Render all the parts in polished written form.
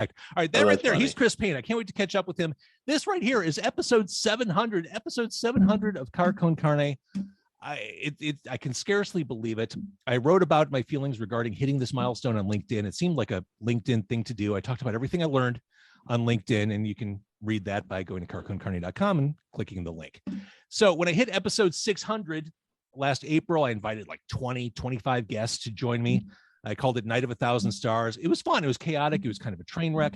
All right, that right there. Funny. He's Chris Payne. I can't wait to catch up with him. This right here is episode 700 of Car Con Carne. I can scarcely believe it. I wrote about my feelings regarding hitting this milestone on LinkedIn. It seemed like a LinkedIn thing to do. I talked about everything I learned on LinkedIn, and you can read that by going to carconcarne.com and clicking the link. So when I hit episode 600 last April, I invited like 25 guests to join me. I called it Night of 1,000 Stars. It was fun. It was chaotic. It was kind of a train wreck.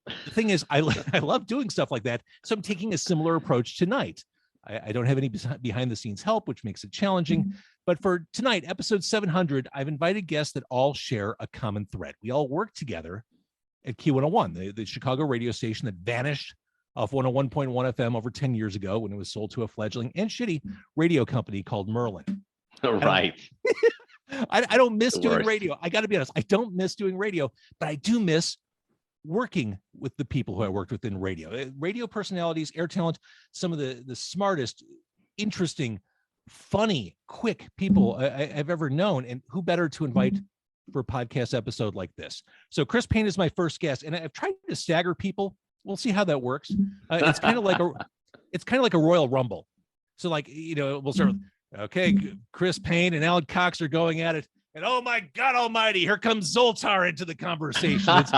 The thing is, I love doing stuff like that. So I'm taking a similar approach tonight. I don't have any behind the scenes help, which makes it challenging. But for tonight, episode 700, I've invited guests that all share a common thread. We all work together at Q101, the Chicago radio station that vanished off 101.1 FM over 10 years ago when it was sold to a fledgling and shitty radio company called Merlin. Right. I don't miss doing radio. I got to be honest. I don't miss doing radio, but I do miss working with the people who I worked with in radio. Radio personalities, air talent, some of the smartest, interesting, funny, quick people I've ever known. And who better to invite for a podcast episode like this? So Chris Payne is my first guest, and I've tried to stagger people. We'll see how that works. It's kind of like a Royal Rumble. So like, we'll start with, okay, Chris Payne and Alan Cox are going at it. And oh my God almighty, here comes Zoltar into the conversation. That's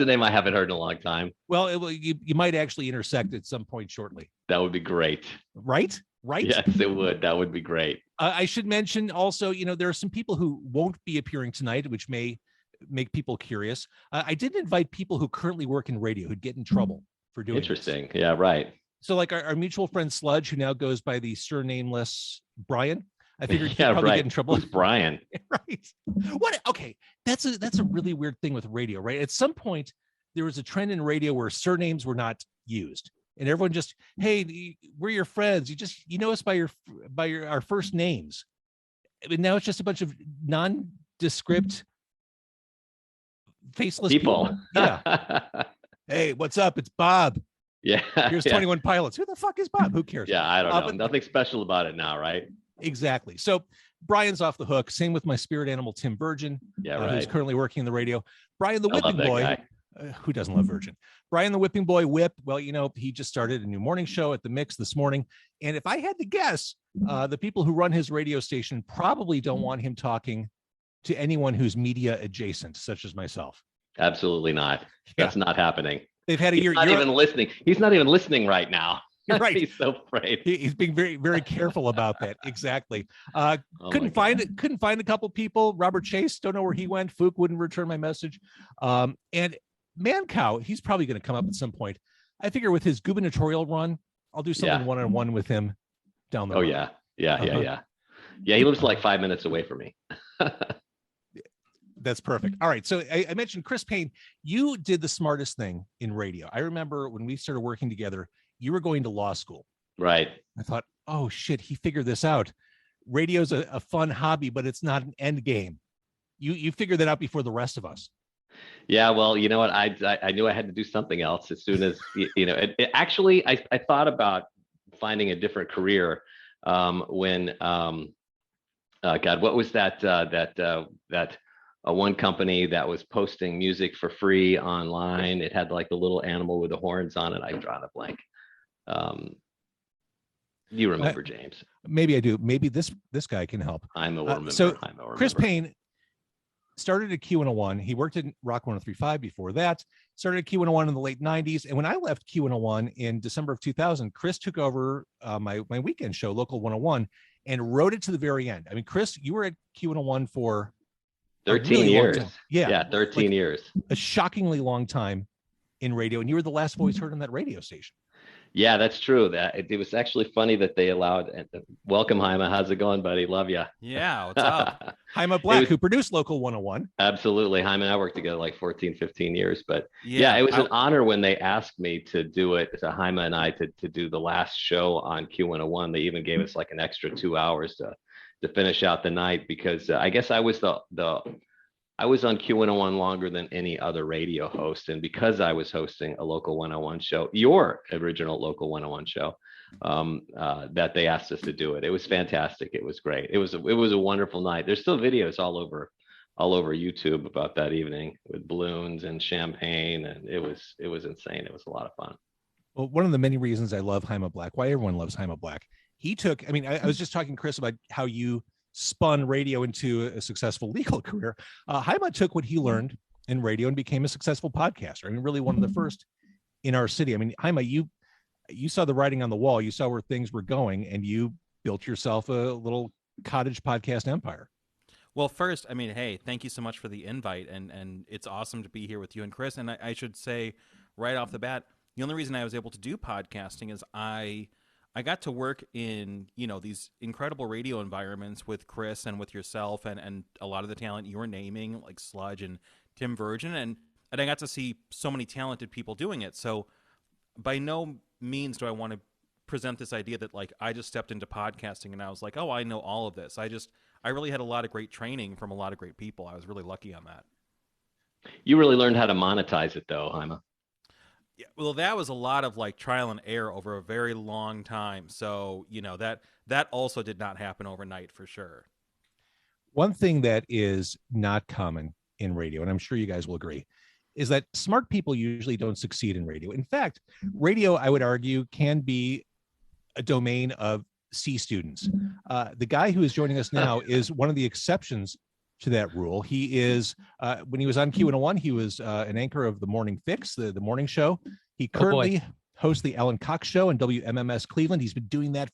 a name I haven't heard in a long time. Well, you might actually intersect at some point shortly. That would be great. Right? Yes, it would. That would be great. I should mention also, there are some people who won't be appearing tonight, which may make people curious. I didn't invite people who currently work in radio who'd get in trouble for doing Interesting. This. Yeah, right. So like our mutual friend Sludge, who now goes by the surnameless Brian. I figured he'd probably get in trouble. Who's Brian? Right. What? Okay. That's a really weird thing with radio, right? At some point, there was a trend in radio where surnames were not used. And everyone just, hey, we're your friends. You know us by our first names. But now it's just a bunch of nondescript, faceless people. Yeah. Hey, what's up? It's Bob. Yeah. Here's 21 Pilots. Who the fuck is Bob? Who cares? Yeah, I don't know. But nothing special about it now, right? Exactly. So Brian's off the hook. Same with my spirit animal, Tim Virgin, who's currently working in the radio. Brian, the whipping boy. Who doesn't love Virgin? Brian, the whipping boy, Whip. Well, he just started a new morning show at the Mix this morning. And if I had to guess, the people who run his radio station probably don't want him talking to anyone who's media adjacent, such as myself. Absolutely not. That's not happening. They've had a year. He's not even listening. He's not even listening right now. You're right. He's so afraid. He's being very, very careful about that. Exactly. Couldn't find a couple people. Robert Chase, don't know where he went. Fook wouldn't return my message. And Mancow, he's probably going to come up at some point. I figure with his gubernatorial run, I'll do something one-on-one with him down the road. Yeah. He lives like 5 minutes away from me. That's perfect. All right. So I mentioned Chris Payne. You did the smartest thing in radio. I remember when we started working together, you were going to law school. Right. I thought, oh shit, he figured this out. Radio's a fun hobby, but it's not an end game. You figured that out before the rest of us. Yeah, well, you know what? I knew I had to do something else as soon as, actually, I thought about finding a different career when, God, what was that one company that was posting music for free online? It had like the little animal with the horns on it. I've drawn a blank. You remember, James? Maybe I do. Maybe this guy can help. I'm a remember. Chris Payne started at Q101. He worked at Rock 103.5 before that. Started at Q101 in the late 90s. And when I left Q101 in December of 2000, Chris took over my weekend show, Local 101, and wrote it to the very end. I mean, Chris, you were at Q101 for 13 years. Yeah, 13 years. A shockingly long time in radio. And you were the last voice heard on that radio station. Yeah, that's true. It was actually funny that they allowed. Welcome, Jaime. How's it going, buddy? Love you. Yeah, what's up? Jaime Black, who produced Local 101. Absolutely. Jaime and I worked together like 14, 15 years. But yeah, it was an honor when they asked me to do it, to Jaime and I, to do the last show on Q101. They even gave us like an extra 2 hours to finish out the night, because I guess I was I was on Q101 longer than any other radio host. And because I was hosting a Local 101 show, your original Local 101 show, that they asked us to do it. It was fantastic. It was great. It was a wonderful night. There's still videos all over all over YouTube about that evening with balloons and champagne, and it was insane. It was a lot of fun. Well, one of the many reasons I love Jaime Black, why everyone loves Jaime Black, he took, I mean, I was just talking to Chris about how you spun radio into a successful legal career. Jaime took what he learned in radio and became a successful podcaster. I mean, really one of the first in our city. I mean, Jaime, you saw the writing on the wall, you saw where things were going, and you built yourself a little cottage podcast empire. Well, first, I mean, hey, thank you so much for the invite, and it's awesome to be here with you and Chris. And I should say right off the bat, the only reason I was able to do podcasting is I got to work in, you know, these incredible radio environments with Chris and with yourself and a lot of the talent you were naming, like Sludge and Tim Virgin, and I got to see so many talented people doing it. So by no means do I want to present this idea that like I just stepped into podcasting and I was like, oh, I know all of this. I really had a lot of great training from a lot of great people. I was really lucky on that. You really learned how to monetize it though, Jaime. Yeah, well, that was a lot of like trial and error over a very long time. So, you know, that also did not happen overnight for sure. One thing that is not common in radio, and I'm sure you guys will agree, is that smart people usually don't succeed in radio. In fact, radio, I would argue, can be a domain of C students. The guy who is joining us now is one of the exceptions to that rule. He is, when he was on Q101, he was an anchor of the Morning Fix, the morning show. He currently hosts the Alan Cox Show on WMMS Cleveland. He's been doing that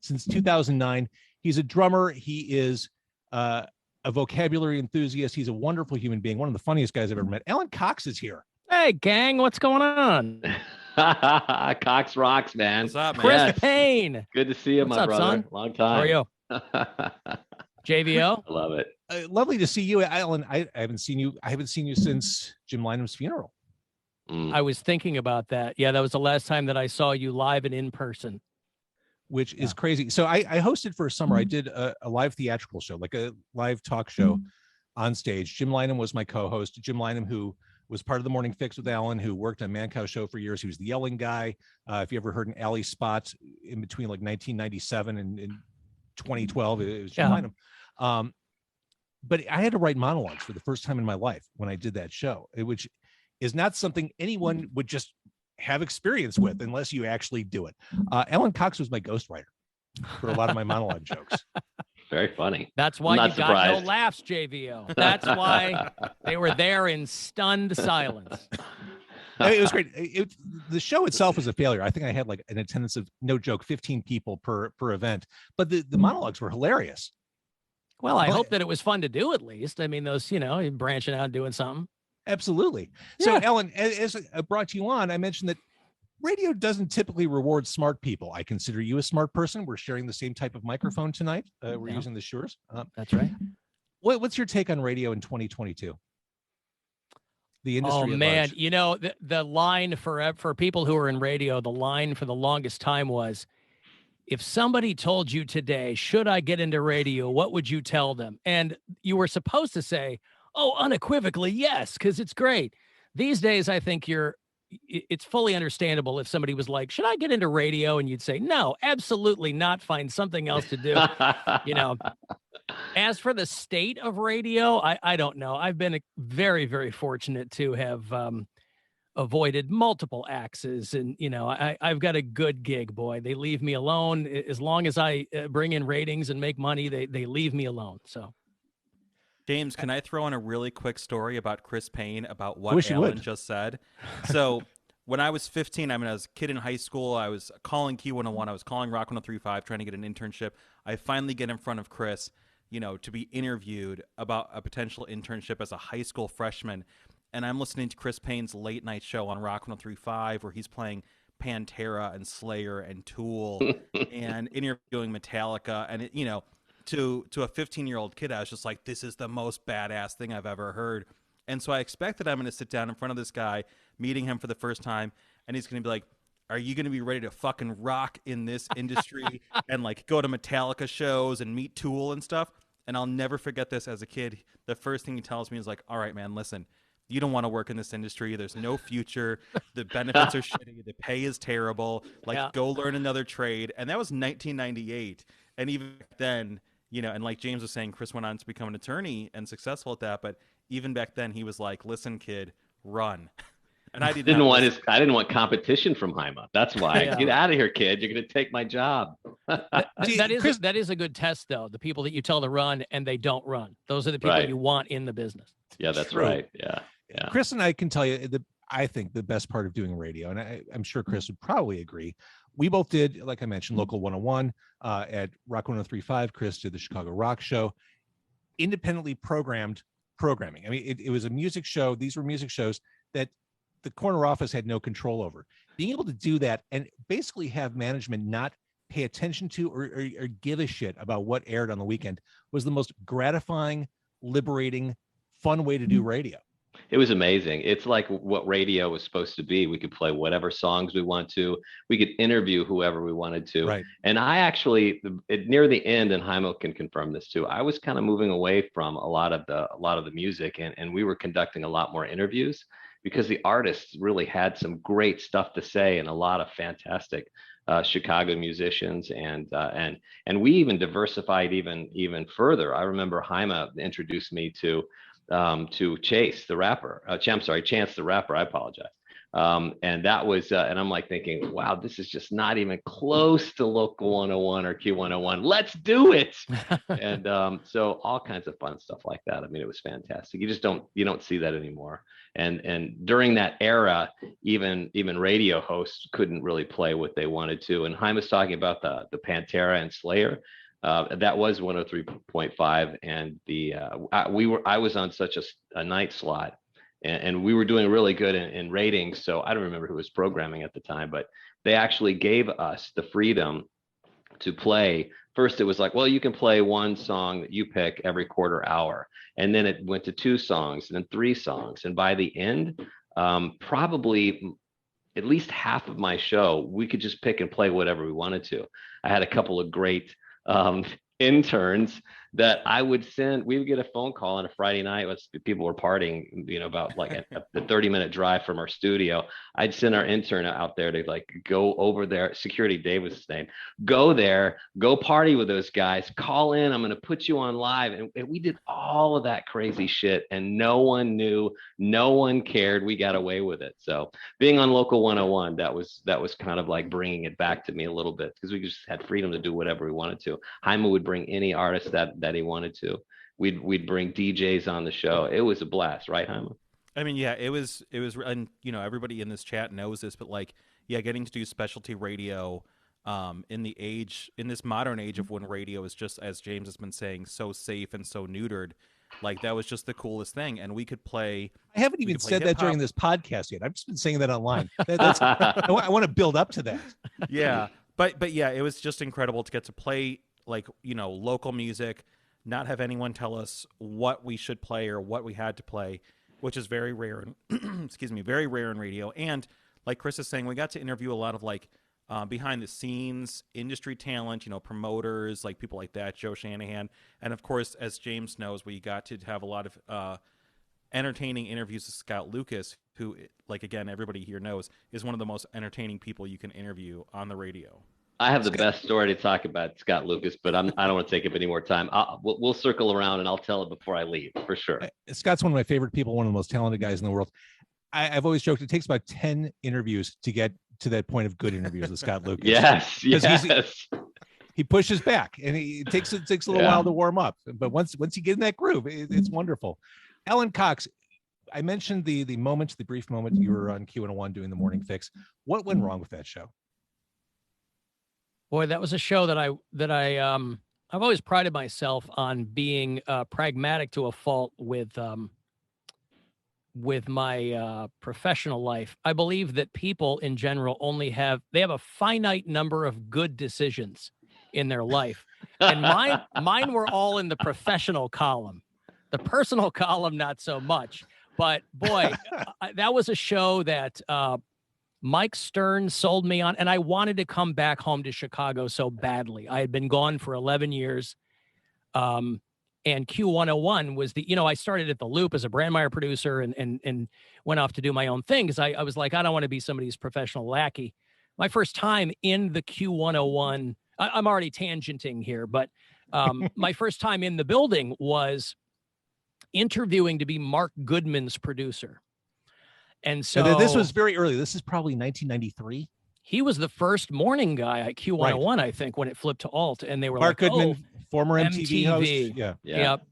since 2009. He's a drummer. He is a vocabulary enthusiast. He's a wonderful human being, one of the funniest guys I've ever met. Alan Cox is here. Hey, gang, what's going on? Cox rocks, man. What's up, man? Chris Payne. Good to see you, What's my up, brother. son? Long time. How are you? JVO? I love it. Lovely to see you, Alan. I haven't seen you since Jim Lynam's funeral. I was thinking about that. Yeah, that was the last time that I saw you live and in person. Which is crazy. So I hosted for a summer. I did a live theatrical show, like a live talk show on stage. Jim Lynam was my co-host. Jim Lynam, who was part of the Morning Fix with Alan, who worked on Man Cow Show for years. He was the yelling guy. If you ever heard an alley spot in between like 1997 and 2012, it was Jim Lynam. But I had to write monologues for the first time in my life when I did that show, which is not something anyone would just have experience with unless you actually do it. Alan Cox was my ghostwriter for a lot of my monologue jokes. Very funny. That's why you got no laughs, JVO. That's why they were there in stunned silence. It was great. The show itself was a failure. I think I had like an attendance of, no joke, 15 people per event, but the monologues were hilarious. Well, I hope that it was fun to do at least. I mean, those, you know, branching out and doing something. Absolutely. So, Ellen, as I brought you on, I mentioned that radio doesn't typically reward smart people. I consider you a smart person. We're sharing the same type of microphone tonight. We're using the Shure. That's right. What's your take on radio in 2022? The industry. Oh man, you know, the line for people who are in radio, the line for the longest time was, if somebody told you today, should I get into radio, what would you tell them? And you were supposed to say, oh, unequivocally, yes, because it's great. These days, I think it's fully understandable if somebody was like, should I get into radio? And you'd say, no, absolutely not. Find something else to do. You know, as for the state of radio, I don't know. I've been very, very fortunate to have avoided multiple axes. And, you know, I've got a good gig, boy. They leave me alone. As long as I bring in ratings and make money, they leave me alone. So. James, can I throw in a really quick story about Chris Payne about what Alan just said? So when I was 15, I mean, I was a kid in high school. I was calling Q101. I was calling Rock 103.5, trying to get an internship. I finally get in front of Chris, you know, to be interviewed about a potential internship as a high school freshman. And I'm listening to Chris Payne's late night show on Rock 103.5 where he's playing Pantera and Slayer and Tool and interviewing Metallica. And, it, you know, to a 15-year-old kid, I was just like, this is the most badass thing I've ever heard. And so I expect that I'm going to sit down in front of this guy, meeting him for the first time, and he's going to be like, are you going to be ready to fucking rock in this industry and like go to Metallica shows and meet Tool and stuff? And I'll never forget this as a kid. The first thing he tells me is like, all right, man, listen, you don't want to work in this industry. There's no future. The benefits are shitty. The pay is terrible. Like, go learn another trade. And that was 1998. And even then, and like James was saying, Chris went on to become an attorney and successful at that. But even back then, he was like, "Listen, kid, run." And I didn't want competition from Jaime. That's why. Yeah. Get out of here, kid. You're going to take my job. that is a good test, though. The people that you tell to run and they don't run. Those are the people you want in the business. Yeah, that's true. Right. Yeah. Chris and I can tell you I think the best part of doing radio, and I'm sure Chris would probably agree. We both did, like I mentioned, Local 101 at Rock 103.5. Chris did the Chicago Rock Show. Independently programming. I mean, it was a music show. These were music shows that the corner office had no control over. Being able to do that and basically have management not pay attention to or give a shit about what aired on the weekend was the most gratifying, liberating, fun way to do radio. It was amazing. It's like what radio was supposed to be. We could play whatever songs we want to. We could interview whoever we wanted to. Right. And I actually, near the end, and Jaime can confirm this too, I was kind of moving away from a lot of the music, and we were conducting a lot more interviews because the artists really had some great stuff to say and a lot of fantastic Chicago musicians, and we even diversified even further. I remember Jaime introduced me to Chance the rapper. I apologize. And that was, and I'm like thinking, wow, this is just not even close to Local 101 or Q101. Let's do it. And so all kinds of fun stuff like that. I mean, it was fantastic. You don't see that anymore. And during that era, even radio hosts couldn't really play what they wanted to. And Jaime was talking about the Pantera and Slayer. That was 103.5, and I was on such a night slot, and we were doing really good in ratings. So I don't remember who was programming at the time, but they actually gave us the freedom to play. First, it was like, well, you can play one song that you pick every quarter hour, and then it went to 2 songs, and then 3 songs, and by the end, probably at least half of my show, we could just pick and play whatever we wanted to. I had a couple of great interns that I would send. We would get a phone call on a Friday night when people were partying, about like the 30-minute drive from our studio. I'd send our intern out there to like go over there. Security Dave was his name. Go there, go party with those guys, call in. I'm going to put you on live. And we did all of that crazy shit, and no one knew, no one cared. We got away with it. So being on Local 101, that was kind of like bringing it back to me a little bit, because we just had freedom to do whatever we wanted to. Jaime would bring any artist that he wanted to. We'd bring DJs on the show. It was a blast, right, Jaime? I mean, yeah, it was, and everybody in this chat knows this, but like, yeah, getting to do specialty radio in this modern age of when radio is just, as James has been saying, so safe and so neutered, like that was just the coolest thing. And we could play. I haven't even said that during this podcast yet. I've just been saying that online. I want to build up to that. Yeah, but yeah, it was just incredible to get to play like local music, not have anyone tell us what we should play or what we had to play, which is very rare very rare in radio. And like Chris is saying, we got to interview a lot of like behind the scenes industry talent, promoters, like people like that, Joe Shanahan. And of course, as James knows, we got to have a lot of entertaining interviews with Scott Lucas, who, like, again, everybody here knows is one of the most entertaining people you can interview on the radio. I have the best story to talk about Scott Lucas, but I don't want to take up any more time. We'll circle around and I'll tell it before I leave, for sure. Scott's one of my favorite people, one of the most talented guys in the world. I've always joked it takes about 10 interviews to get to that point of good interviews with Scott Lucas. Yes. He pushes back, and it takes a little while to warm up. But once you get in that groove, it's wonderful. Alan Cox, I mentioned the brief moment you were on Q101 doing the morning fix. What went wrong with that show? Boy, that was a show that I've always prided myself on being pragmatic to a fault with my professional life. I believe that people in general have a finite number of good decisions in their life, and mine were all in the professional column. The personal column, not so much. But boy, that was a show that Mike Stern sold me on, and I wanted to come back home to Chicago so badly. I had been gone for 11 years. And Q101 was I started at the Loop as a Brandmeier producer and went off to do my own thing, because I was like, I don't want to be somebody's professional lackey. My first time in the Q101, I'm already tangenting here, but My first time in the building was interviewing to be Mark Goodman's producer. And so this was very early. This is probably 1993. He was the first morning guy at Q101, right. I think, when it flipped to alt. And they were Mark like, Goodman, former MTV host. Yeah. Yep.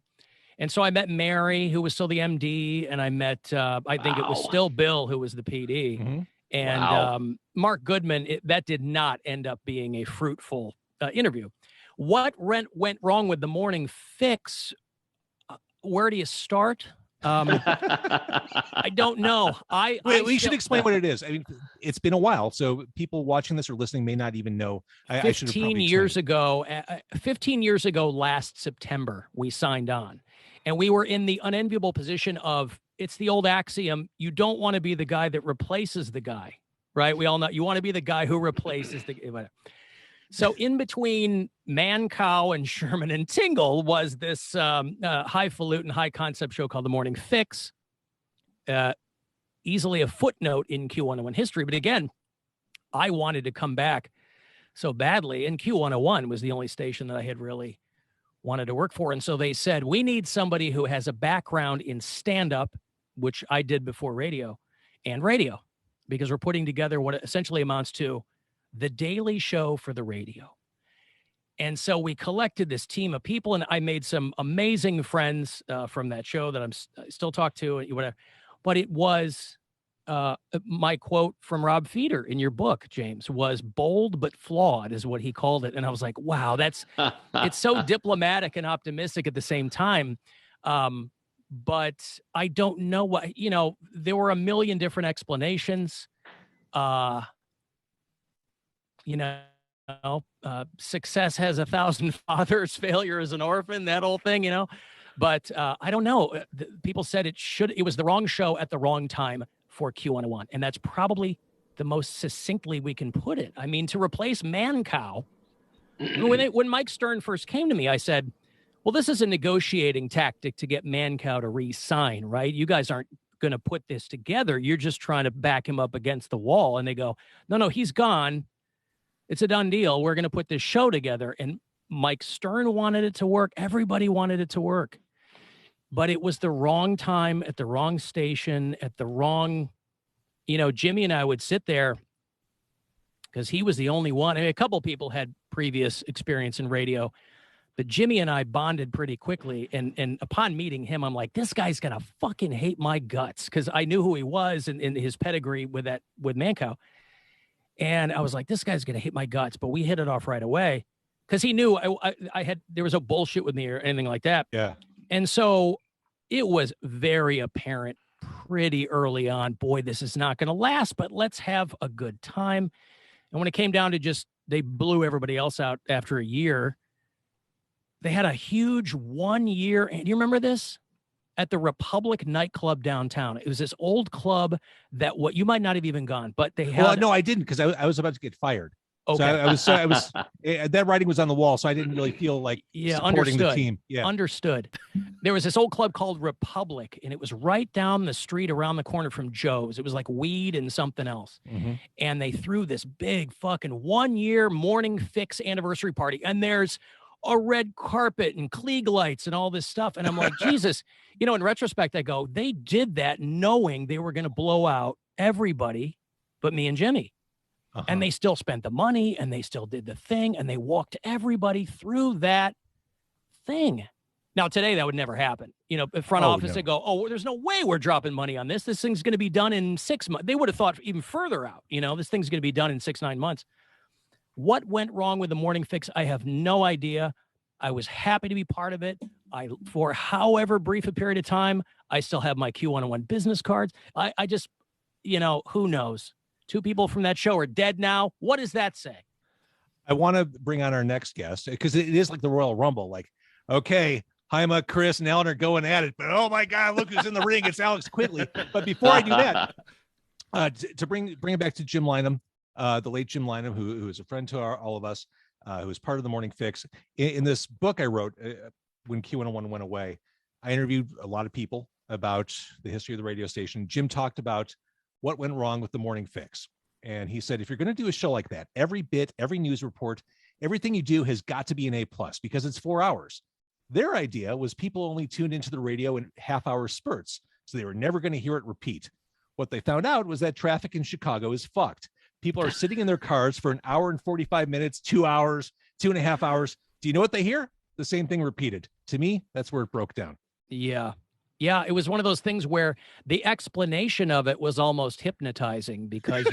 And so I met Mary, who was still the MD, and I met, I think it was still Bill, who was the PD. Mm-hmm. And Mark Goodman, that did not end up being a fruitful interview. What went wrong with the morning fix? Where do you start? I don't know. We should explain what it is. I mean, it's been a while, so people watching this or listening may not even know. 15 years ago, last September, we signed on, and we were in the unenviable position of, it's the old axiom, you don't want to be the guy that replaces the guy, right? We all know you want to be the guy who replaces the whatever. So in between Mancow and Sherman and Tingle was this highfalutin, high concept show called The Morning Fix. Easily a footnote in Q101 history. But again, I wanted to come back so badly. And Q101 was the only station that I had really wanted to work for. And so they said, we need somebody who has a background in stand-up, which I did before radio, and radio, because we're putting together what essentially amounts to the Daily Show for the radio. And so we collected this team of people, and I made some amazing friends from that show that I still talk to, whatever. But it was my quote from Rob Feeder in your book, James, was bold but flawed, is what he called it. And I was like, wow, it's so diplomatic and optimistic at the same time. But I don't know what, there were a million different explanations. Success has 1,000 fathers, failure is an orphan, that whole thing, but I don't know. People said it was the wrong show at the wrong time for Q101. And that's probably the most succinctly we can put it. I mean, to replace Mancow, when Mike Stern first came to me, I said, well, this is a negotiating tactic to get Mancow to re-sign, right? You guys aren't going to put this together. You're just trying to back him up against the wall. And they go, no, he's gone. It's a done deal. We're going to put this show together. And Mike Stern wanted it to work. Everybody wanted it to work. But it was the wrong time at the wrong station at the wrong, Jimmy and I would sit there because he was the only one. I mean, a couple people had previous experience in radio, but Jimmy and I bonded pretty quickly. And upon meeting him, I'm like, this guy's going to fucking hate my guts, because I knew who he was and his pedigree with Mancow. And I was like, this guy's going to hit my guts. But we hit it off right away because he knew there was no bullshit with me or anything like that. Yeah. And so it was very apparent pretty early on, boy, this is not going to last, but let's have a good time. And when it came down to they blew everybody else out after a year. They had a huge 1 year. And do you remember this? At the Republic nightclub downtown. It was this old club that you might not have even gone, but they had. Well, no, I didn't, because I was about to get fired. Okay. So I was that writing was on the wall, so I didn't really feel like supporting the team. Yeah, understood. There was this old club called Republic, and it was right down the street around the corner from Joe's. It was like weed and something else. Mm-hmm. And they threw this big fucking 1 year morning fix anniversary party, and there's a red carpet and Klieg lights and all this stuff. And I'm like, Jesus, in retrospect, I go, they did that knowing they were going to blow out everybody but me and Jimmy. Uh-huh. And they still spent the money, and they still did the thing, and they walked everybody through that thing. Now, today, that would never happen. Front office, they go, well, there's no way we're dropping money on this. This thing's going to be done in 6 months. They would have thought even further out. This thing's going to be done in 6-9 months. What went wrong with the morning fix? I have no idea. I was happy to be part of it. For however brief a period of time, I still have my Q101 business cards. I just, who knows? 2 people from that show are dead now. What does that say? I want to bring on our next guest, because it is like the Royal Rumble. Like, okay, Jaime, Chris, and Alan are going at it, but oh my God, look who's in the ring. It's Alex Quigley. But before I do that, to bring it back to Jim Lynam, the late Jim Lynam, who is a friend to all of us, who was part of the Morning Fix. In this book I wrote, when Q101 went away, I interviewed a lot of people about the history of the radio station. Jim talked about what went wrong with the Morning Fix. And he said, if you're going to do a show like that, every bit, every news report, everything you do has got to be an A+ because it's 4 hours. Their idea was people only tuned into the radio in half-hour spurts, so they were never going to hear it repeat. What they found out was that traffic in Chicago is fucked. People are sitting in their cars for an hour and 45 minutes, 2 hours, 2.5 hours. Do you know what they hear? The same thing repeated. To me, that's where it broke down. Yeah. Yeah, it was one of those things where the explanation of it was almost hypnotizing because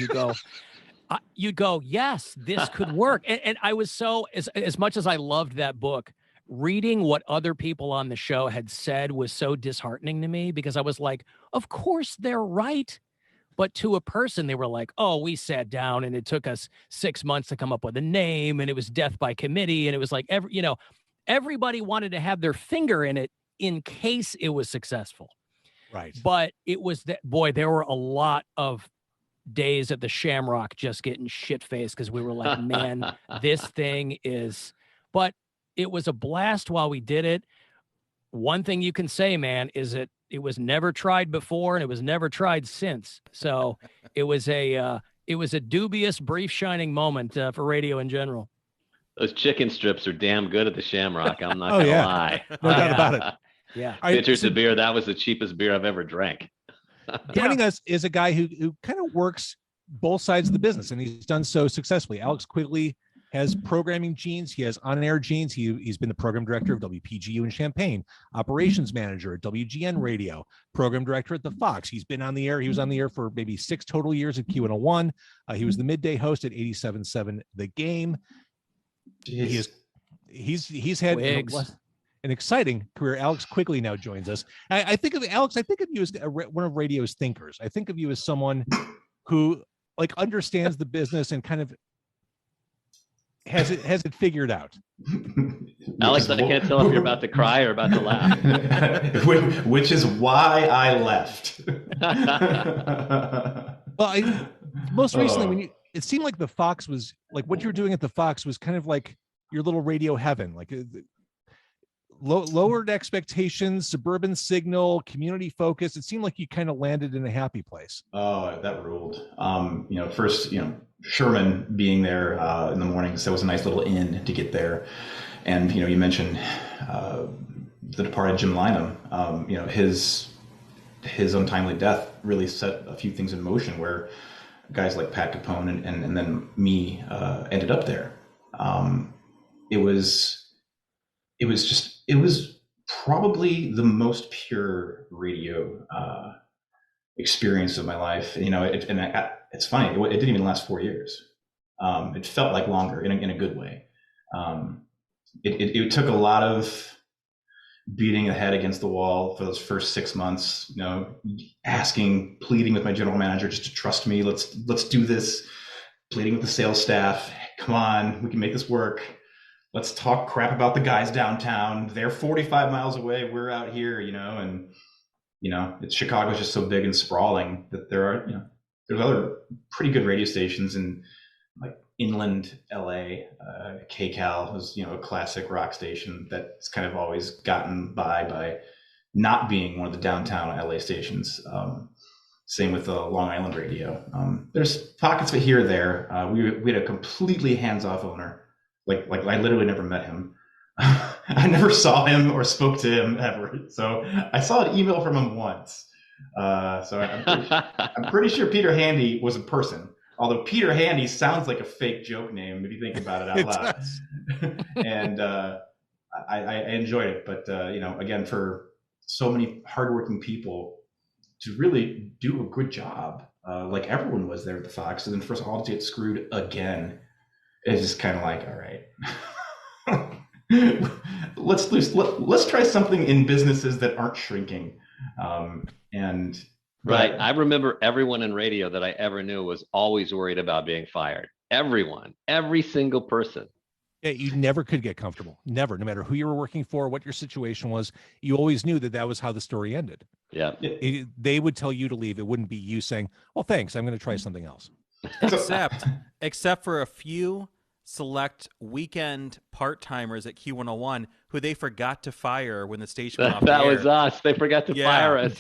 you go, yes, this could work. And I was so, as much as I loved that book, reading what other people on the show had said was so disheartening to me because I was like, of course they're right. But to a person, they were like, oh, we sat down and it took us 6 months to come up with a name and it was death by committee. And it was like, everybody wanted to have their finger in it in case it was successful. Right. But it was that, boy, there were a lot of days at the Shamrock just getting shit-faced because we were like, man, this thing is, but it was a blast while we did it. One thing you can say, man, is it was never tried before and it was never tried since. So it was a dubious, brief, shining moment for radio in general. Those chicken strips are damn good at the Shamrock. I'm not going to lie. No doubt about it. Yeah. Pitchers of beer. That was the cheapest beer I've ever drank. Joining us is a guy who kind of works both sides of the business, and he's done so successfully. Alex Quigley has programming genes. He has on-air genes. He's been the program director of WPGU in Champaign, operations manager at WGN Radio, program director at the Fox. He's been on the air. He was on the air for maybe 6 total years at Q101. He was the midday host at 87.7 The Game. He's had an exciting career. Alex Quigley now joins us. I think of Alex. I think of you as one of radio's thinkers. I think of you as someone who like understands the business and kind of has it figured out. Alex, I can't tell if you're about to cry or about to laugh. Which is why I left. Well, most recently, it seemed like the Fox was like what you were doing at the Fox was kind of like your little radio heaven, like lowered expectations, suburban signal, community focus. It seemed like you kind of landed in a happy place. Oh, that ruled. First, Sherman being there in the mornings, that was a nice little inn to get there. And, you mentioned the departed Jim Lynam. His untimely death really set a few things in motion where guys like Pat Capone and then me ended up there. It was probably the most pure radio experience of my life. It's funny. It didn't even last 4 years. It felt like longer in a good way. It took a lot of beating the head against the wall for those first 6 months, pleading with my general manager just to trust me. Let's do this. Pleading with the sales staff. Come on, we can make this work. Let's talk crap about the guys downtown. They're 45 miles away. We're out here, Chicago's just so big and sprawling that there's other pretty good radio stations in like inland LA. KCAL was, a classic rock station that's kind of always gotten by not being one of the downtown LA stations. Same with the Long Island radio. There's pockets of it here or there. We had a completely hands-off owner. Like I literally never met him. I never saw him or spoke to him ever. So I saw an email from him once. So I'm pretty sure Peter Handy was a person. Although Peter Handy sounds like a fake joke name if you think about it out loud. And I enjoyed it. But again, for so many hardworking people to really do a good job, like everyone was there at the Fox, and then for us all to get screwed again. It's just kind of like, all right, let's try something in businesses that aren't shrinking. Right. I remember everyone in radio that I ever knew was always worried about being fired. Everyone, every single person. Yeah, you never could get comfortable. Never, no matter who you were working for, what your situation was, you always knew that was how the story ended. Yeah. They would tell you to leave. It wouldn't be you saying, well, thanks, I'm going to try something else. Except for a few select weekend part-timers at Q101 who they forgot to fire when the station went off that the air. Was us. They forgot to fire us.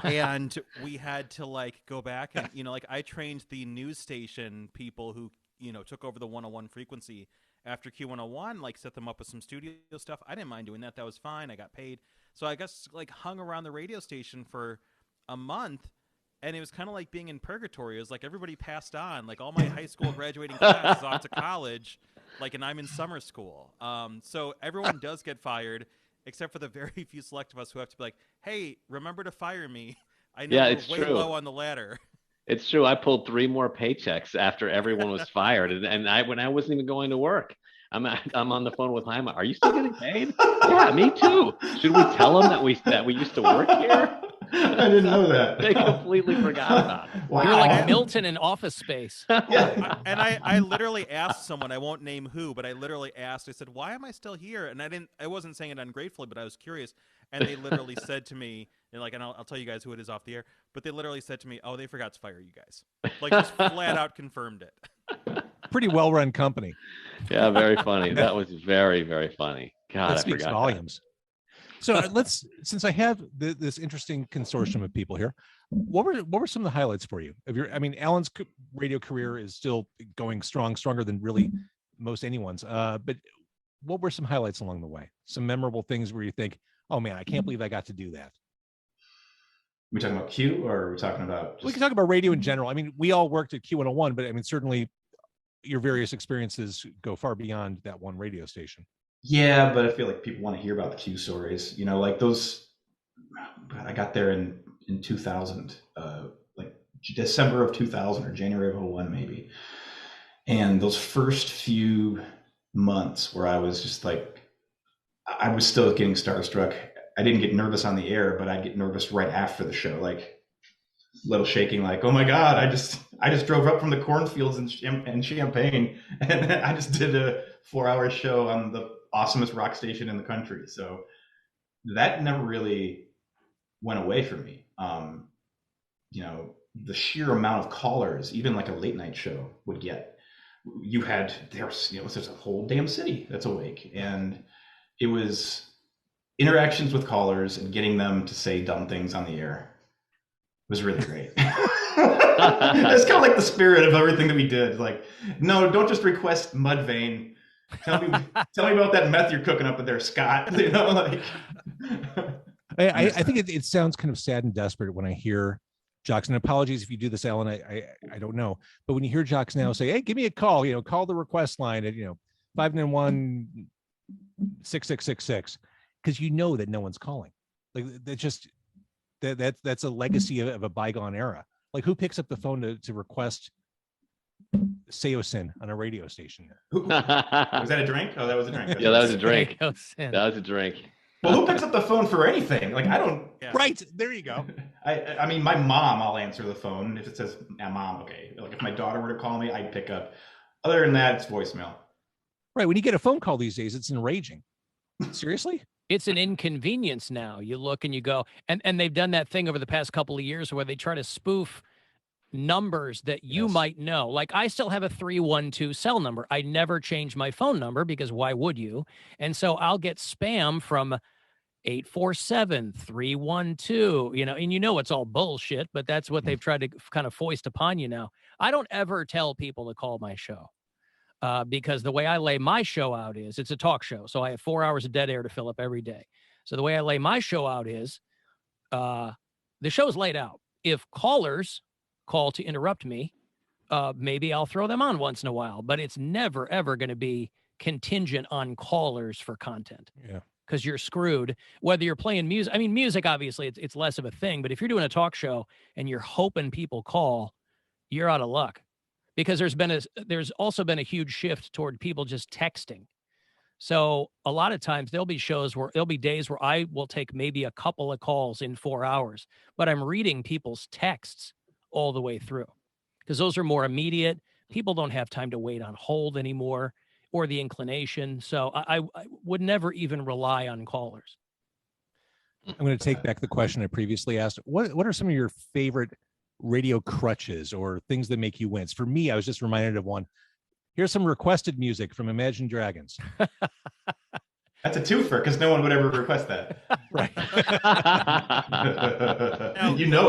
And we had to go back and I trained the news station people who took over the 101 frequency after Q101, like set them up with some studio stuff. I didn't mind doing that. That was fine. I got paid. So I guess like hung around the radio station for a month, and it was kind of like being in purgatory. It was like everybody passed on. Like all my high school graduating class is off to college, like, and I'm in summer school. So everyone does get fired, except for the very few select of us who have to be like, hey, remember to fire me. I know we're way low on the ladder. It's true. I pulled 3 more paychecks after everyone was fired, and when I wasn't even going to work, I'm on the phone with Jaime. Are you still getting paid? Yeah, me too. Should we tell them that we used to work here? I didn't know that. They completely forgot about it. Wow. You're like Milton in Office Space. I literally asked someone, I won't name who, but I literally asked, I said, why am I still here? And I wasn't saying it ungratefully, but I was curious. And they literally said to me, and I'll tell you guys who it is off the air, but they literally said to me, oh, they forgot to fire you guys. Like, just flat out confirmed it. Pretty well-run company. Yeah, very funny. That was very, very funny. God, that speaks volumes. So since I have this interesting consortium of people here, what were some of the highlights for you? Alan's radio career is still going stronger than really most anyone's. But what were some highlights along the way? Some memorable things where you think, oh man, I can't believe I got to do that. We talking about Q, or are we talking about? We can talk about radio in general. I mean, we all worked at Q101, but certainly your various experiences go far beyond that one radio station. Yeah, but I feel like people want to hear about the Q stories. Like those. I got there in 2000, like December of 2000 or January of 01 maybe. And those first few months where I was just like, I was still getting starstruck. I didn't get nervous on the air, but I'd get nervous right after the show, like a little shaking, like, oh my God, I just drove up from the cornfields in Champaign, and I just did a 4-hour show on the awesomest rock station in the country. So that never really went away from me. The sheer amount of callers, even like a late night show would get, there's a whole damn city that's awake. And it was interactions with callers and getting them to say dumb things on the air was really great. It's kind of like the spirit of everything that we did. Like, no, don't just request Mudvayne. Tell me about that meth you're cooking up in there, Scott. I think it sounds kind of sad and desperate when I hear jocks, and apologies if you do this, Alan, I don't know. But when you hear jocks now say, hey, give me a call, call the request line at, 591 6666, because that no one's calling. Like that's a legacy of a bygone era. Like, who picks up the phone to request Seosin on a radio station? Was that a drink? Oh, that was a drink. Yeah, that was a drink. That was a drink. Well, who picks up the phone for anything? Like, I don't. Yeah. Right there, you go. I mean, my mom, I'll answer the phone if it says, "Mom," okay. Like, if my daughter were to call me, I'd pick up. Other than that, it's voicemail. Right. When you get a phone call these days, it's enraging. Seriously? It's an inconvenience now. You look and you go, and they've done that thing over the past couple of years where they try to spoof numbers that you might know. Like, I still have a 312 cell number. I never change my phone number because why would you? And so I'll get spam from 847 312, and it's all bullshit, but that's what they've tried to kind of foist upon you now. I don't ever tell people to call my show. Because the way I lay my show out is, it's a talk show. So I have 4 hours of dead air to fill up every day. So the way I lay my show out is, the show's laid out. If callers call to interrupt me, maybe I'll throw them on once in a while, but it's never, ever going to be contingent on callers for content. Yeah. Because you're screwed, whether you're playing music. I mean, music, obviously, it's less of a thing, but if you're doing a talk show and you're hoping people call, you're out of luck. Because there's also been a huge shift toward people just texting. So a lot of times there'll be days where I will take maybe a couple of calls in 4 hours, but I'm reading people's texts all the way through because those are more immediate. People don't have time to wait on hold anymore or the inclination. So I would never even rely on callers. I'm going to take back the question I previously asked. What are some of your favorite radio crutches or things that make you wince? For me, I was just reminded of one. Here's some requested music from Imagine Dragons. That's a twofer because no one would ever request that. Right.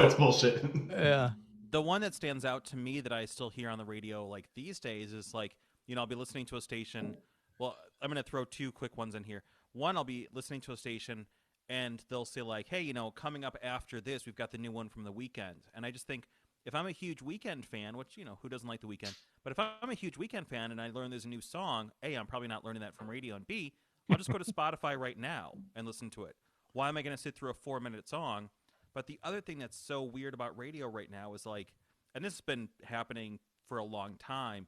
It's bullshit. Yeah. The one that stands out to me that I still hear on the radio like these days is like, I'll be listening to a station. Well, I'm going to throw two quick ones in here. One, I'll be listening to a station and they'll say like, hey, coming up after this, we've got the new one from The Weeknd. And I just think if I'm a huge Weeknd fan, which, who doesn't like The Weeknd? But if I'm a huge Weeknd fan and I learn there's a new song, A, I'm probably not learning that from radio. And B, I'll just go to Spotify right now and listen to it. Why am I going to sit through a 4-minute song? But the other thing that's so weird about radio right now is like, and this has been happening for a long time,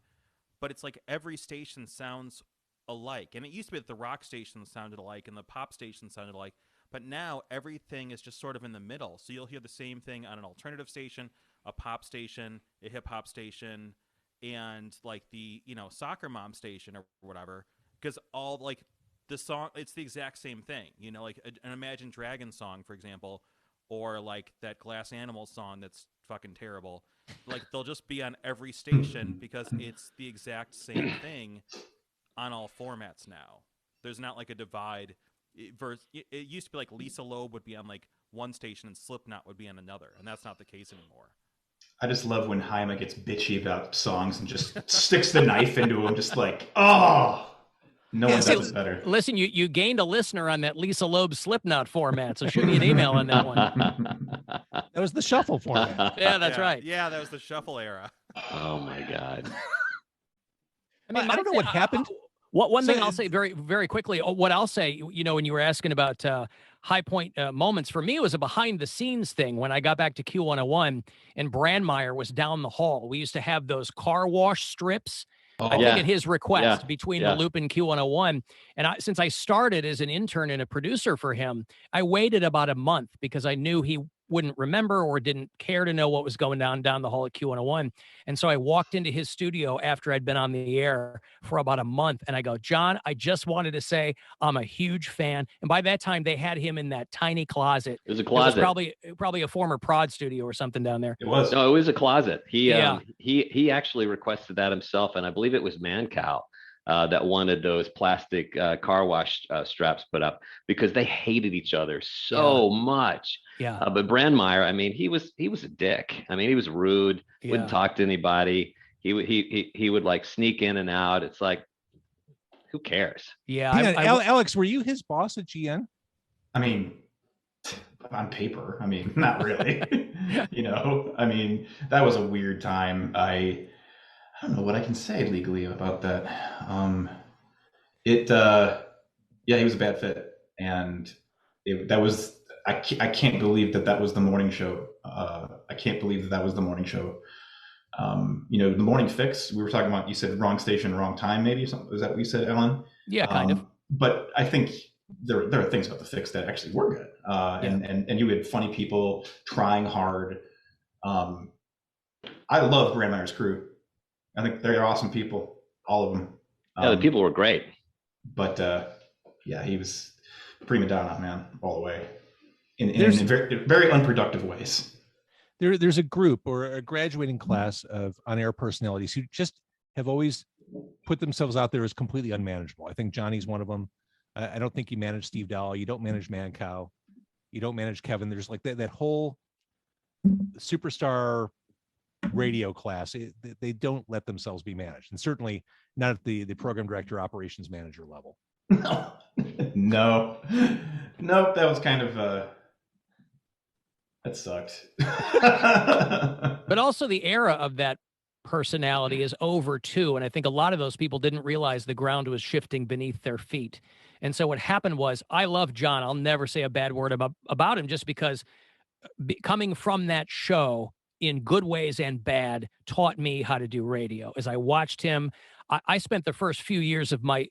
but it's like every station sounds alike. And it used to be that the rock stations sounded alike and the pop stations sounded alike. But now everything is just sort of in the middle. So you'll hear the same thing on an alternative station, a pop station, a hip hop station, and like the, soccer mom station or whatever. Because all like the song, it's the exact same thing. Like an Imagine Dragons song, for example, or like that Glass Animals song that's fucking terrible. Like they'll just be on every station because it's the exact same thing on all formats now. There's not like a divide. It used to be like Lisa Loeb would be on like one station and Slipknot would be on another, and that's not the case anymore. I just love when Jaime gets bitchy about songs and just sticks the knife into them, just like, oh. No one does it better. Listen, you gained a listener on that Lisa Loeb Slipknot format, so shoot me an email on that one. That was the shuffle format. Yeah, that's right. Yeah, that was the shuffle era. Oh my God. I don't know what happened. One thing I'll say very, very quickly, what I'll say, when you were asking about high point moments, for me, it was a behind the scenes thing when I got back to Q101 and Brandmeier was down the hall. We used to have those car wash strips. I think at his request between the loop and Q101. And since I started as an intern and a producer for him, I waited about a month because I knew he wouldn't remember or didn't care to know what was going down the hall at Q101. And so I walked into his studio after I'd been on the air for about a month. And I go, John, I just wanted to say I'm a huge fan. And by that time, they had him in that tiny closet. It was a closet. It was probably a former prod studio or something down there. It was. No, it was a closet. He actually requested that himself. And I believe it was Mancow that wanted those plastic car wash straps put up because they hated each other so much. Yeah. But Brandmeier, I mean, he was a dick. I mean, he was rude, wouldn't talk to anybody. He would like sneak in and out. It's like, who cares? Yeah. Alex, were you his boss at GN? I mean, on paper, I mean, not really. I mean, that was a weird time. I don't know what I can say legally about that. He was a bad fit, and I can't believe that was the morning show. I can't believe that was the morning show. The morning fix, we were talking about, you said wrong station, wrong time, maybe something. Was that what you said, Ellen? Yeah, kind of. But I think there are things about the fix that actually were good. And you had funny people trying hard. I love Brandmeier's crew. I think they're awesome people, all of them. The people were great. But he was prima donna, man, all the way. In very, very unproductive ways. There's a group or a graduating class of on-air personalities who just have always put themselves out there as completely unmanageable. I think Johnny's one of them. I don't think you manage Steve Dahl. You don't manage Mancow. You don't manage Kevin. There's like that whole superstar radio class. They don't let themselves be managed, and certainly not at the program director, operations manager level. No, that was kind of that sucked. But also the era of that personality is over too, and I think a lot of those people didn't realize the ground was shifting beneath their feet. And so what happened was, I love John. I'll never say a bad word about him, just because coming from that show in good ways and bad taught me how to do radio. As I watched him, I spent the first few years of my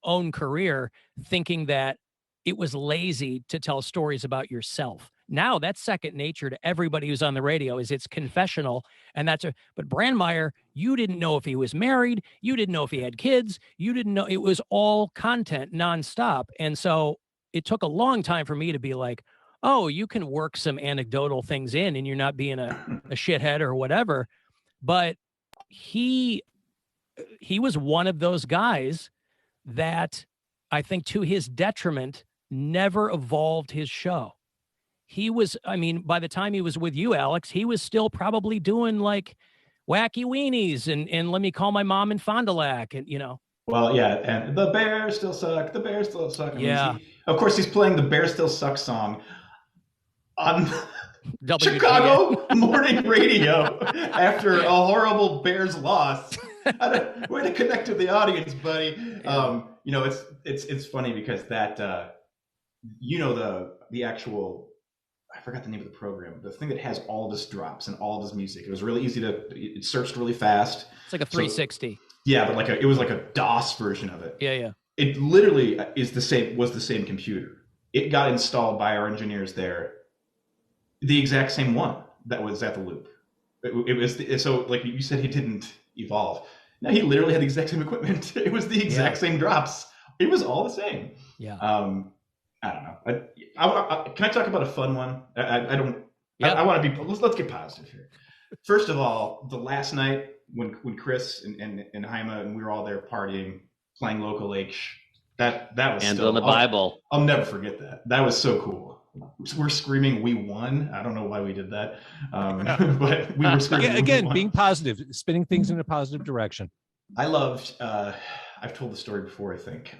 own career thinking that it was lazy to tell stories about yourself. Now that's second nature to everybody who's on the radio. It's confessional, and but Brandmeier, you didn't know if he was married, you didn't know if he had kids, you didn't know. It was all content nonstop. And so it took a long time for me to be like, oh, you can work some anecdotal things in and you're not being a shithead or whatever. But he was one of those guys that I think, to his detriment, never evolved his show. he was, I mean, by the time he was with you, Alex, he was still probably doing like Wacky Weenies and Let Me Call My Mom in Fond du Lac, and Well, yeah, and the Bears still suck. The Bears still suck. I mean, of course, he's playing the Bears Still Suck song on Chicago morning radio after a horrible Bears loss. Way to connect with the audience, buddy. It's funny because that the actual, I forgot the name of the program, the thing that has all this drops and all this music. It was really easy it searched really fast. It's like a 360. Yeah, but it was like a DOS version of it. Yeah. It literally was the same computer. It got installed by our engineers there. The exact same one that was at the Loop. So like you said, he didn't evolve. No, he literally had the exact same equipment. It was the exact same drops. It was all the same. Yeah. I don't know. Can I talk about a fun one? I don't. Yeah. I want to be. Let's get positive here. First of all, the last night when Chris and Jaime and we were all there partying, playing local H, that was and on the Bible. I'll never forget that. That was so cool. We're screaming, "We won!" I don't know why we did that, but we were screaming. Again, being positive, spinning things in a positive direction. I loved. I've told the story before, I think,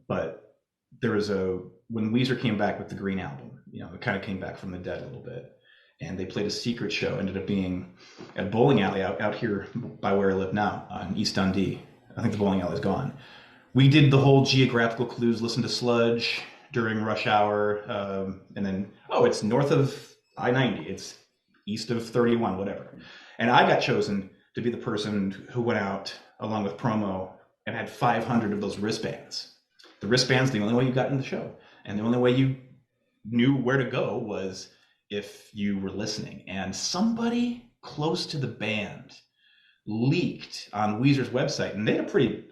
but there was when Weezer came back with the Green Album. It kind of came back from the dead a little bit, and they played a secret show. Ended up being at a bowling alley out here by where I live now in East Dundee. I think the bowling alley is gone. We did the whole geographical clues, listen to Sludge during rush hour, and then it's north of I-90, it's east of 31, whatever. And I got chosen to be the person who went out along with promo and had 500 of those wristbands. The wristbands, the only way you got in the show, and the only way you knew where to go was if you were listening. And somebody close to the band leaked on Weezer's website, and they had a pretty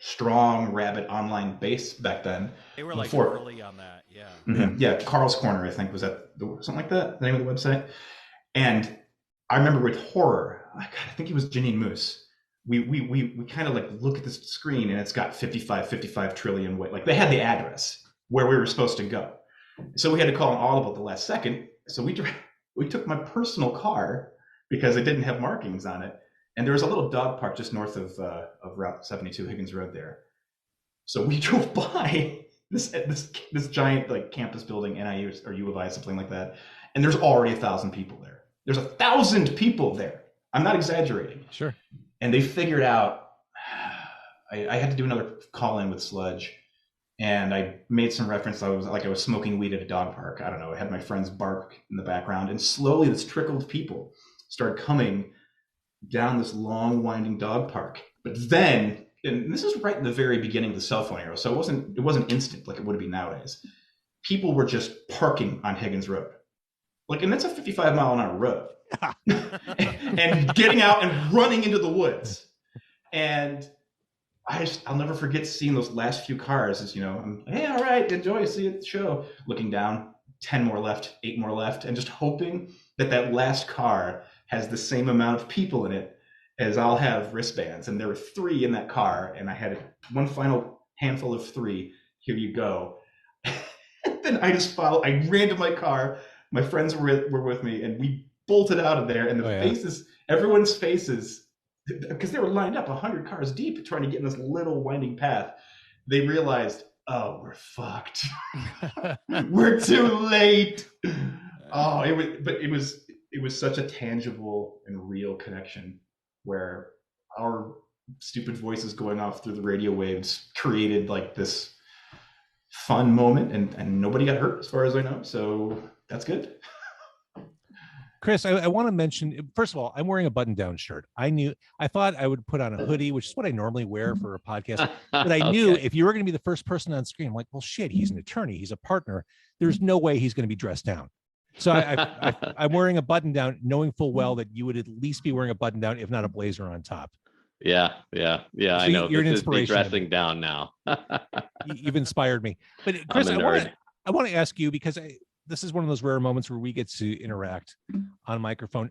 strong Rabbit online base back then. They were early on that, yeah. Mm-hmm. Yeah, Carl's Corner, I think, was that something like that, the name of the website. And I remember with horror, I think it was Janine Moose. We kind of look at this screen and it's got 55 trillion weight. They had the address where we were supposed to go. So we had to call an audible at the last second. So we took my personal car because it didn't have markings on it. And there was a little dog park just north of Route 72, Higgins Road there. So we drove by this giant campus building, NIU or U of I, something like that. And there's already 1,000 people there. There's 1,000 people there. I'm not exaggerating. Sure. And they figured out, I had to do another call in with Sludge, and I made some reference. I was smoking weed at a dog park. I don't know. I had my friends bark in the background, and slowly this trickle of people started coming down this long winding dog park. But then, and this is right in the very beginning of the cell phone era, so it wasn't instant like it would be nowadays. People were just parking on Higgins Road. And that's a 55-mile-an-hour road. and getting out and running into the woods. And I'll never forget seeing those last few cars as, hey, all right, enjoy, see you at the show. Looking down, 10 more left, 8 more left, and just hoping that last car has the same amount of people in it as I'll have wristbands. And there were 3 in that car, and I had one final handful of 3. Here you go. And then I ran to my car. My friends were with me, and we bolted out of there. And faces, everyone's faces, because they were lined up 100 cars deep trying to get in this little winding path. They realized, oh, we're fucked. We're too late. Oh, it was such a tangible and real connection where our stupid voices going off through the radio waves created this fun moment, and nobody got hurt as far as I know. So that's good. Chris, I want to mention, first of all, I'm wearing a button-down shirt. I thought I would put on a hoodie, which is what I normally wear for a podcast. But I knew if you were going to be the first person on screen, I'm like, well, shit, he's an attorney. He's a partner. There's no way he's going to be dressed down. So I'm wearing a button-down, knowing full well that you would at least be wearing a button-down, if not a blazer on top. Yeah. So I know. You're an inspiration. Dressing down now. You've inspired me. But Chris, I want to ask you, because this is one of those rare moments where we get to interact on microphone.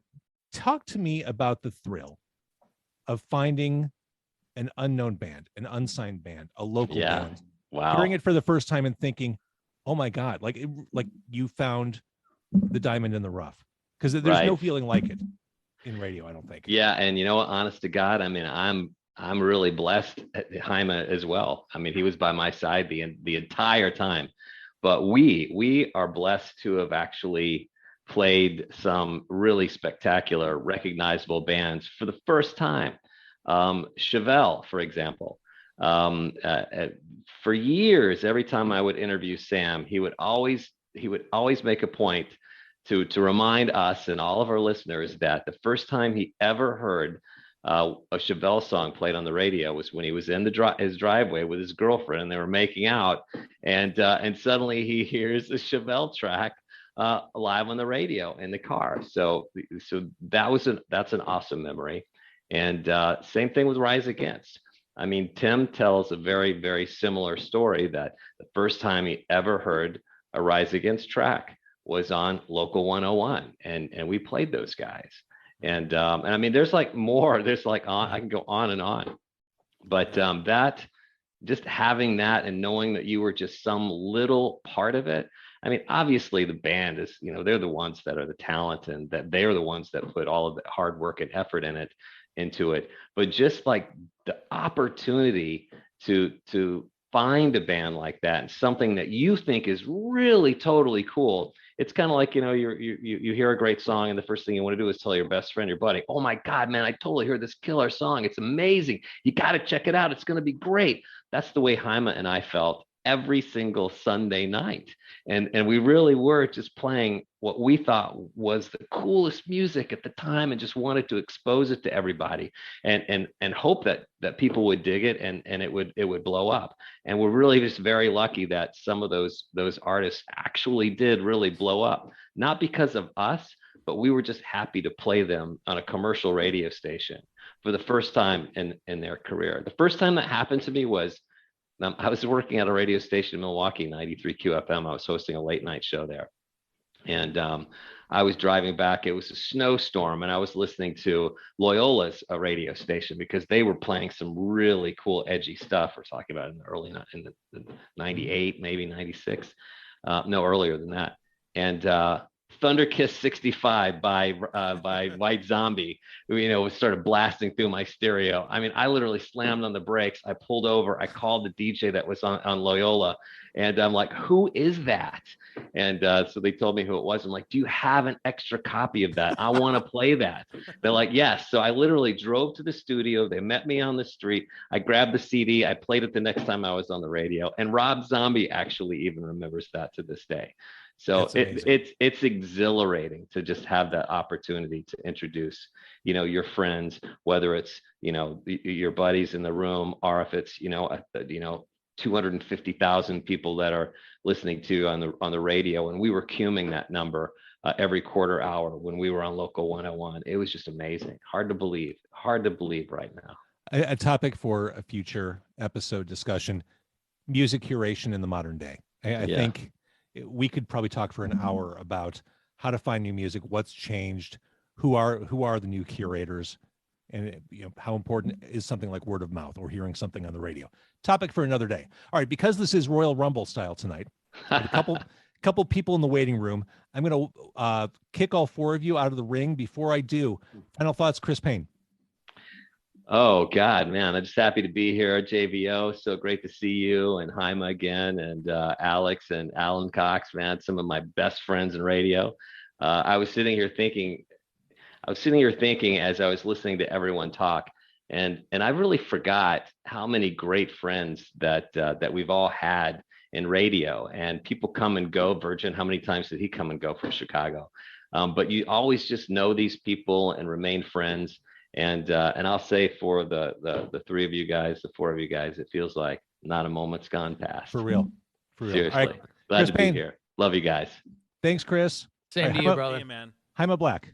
Talk to me about the thrill of finding an unknown band, an unsigned band, a local band, wow, hearing it for the first time and thinking, oh my God, like you found the diamond in the rough, because there's no feeling like it in radio, I don't think. Yeah, and you know what, honest to God, I mean, I'm really blessed at Jaime as well. I mean, he was by my side the entire time. But we are blessed to have actually played some really spectacular, recognizable bands for the first time. Chevelle, for example. For years, every time I would interview Sam, he would always make a point to remind us and all of our listeners that the first time he ever heard a Chevelle song played on the radio was when he was in his driveway with his girlfriend, and they were making out, and suddenly he hears a Chevelle track live on the radio in the car. So that's an awesome memory. And same thing with Rise Against. I mean, Tim tells a very, very similar story, that the first time he ever heard a Rise Against track was on Local 101, and we played those guys. And I mean, there's like more. There's like I can go on and on, but that, just having that and knowing that you were just some little part of it. I mean, obviously the band is, they're the ones that are the talent, and that they're the ones that put all of the hard work and effort into it. But just like the opportunity to find a band like that, and something that you think is really totally cool. It's kind of like, you hear a great song, and the first thing you want to do is tell your best friend, your buddy, oh my God, man, I totally heard this killer song. It's amazing. You got to check it out. It's going to be great. That's the way Jaime and I felt every single Sunday night. And we really were just playing what we thought was the coolest music at the time, and just wanted to expose it to everybody, and hope that people would dig it, and it would blow up. And we're really just very lucky that some of those artists actually did really blow up, not because of us, but we were just happy to play them on a commercial radio station for the first time in their career. The first time that happened to me was, I was working at a radio station in Milwaukee, 93 QFM. I was hosting a late night show there. And I was driving back. It was a snowstorm, and I was listening to Loyola's radio station, because they were playing some really cool, edgy stuff. We're talking about in the 98, maybe 96. No, earlier than that. And Thunder Kiss 65 by White Zombie, was sort of blasting through my stereo. I mean, I literally slammed on the brakes. I pulled over. I called the DJ that was on Loyola, and I'm like, who is that? And so they told me who it was. I'm like, do you have an extra copy of that? I want to play that. They're like, yes. So I literally drove to the studio. They met me on the street. I grabbed the CD. I played it the next time I was on the radio. And Rob Zombie actually even remembers that to this day. So it's exhilarating to just have that opportunity to introduce, your friends, whether it's, your buddies in the room, or if it's, 250,000 people that are listening to on the radio. And we were cuming that number every quarter hour when we were on Local 101. It was just amazing. Hard to believe right now. A topic for a future episode discussion: music curation in the modern day. I think we could probably talk for an hour about how to find new music, what's changed, who are the new curators, and how important is something like word of mouth or hearing something on the radio. Topic for another day. All right, because this is Royal Rumble style tonight, a couple people in the waiting room. I'm going to kick all four of you out of the ring. Before I do, final thoughts, Chris Payne. Oh God, man, I'm just happy to be here, JVO. So great to see you and Jaime again, and Alex and Alan Cox, man, some of my best friends in radio. I was sitting here thinking as I was listening to everyone talk, and I really forgot how many great friends that we've all had in radio. And people come and go. Virgin, how many times did he come and go from Chicago? But you always just know these people and remain friends. And I'll say for the three of you guys, the four of you guys, it feels like not a moment's gone past. For real. Seriously. Right. Glad Chris to Payne. be here. Love you guys. Thanks, Chris. Same to you, brother. Hey, man. Jaime Black.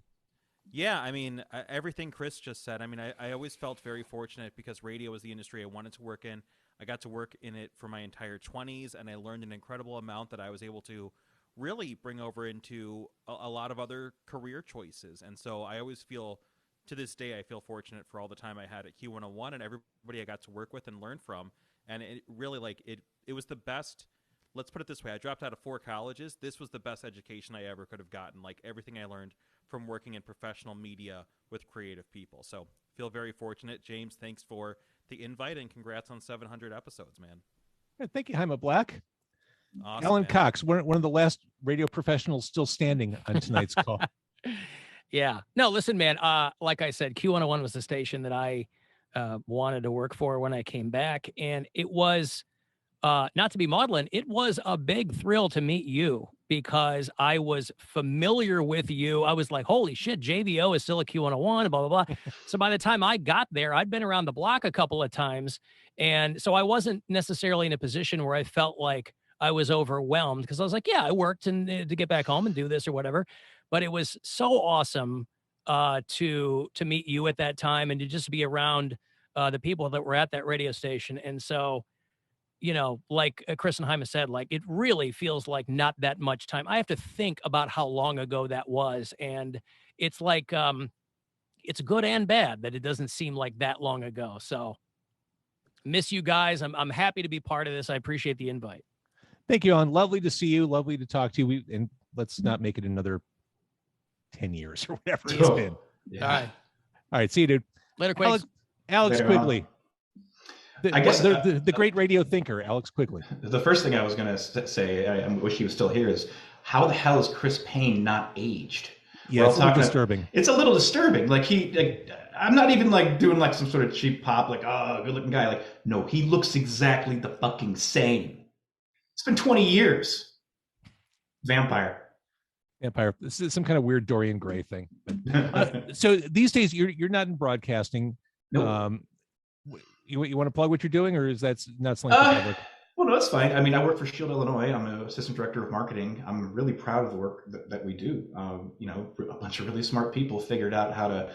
Yeah, I mean, everything Chris just said. I mean, I always felt very fortunate because radio was the industry I wanted to work in. I got to work in it for my entire 20s, and I learned an incredible amount that I was able to really bring over into a lot of other career choices. And so I always feel, to this day, I feel fortunate for all the time I had at Q101 and everybody I got to work with and learn from. And it really, it was the best let's put it this way. I dropped out of 4 colleges. This was the best education I ever could have gotten. Like everything I learned from working in professional media with creative people. So feel very fortunate. James, thanks for the invite and congrats on 700 episodes, man. Thank you, Jaime Black. Awesome, Alan man. Cox, one of the last radio professionals still standing on tonight's call. Yeah. No, listen, man. Like I said, Q101 was the station that I wanted to work for when I came back. And it was, not to be maudlin, it was a big thrill to meet you because I was familiar with you. I was like, holy shit, JVO is still a Q101, blah, blah, blah. So by the time I got there, I'd been around the block a couple of times. And so I wasn't necessarily in a position where I felt like I was overwhelmed because I was like, yeah, I worked to get back home and do this or whatever. But it was so awesome to meet you at that time and to just be around the people that were at that radio station. And so, you know, like Chris and Jaime said, like it really feels like not that much time. I have to think about how long ago that was. And it's like, it's good and bad that it doesn't seem like that long ago. So miss you guys. I'm happy to be part of this. I appreciate the invite. Thank you, Alan. Lovely to see you. Lovely to talk to you. And let's not make it another 10 years or whatever it's been. Yeah. All right. See you, dude. Later, Quakes. Alex Quigley. I guess the great radio thinker, Alex Quigley. The first thing I was going to say, I wish he was still here, is how the hell is Chris Payne not aged? Yeah, it's a little disturbing. It's a little disturbing. Like I'm not even like doing like some sort of cheap pop, like, oh, good looking guy. Like, no, he looks exactly the fucking same. It's been 20 years. Vampire. This is some kind of weird Dorian Gray thing. So these days you're not in broadcasting. No. You want to plug what you're doing, or is that not something public? Well, no, that's fine. I mean, I work for Shield, Illinois. I'm an assistant director of marketing. I'm really proud of the work that we do. You know, a bunch of really smart people figured out how to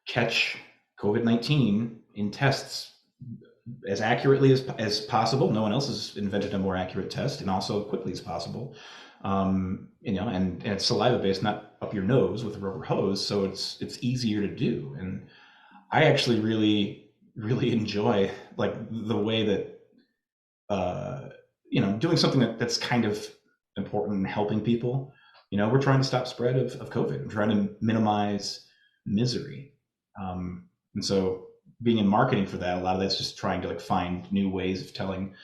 catch COVID-19 in tests as accurately as possible. No one else has invented a more accurate test, and also quickly as possible. You know, and it's saliva based, not up your nose with a rubber hose, so it's easier to do. And I actually really enjoy like the way that you know, doing something that's kind of important and helping people. You know, we're trying to stop spread of COVID. We're trying to minimize misery. And so being in marketing for that, a lot of that's just trying to like find new ways of telling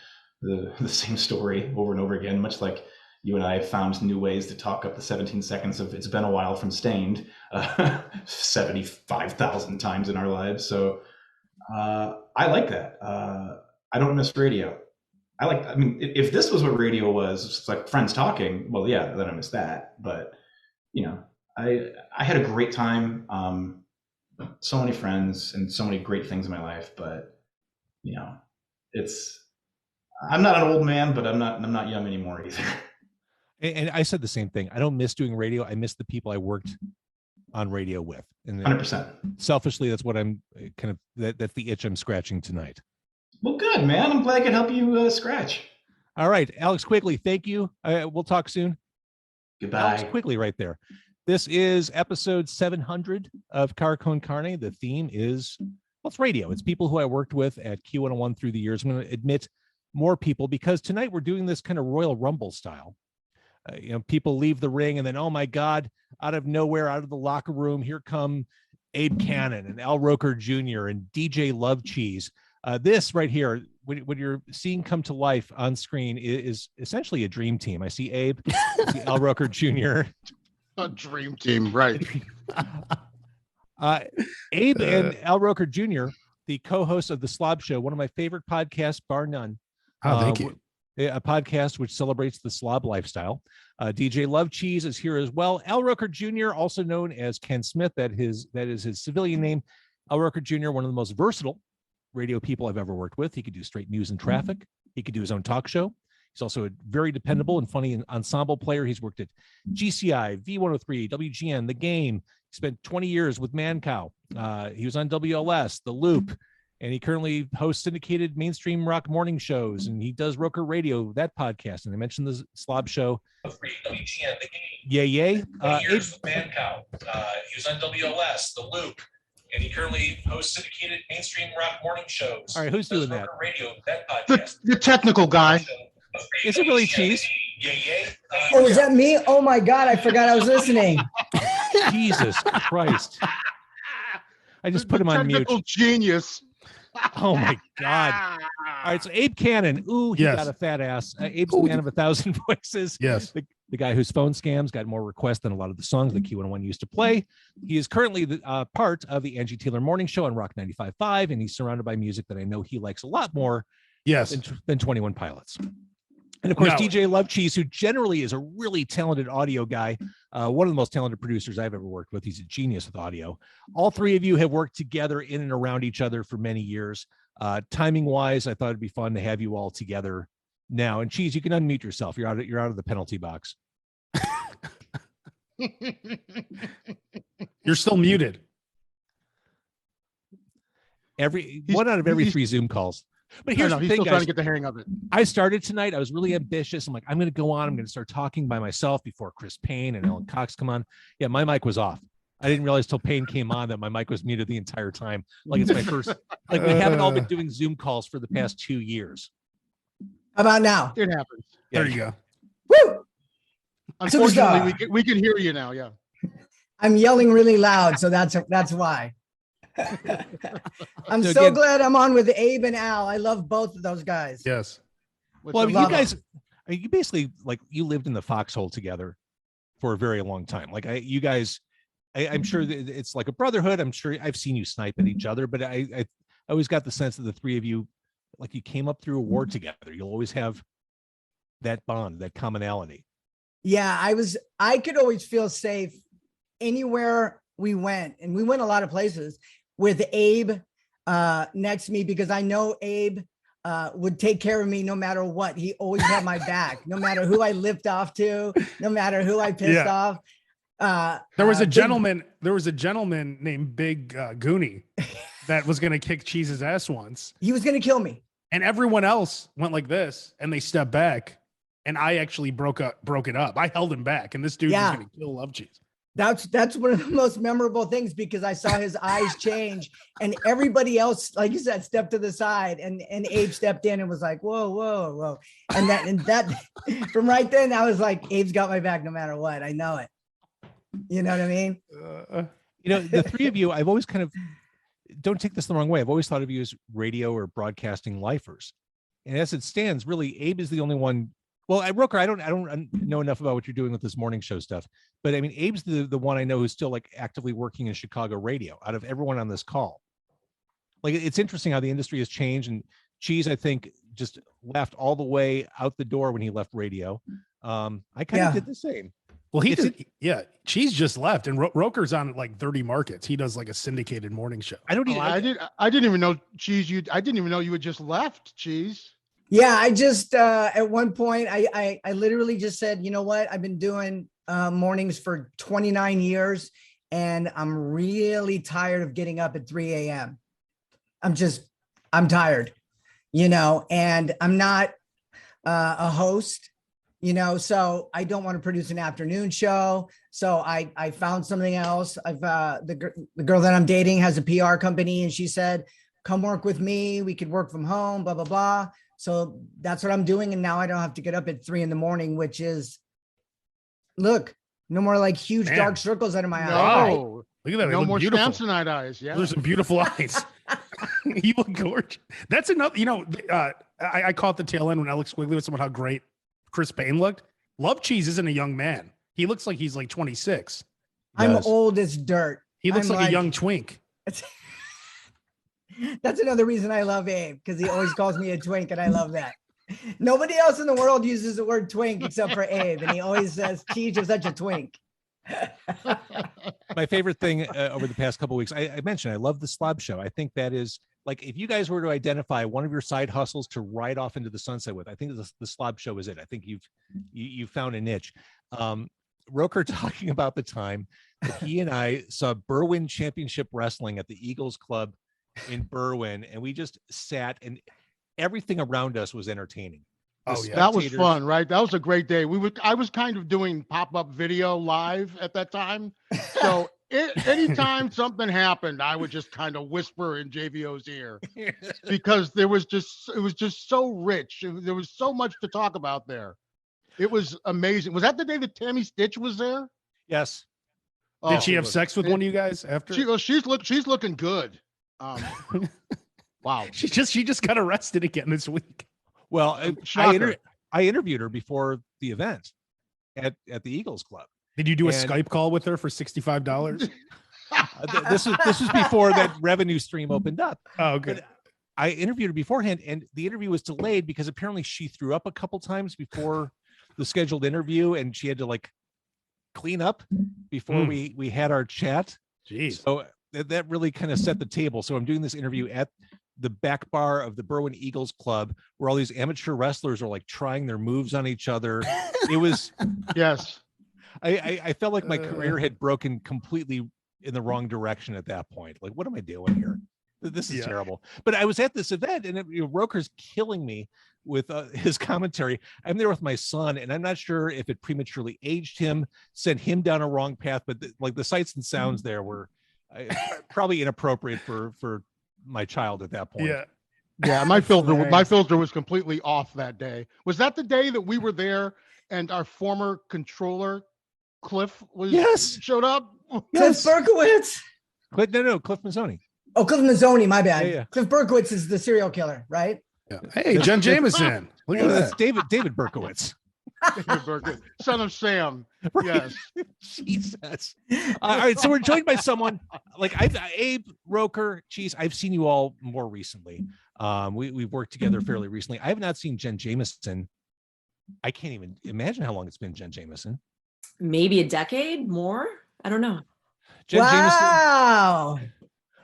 the same story over and over again, much like you and I have found new ways to talk up the 17 seconds of It's Been a While from Stained 75,000 times in our lives. So I like that. I don't miss radio. I mean, if this was what radio was, it's like friends talking, well, yeah, then I miss that. But, you know, I had a great time. So many friends and so many great things in my life, but, you know, I'm not an old man, but I'm not young anymore either. And I said the same thing. I don't miss doing radio. I miss the people I worked on radio with. And 100%. Selfishly, that's what I'm kind of, that's the itch I'm scratching tonight. Well, good, man. I'm glad I could help you scratch. All right. Alex Quigley, thank you. We'll talk soon. Goodbye. Alex Quigley right there. This is episode 700 of Car Con Carne. The theme is, well, it's radio. It's people who I worked with at Q101 through the years. I'm going to admit more people because tonight we're doing this kind of Royal Rumble style. You know, people leave the ring and then, oh my God, out of nowhere, out of the locker room, here come Abe Kanan and Roker Jr. and DJ Luv Cheez. This right here, what you're seeing come to life on screen is essentially a dream team. I see Abe, I see Roker Jr. A dream team, right? Abe and Roker Jr., the co-host of the Slob Show, one of my favorite podcasts, bar none. Oh, thank you. A podcast which celebrates the slob lifestyle. DJ Luv Cheez is here as well. Roker Jr., also known as Ken Smith, that is his civilian name. Roker Jr., one of the most versatile radio people I've ever worked with. He could do straight news and traffic. He could do his own talk show. He's also a very dependable and funny ensemble player. He's worked at GCI, V103, WGN, The Game. He spent 20 years with Mancow. He was on WLS, The Loop, and he currently hosts syndicated mainstream rock morning shows, and he does Roker Radio, that podcast. And I mentioned the Slob Show. WGN, The Game. Yay. 20 years with Mancow. He was on WLS, The Loop, and he currently hosts syndicated mainstream rock morning shows. All right, who's doing that? Radio, that podcast. The technical guy. Is it really Cheese? Oh, is that me? Oh my God, I forgot I was listening. Jesus Christ. I just put him on mute. Technical genius. Oh my God. All right, so Abe Kanan. Ooh, he got a fat ass. Abe's the man of 1,000 voices. Yes. The guy whose phone scams got more requests than a lot of the songs that Q101 used to play. He is currently the part of the Angie Taylor Morning Show on Rock 95.5, and he's surrounded by music that I know he likes a lot more than 21 Pilots. And of course, DJ Luv Cheez, who generally is a really talented audio guy, one of the most talented producers I've ever worked with. He's a genius with audio. All three of you have worked together in and around each other for many years. Timing wise, I thought it'd be fun to have you all together now. And Cheese, you can unmute yourself. You're out of the penalty box. You're still muted. One out of every 3 Zoom calls. But here's the thing, still guys. trying to get the hang of it. I started tonight. I was really ambitious. I'm like, I'm going to go on. I'm going to start talking by myself before Chris Payne and Ellen Cox come on. Yeah, my mic was off. I didn't realize till Payne came on that my mic was muted the entire time. Like it's my first. Like we haven't all been doing Zoom calls for the past 2 years. How about now? It happens. Yeah. There you go. Woo! Unfortunately, we can hear you now. Yeah. I'm yelling really loud, so that's why. I'm so glad I'm on with Abe and Al. I love both of those guys. Yes. Well, you guys, you basically you lived in the foxhole together for a very long time. Like you guys, I'm sure that it's like a brotherhood. I'm sure I've seen you snipe at each other, but I always got the sense that the three of you, like you came up through a war together. You'll always have that bond, that commonality. Yeah, I could always feel safe anywhere we went, and we went a lot of places with Abe next to me, because I know Abe would take care of me no matter what. He always had my back, no matter who I lipped off to, no matter who I pissed off. There was a gentleman named Big Goonie that was going to kick Cheese's ass once. He was going to kill me. And everyone else went like this and they stepped back, and I actually broke it up. I held him back, and this dude was going to kill Luv Cheez. That's one of the most memorable things, because I saw his eyes change, and everybody else, like you said, stepped to the side, and Abe stepped in and was like, whoa, whoa, whoa. And that from right then, I was like, Abe's got my back no matter what. I know it. You know what I mean? The three of you, I've always kind of, don't take this the wrong way, I've always thought of you as radio or broadcasting lifers. And as it stands, really, Abe is the only one. Well, Roker, I don't know enough about what you're doing with this morning show stuff, but I mean, Abe's the one I know who's still like actively working in Chicago radio out of everyone on this call. Like, it's interesting how the industry has changed, and Cheese, I think, just left all the way out the door when he left radio. I kind of did the same. Well, Cheese just left, and Roker's on like 30 markets. He does like a syndicated morning show. I didn't even know, Cheese. I didn't even know you had just left, Cheese. Yeah, I just at one point I literally just said, you know what? I've been doing mornings for 29 years, and I'm really tired of getting up at 3 a.m. I'm tired, and I'm not a host, so I don't want to produce an afternoon show. So I found something else. The girl that I'm dating has a PR company, and she said, come work with me. We could work from home, blah, blah, blah. So that's what I'm doing. And now I don't have to get up at 3 a.m, which is, look, no more like huge dark circles under my eyes. No, look at that. No more Samsonite eyes. Yeah. There's some beautiful eyes. You look gorgeous. That's enough. I caught the tail end when Alex Quigley was talking about how great Chris Payne looked. Luv Cheez isn't a young man. He looks like he's like 26. I'm old as dirt. He looks like a young twink. That's another reason I love Abe, because he always calls me a twink, and I love that. Nobody else in the world uses the word twink except for Abe, and he always says, Cheese, you're such a twink. My favorite thing over the past couple of weeks, I mentioned, I love the Slob Show. I think that is, like, if you guys were to identify one of your side hustles to ride off into the sunset with, I think the Slob Show is it. I think you've found a niche. Roker talking about the time that he and I saw Berwyn Championship Wrestling at the Eagles Club in Berwyn, and we just sat, and everything around us was entertaining. That was fun, right? That was a great day. I was kind of doing pop-up video live at that time, so anytime something happened, I would just kind of whisper in JVO's ear because it was just so rich. There was so much to talk about there. It was amazing. Was that the day that Tammy Stitch was there? Yes. Did she have sex with one of you guys after? She's looking good. Wow. She just got arrested again this week. Well, I interviewed her before the event at the Eagles Club. Did you do a Skype call with her for $65? This was before that revenue stream opened up. Oh, good. But I interviewed her beforehand, and the interview was delayed because apparently she threw up a couple times before the scheduled interview, and she had to like clean up before we had our chat. Jeez. So that really kind of set the table. So I'm doing this interview at the back bar of the Berwyn Eagles Club, where all these amateur wrestlers are like trying their moves on each other. It was yes. I felt like my career had broken completely in the wrong direction at that point. Like, what am I doing here? This is terrible. But I was at this event, and Roker's killing me with his commentary. I'm there with my son, and I'm not sure if it prematurely aged him, sent him down a wrong path, but the sights and sounds there were probably inappropriate for my child at that point. Yeah. My filter was completely off that day. Was that the day that we were there and our former controller Cliff showed up? Cliff Berkowitz. No, Cliff Mazzoni. Oh, Cliff Mazzoni, my bad. Yeah. Cliff Berkowitz is the serial killer, right? Yeah. Hey, John Jameson. Look at that. That's David Berkowitz. David Berkowitz, son of Sam. Right. Yes. Jesus. All right, so we're joined by someone like Abe, Roker, Cheez. I've seen you all more recently. We've worked together fairly recently. I have not seen Jen Jameson. I can't even imagine how long it's been, Jen Jameson. Maybe a decade more. I don't know. Jen wow.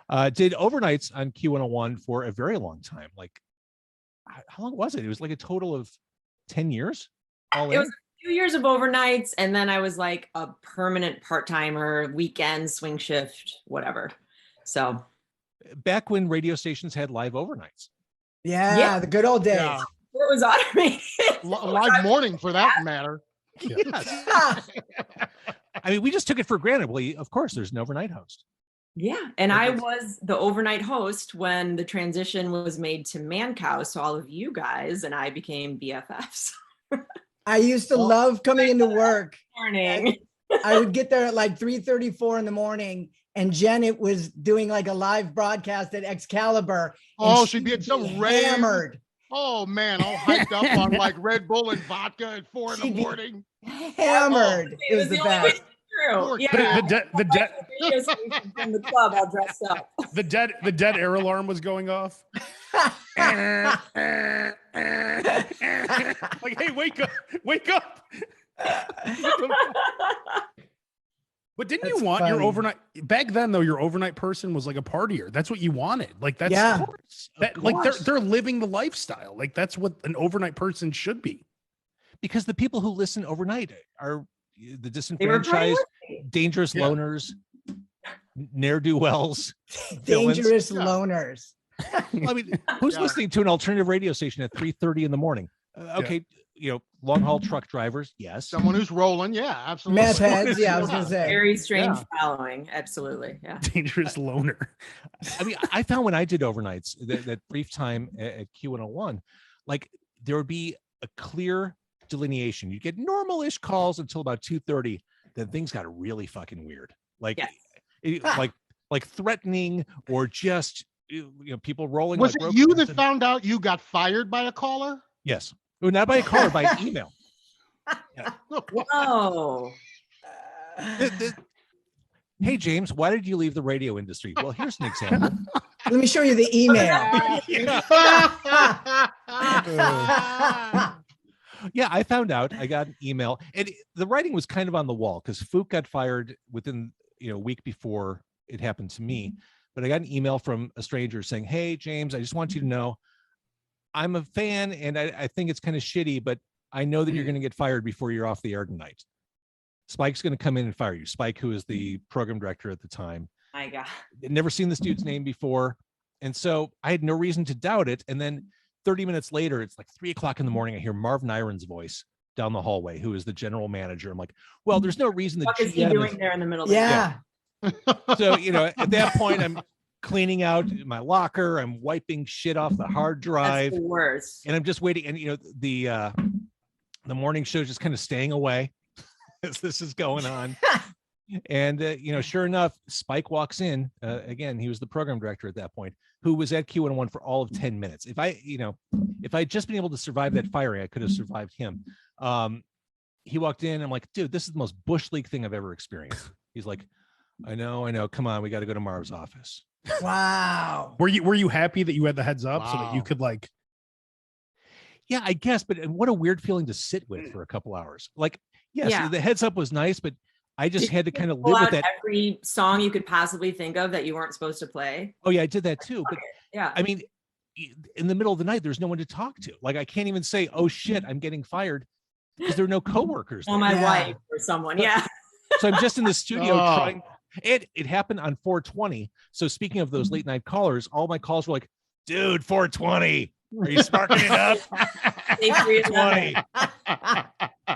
Jameson did overnights on Q101 for a very long time. Like, how long was it? It was like a total of 10 years. It was a few years of overnights, and then I was like a permanent part-timer, weekend, swing shift, whatever. So back when radio stations had live overnights. Yeah. The good old days. Yeah. It was automated. Live morning for that matter. Yes. I mean, we just took it for granted. Well, of course, there's an overnight host. Yeah. And I was the overnight host when the transition was made to Man Cow. So all of you guys and I became BFFs. I used to love coming into work. Morning. I would get there at like 3:34 in the morning, and Jen was doing like a live broadcast at Excalibur. Oh, she'd be at some hammered. Oh man, all hyped up on like Red Bull and vodka at 4 in the morning. Hammered. It was the best. Yeah. The dead from the club all dressed up. The dead air alarm was going off. Like, hey, wake up. But didn't you want your overnight back then though? Your overnight person was like a partier. That's what you wanted. Like that's of course. Like they're living the lifestyle. Like that's what an overnight person should be. Because the people who listen overnight are the disenfranchised, dangerous loners, ne'er-do-wells, dangerous loners. I mean, who's listening to an alternative radio station at 3:30 in the morning? Okay, long haul truck drivers, yes. Someone who's rolling, yeah, absolutely. Meth heads, I was gonna say. Very strange following, absolutely, yeah. Dangerous loner. I mean, I found when I did overnights, that brief time at Q101, like there would be a clear delineation. You get normal-ish calls until about 2:30, then things got really fucking weird. Like, like threatening or just people rolling. Was like it you that found out you got fired by a caller? Yes. Well, not by a caller, by email. Yeah. Whoa. Hey, James, why did you leave the radio industry? Well, here's an example. Let me show you the email. Yeah, I found out. I got an email, and the writing was kind of on the wall because Fook got fired within a week before it happened to me. But I got an email from a stranger saying, "Hey, James, I just want you to know I'm a fan, and I think it's kind of shitty, but I know that you're going to get fired before you're off the air tonight. Spike's going to come in and fire you." Spike, who is the program director at the time. My God. I'd never seen this dude's name before. And so I had no reason to doubt it. And then 30 minutes later, it's like 3:00 in the morning. I hear Marv Niren's voice down the hallway, who is the general manager. I'm like, well, there's no reason that what is he doing there in the middle of the yeah. So, at that point, I'm cleaning out my locker. I'm wiping shit off the hard drive. That's the worst. And I'm just waiting. And, the morning show is just kind of staying away as this is going on. And, sure enough, Spike walks in. Again, he was the program director at that point, who was at Q101 for all of 10 minutes. If I'd just been able to survive that firing, I could have survived him. He walked in. I'm like, dude, this is the most Bush League thing I've ever experienced. He's like, I know. Come on, we got to go to Marv's office. Wow. Were you happy that you had the heads up so that you could Yeah, I guess. But what a weird feeling to sit with for a couple hours. Like, yes, the heads up was nice, but I just had to kind of live with that. Every song you could possibly think of that you weren't supposed to play. Oh yeah, I did that too. But yeah, I mean, in the middle of the night, there's no one to talk to. Like, I can't even say, "Oh shit, I'm getting fired," because there are no coworkers. Or my wife or someone. Yeah. So I'm just in the studio trying. It happened on 420. So speaking of those late night callers, all my calls were like, "Dude, 420, are you sparking it up? 420,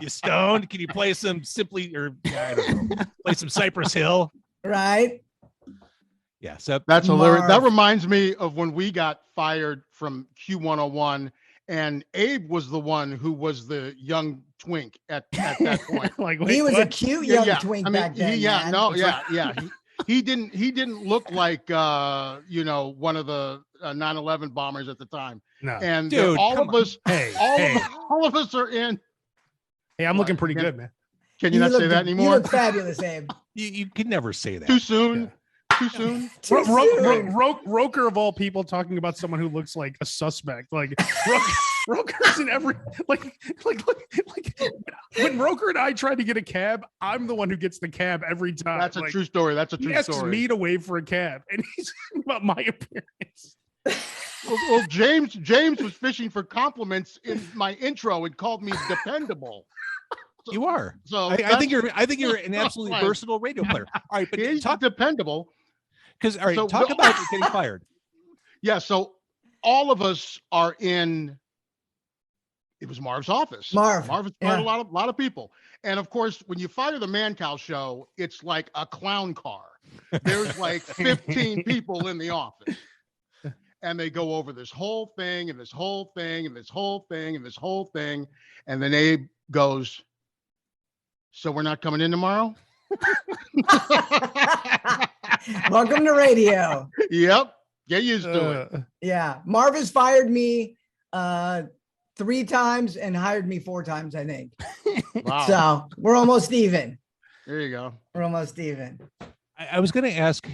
you stoned? Can you play some I don't know, play some Cypress Hill?" Right. Yeah. So that's hilarious. That reminds me of when we got fired from Q101, and Abe was the one who was the young twink at that point. Like, wait, he was a cute young twink back then. He didn't look like one of the 9/11 bombers at the time. No. And dude, all of us are in. Hey, I'm looking pretty good, man. Can you not say that anymore? You look fabulous, Abe. You can never say that. Too soon. Too soon. Roker of all people talking about someone who looks like a suspect. Like Roker's in every like when Roker and I try to get a cab, I'm the one who gets the cab every time. That's a true story. That's a true story. He asks me to wait for a cab, and he's talking about my appearance. Well, James was fishing for compliments in my intro and called me dependable. You are. So I think you're an absolutely versatile radio player. All right, but talk dependable. Because talk about getting fired. Yeah, so all of us are in. It was Marv's office. Marv has fired a lot of people, and of course, when you fire the Mancow show, it's like a clown car. There's like 15 people in the office, and they go over this whole thing and this whole thing and this whole thing and this whole thing, and then Abe goes, "So we're not coming in tomorrow?" Welcome to radio. Yep. Get used to it. Yeah. Marv has fired me 3 times and hired me 4 times, I think. Wow. So we're almost even. There you go. We're almost even. I was going to ask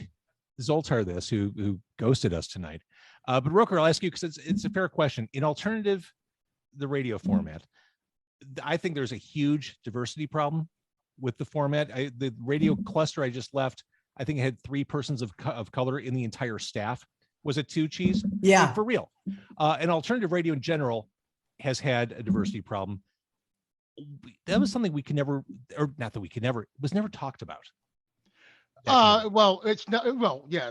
Zoltar this, who ghosted us tonight. But Roker, I'll ask you because it's a fair question. In alternative, the radio format, I think there's a huge diversity problem with the format. The radio cluster I just left, I think it had 3 persons of color in the entire staff. Was it 2, Cheese? Yeah. Like, for real. And alternative radio in general has had a diversity problem. That was something we could never, or not that we could never, it was never talked about. Well, it's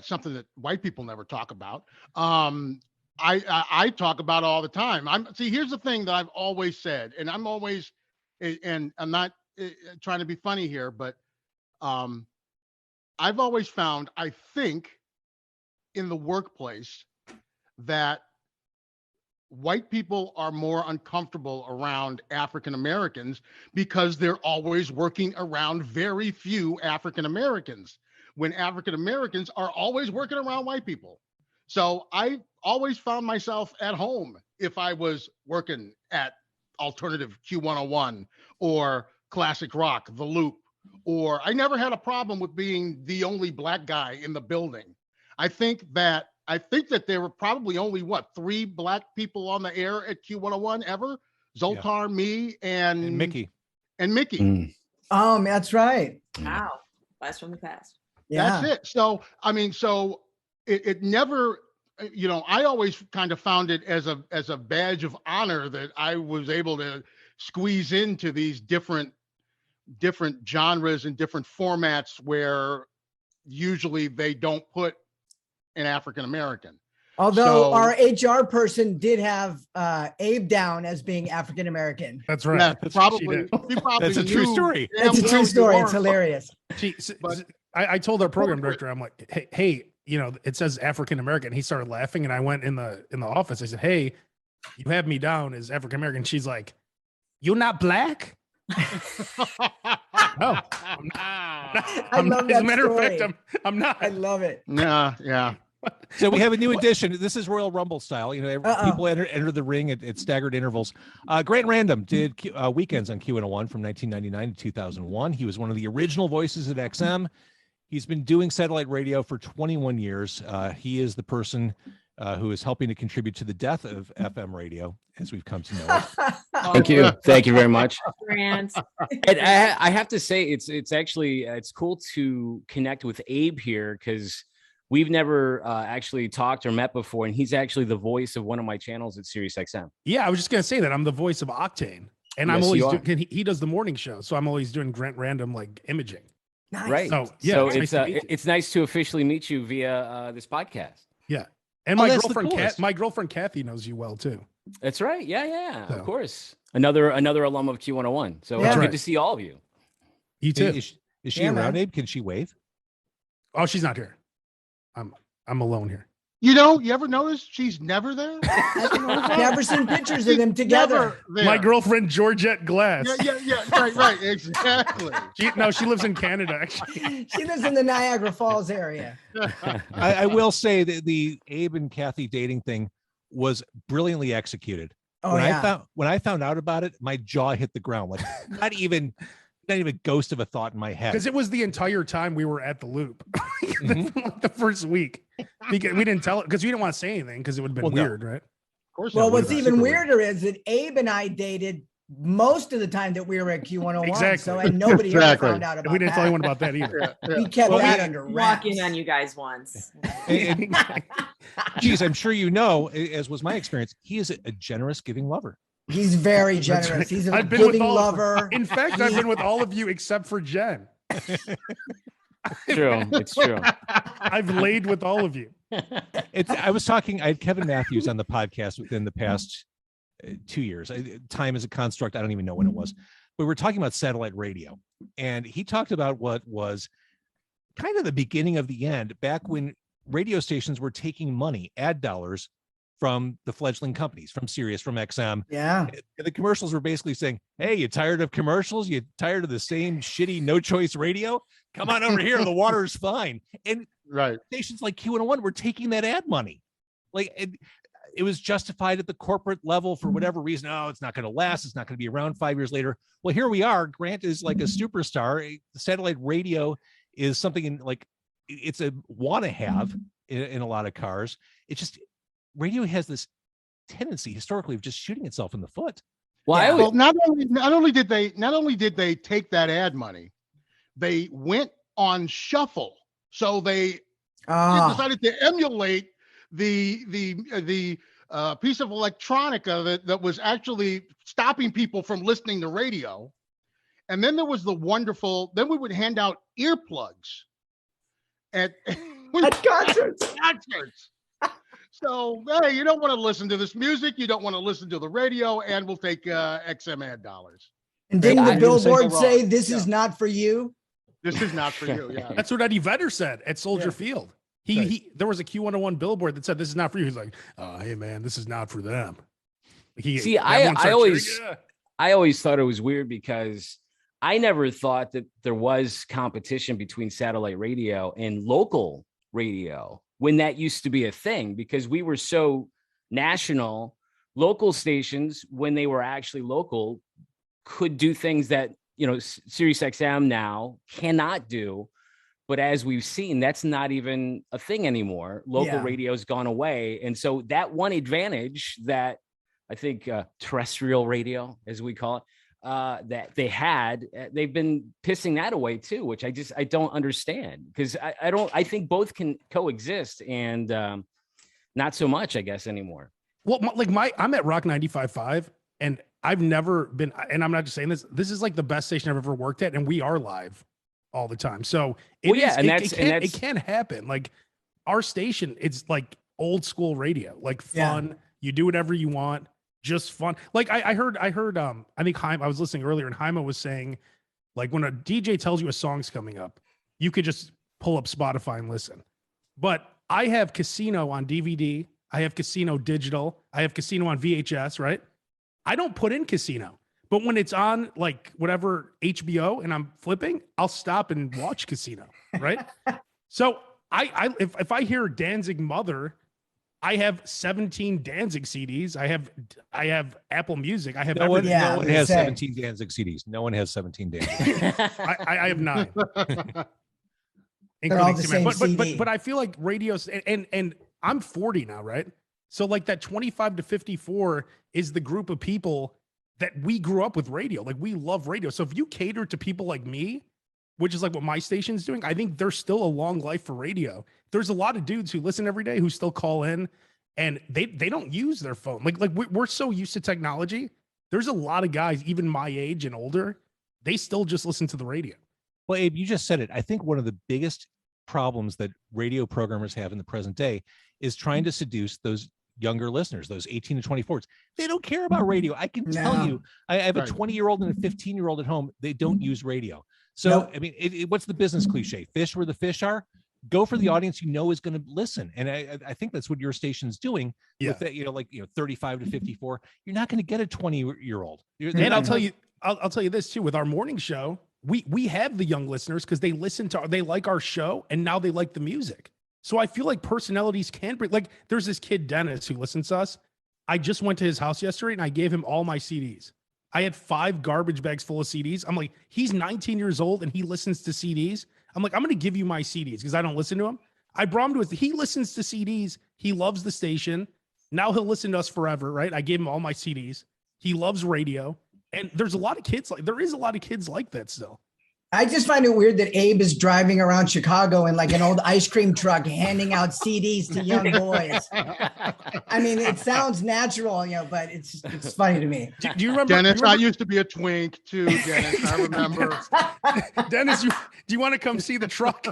something that white people never talk about. I talk about it all the time. Here's the thing that I've always said, and I'm not trying to be funny here, but I've always found, I think, in the workplace that white people are more uncomfortable around African Americans because they're always working around very few African Americans, when African Americans are always working around white people. So I always found myself at home if I was working at alternative Q101 or classic rock, The Loop, or I never had a problem with being the only black guy in the building. I think that there were probably only 3 black people on the air at Q101 ever. Zoltar, me, and Mickey. Oh, that's right. Wow. Blast from the past. Yeah. That's it. So, it never, I always kind of found it as a badge of honor that I was able to squeeze into these different genres and different formats where usually they don't put an African American. Although our HR person did have Abe down as being African American. That's right. Yeah, probably that's a true story. That's a true story. It's hilarious. I told our program director, I'm like, hey, it says African American. He started laughing, and I went in the office. I said, hey, you have me down as African American. She's like, you're not black? No, I'm not. As a matter of fact, I'm not. I love it. Yeah. So we have a new addition. This is Royal Rumble style. People enter the ring at staggered intervals. Grant Random did weekends on Q101 from 1999 to 2001. He was one of the original voices at XM. He's been doing satellite radio for 21 years. He is the person who is helping to contribute to the death of FM radio, as we've come to know it. Thank you. Thank you very much. Grant. And I have to say, it's actually cool to connect with Abe here, because we've never actually talked or met before, and he's actually the voice of one of my channels at SiriusXM. Yeah, I was just gonna say that I'm the voice of Octane, and I'm always he does the morning show, so I'm always doing Grant Random like imaging. Nice. Right. So yeah, it's nice to officially meet you via this podcast. Yeah, and my girlfriend Kathy knows you well too. That's right. Yeah, so. Of course. Another alum of Q101. So it's good to see all of you. You too. Is she around, Abe? Can she wave? Oh, she's not here. I'm alone here. You ever notice she's never there? I've never seen pictures of them together. My girlfriend Georgette Glass. Yeah. Right. Exactly. She lives in Canada. Actually, she lives in the Niagara Falls area. I will say that the Abe and Kathy dating thing was brilliantly executed. When I found out about it, my jaw hit the ground. Like not even a ghost of a thought in my head. Because it was the entire time we were at the Loop, the first week. Because we didn't tell it because we didn't want to say anything because it would have been weird, right? Of course. Well, what's even weirder is that Abe and I dated most of the time that we were at Q101. Exactly. So and nobody ever found out about that. We didn't tell anyone about that either. We kept that under wraps. Walking on you guys once. Geez, I'm sure as was my experience, he is a generous, giving lover. He's very generous. Right. He's a giving lover. In fact, I've been with all of you except for Jen. True. It's true. I've laid with all of you. I had Kevin Matthews on the podcast within the past 2 years. Time is a construct. I don't even know when it was. But we were talking about satellite radio. And he talked about what was kind of the beginning of the end, back when radio stations were taking money, ad dollars, from the fledgling companies, from Sirius, from XM. Yeah. The commercials were basically saying, hey, you tired of commercials? You tired of the same shitty no-choice radio? Come on over here. The water is fine. And stations like Q101 were taking that ad money. Like it was justified at the corporate level for whatever reason. Oh, it's not going to last. It's not going to be around 5 years later. Well, here we are. Grant is like a superstar. Satellite radio is something it's a want to have in a lot of cars. It's just, radio has this tendency historically of just shooting itself in the foot. Well, not only did they take that ad money, they went on shuffle. So they decided to emulate the piece of electronica that was actually stopping people from listening to radio. And then there was then we would hand out earplugs at concerts. So, hey, you don't want to listen to this music. You don't want to listen to the radio, and we'll take XM ad dollars. And didn't the billboard say, this is not for you? This is not for you, yeah. That's what Eddie Vedder said at Soldier Field. There was a Q101 billboard that said, this is not for you. He's like, hey, man, this is not for them. I always thought it was weird because I never thought that there was competition between satellite radio and local radio when that used to be a thing, because we were so national. Local stations, when they were actually local, could do things that, SiriusXM now cannot do. But as we've seen, that's not even a thing anymore. Local radio's gone away. And so that one advantage that I think terrestrial radio, as we call it, that they had, they've been pissing that away too, which I don't understand, because I think both can coexist, and not so much, I guess, anymore. Well, I'm at Rock 95.5, and I've never been, and I'm not just saying this is like the best station I've ever worked at, and we are live all the time. So it can happen. Like our station, it's like old school radio, like fun. You do whatever you want. Just fun. Like I heard, I think Jaime, I was listening earlier, and Jaime was saying, like, when a DJ tells you a song's coming up, you could just pull up Spotify and listen. But I have Casino on DVD. I have Casino digital. I have Casino on VHS, right? I don't put in Casino. But when it's on like whatever HBO and I'm flipping, I'll stop and watch Casino, right? So if I hear Danzig Mother, I have 17 Danzig CDs. I have Apple Music. I have no one has 17 Danzig CDs. No one has 17 Danzig. I have 9. They're all the same but I feel like radios and I'm 40 now, right? So like that 25 to 54 is the group of people that we grew up with radio. Like we love radio. So if you cater to people like me, which is like what my station's doing, I think there's still a long life for radio. There's a lot of dudes who listen every day who still call in and they don't use their phone. Like we're so used to technology. There's a lot of guys, even my age and older, they still just listen to the radio. Well, Abe, you just said it. I think one of the biggest problems that radio programmers have in the present day is trying to seduce those younger listeners, those 18 to 24s. They don't care about radio. I can tell you, I have a 20-year-old and a 15-year-old at home. They don't use radio. So, I mean, what's the business cliche? Fish where the fish are. Go for the audience you know is going to listen. And I think that's what your station's doing with that, 35 to 54. You're not going to get a 20-year-old. And I'll tell you this too, with our morning show, we have the young listeners because they they like our show and now they like the music. So I feel like personalities can bring, like there's this kid, Dennis, who listens to us. I just went to his house yesterday and I gave him all my CDs. I had 5 garbage bags full of CDs. I'm like, he's 19 years old and he listens to CDs. I'm like, I'm going to give you my CDs because I don't listen to him. I brought him to he listens to CDs. He loves the station. Now he'll listen to us forever, right? I gave him all my CDs. He loves radio. And there is a lot of kids like that still. I just find it weird that Abe is driving around Chicago in like an old ice cream truck, handing out CDs to young boys. I mean, it sounds natural, but it's funny to me. Do you remember, Dennis? I used to be a twink too, Dennis. I remember. Dennis, do you want to come see the truck?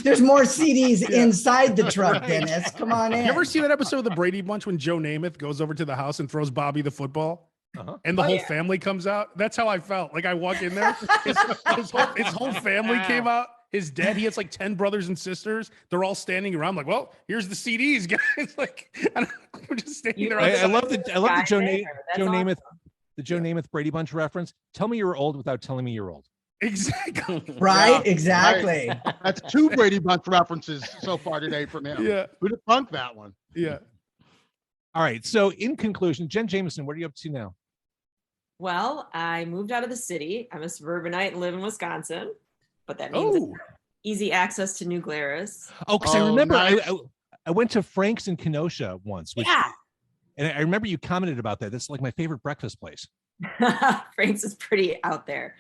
There's more CDs inside the truck, Dennis. Come on in. You ever see that episode of the Brady Bunch when Joe Namath goes over to the house and throws Bobby the football? And the whole family comes out. That's how I felt. Like I walk in there, his whole family came out. His dad, he has like 10 brothers and sisters. They're all standing around. Like, well, here's the CDs, guys. Like, we're just standing there. I love the Joe Namath, the Joe Namath Brady Bunch reference. Tell me you're old without telling me you're old. Exactly. Right. Yeah. Exactly. Right. That's 2 Brady Bunch references so far today from him. Yeah. Who'd have punked that one? Yeah. All right. So in conclusion, Jen Jameson, what are you up to now? Well, I moved out of the city. I'm a suburbanite and live in Wisconsin, but that means easy access to New Glarus. Oh, because I remember I went to Frank's in Kenosha once. And I remember you commented about that. That's like my favorite breakfast place. Frank's is pretty out there.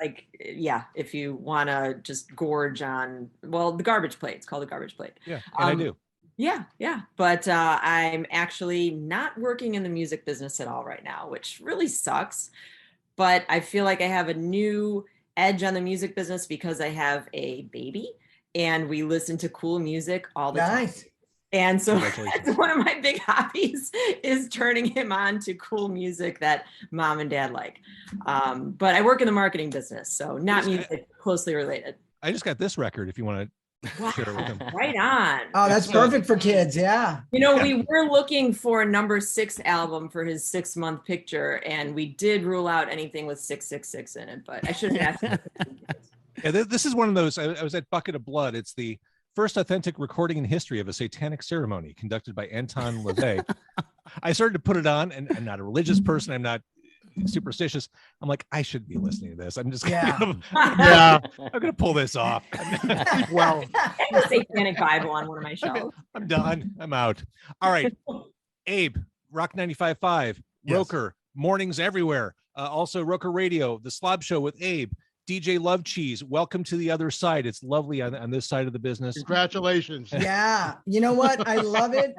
If you want to just gorge on, the garbage plate. It's called the garbage plate. Yeah, and I do. Yeah. But I'm actually not working in the music business at all right now, which really sucks. But I feel like I have a new edge on the music business because I have a baby and we listen to cool music all the time. And so that's one of my big hobbies is turning him on to cool music that mom and dad like. But I work in the marketing business, so not music closely related. I just got this record if you want to. Share with them. Right on. Oh, that's perfect for kids. Yeah. We were looking for a number 6 album for his 6-month picture, and we did rule out anything with 666 in it, but I should have asked. This is one of those. I was at Bucket of Blood. It's the first authentic recording in history of a satanic ceremony conducted by Anton LaVey. I started to put it on, and I'm not a religious person. I'm not superstitious. I'm like, I should be listening to this. I'm just I'm gonna pull this off. Well, I have a satanic Bible on one of my shelves. I'm done. I'm out. All right, Abe, Rock 95.5, Roker, mornings everywhere. Also Roker Radio, the Slob Show with Abe, DJ Luv Cheez. Welcome to the other side. It's lovely on this side of the business. Congratulations. Yeah, you know what? I love it.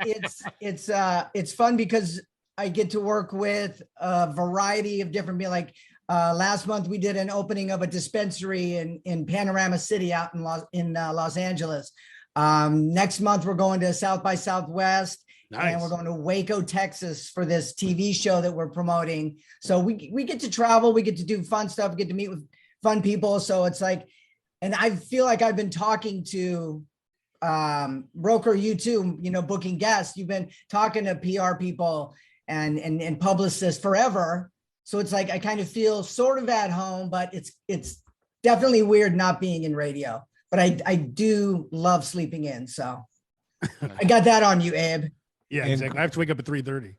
It's fun because I get to work with a variety of different, last month we did an opening of a dispensary in Panorama City out in Los Angeles. Next month we're going to South by Southwest. Nice. And we're going to Waco, Texas for this TV show that we're promoting. So we get to travel, we get to do fun stuff, we get to meet with fun people. So it's like, And I feel like I've been talking to Roker, you too, booking guests. You've been talking to PR people and publicists forever. So it's like I kind of feel sort of at home, but it's definitely weird not being in radio. But I do love sleeping in. So I got that on you, Abe. Yeah, exactly. I have to wake up at 3:30.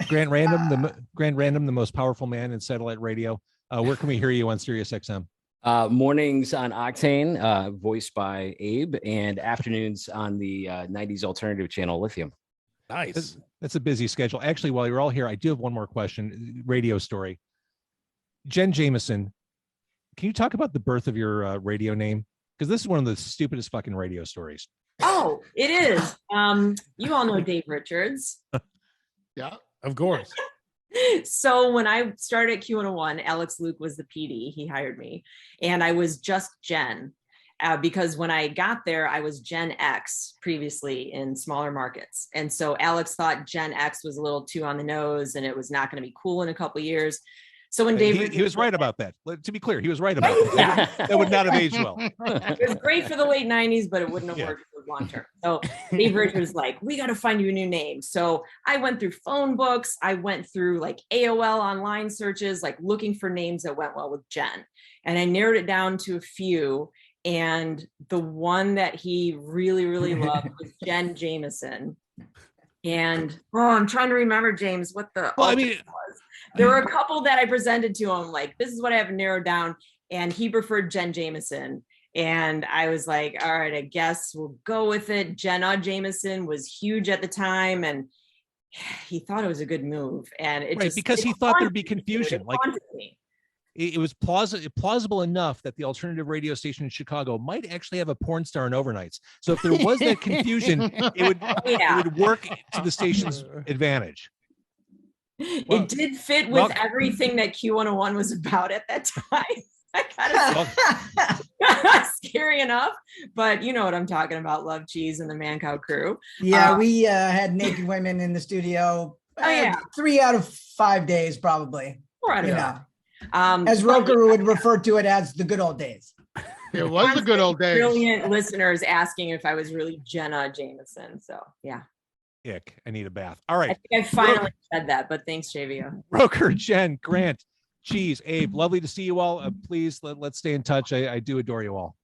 Grant Random, the most powerful man in satellite radio. Where can we hear you on Sirius XM? Mornings on Octane, voiced by Abe, and afternoons on the 90s alternative channel Lithium. Nice. That's a busy schedule. Actually, while you're all here, I do have one more question. Radio story. Jen Jameson, can you talk about the birth of your radio name? Because this is one of the stupidest fucking radio stories. Oh, it is. You all know Dave Richards. Yeah, of course. So when I started at Q101, Alex Luke was the PD. He hired me, and I was just Jen. Because when I got there, I was Gen X previously in smaller markets. And so Alex thought Gen X was a little too on the nose and it was not going to be cool in a couple of years. So when Dave... He was right about that. To be clear, he was right about that. That would not have aged well. It was great for the late 90s, but it wouldn't have worked for long term. So Dave Richards was like, we got to find you a new name. So I went through phone books. I went through like AOL online searches, like looking for names that went well with Jen. And I narrowed it down to a few. And the one that he really, really loved was Jen Jameson. And I'm trying to remember, James, what the was. There were a couple that I presented to him, like, this is what I have narrowed down. And he preferred Jen Jameson. And I was like, all right, I guess we'll go with it. Jenna Jameson was huge at the time. And he thought it was a good move. And it because he thought there'd be confusion. It was plausible enough that the alternative radio station in Chicago might actually have a porn star in overnights. So if there was that confusion, it would work to the station's advantage. It did fit with everything that Q101 was about at that time. I kind of scary enough, but you know what I'm talking about, Luv Cheez and the Man Cow crew. Yeah, we had naked women in the studio. 3 out of 5 days, probably. 4 out of 5. As Roker would refer to it as the good old days. It was the good old days. Brilliant listeners asking if I was really Jenna Jameson. So yeah. Ick, I need a bath. All right. I think I finally said that, but thanks, JVO. Roker, Jen, Grant, Cheez, Abe, lovely to see you all. Please let's stay in touch. I do adore you all.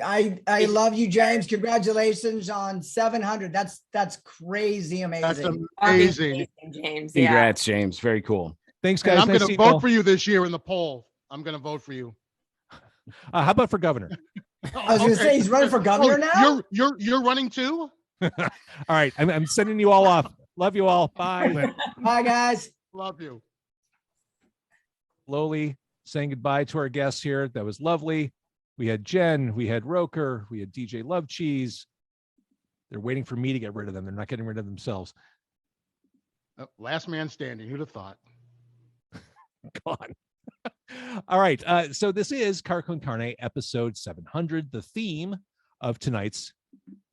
I love you, James. Congratulations on 700. That's crazy amazing. That's amazing, James. Congrats, James. Very cool. Thanks, guys. And I'm going to vote for you this year in the poll. I'm going to vote for you. How about for governor? I was going to say he's running for governor now. You're running too. All right, I'm sending you all off. Love you all. Bye. Bye, guys. Love you. Slowly saying goodbye to our guests here. That was lovely. We had Jen, we had Roker, we had DJ Luv Cheez. They're waiting for me to get rid of them. They're not getting rid of themselves. Last man standing. Who'd have thought? Gone. All right. So this is Car Con Carne, episode 700. The theme of tonight's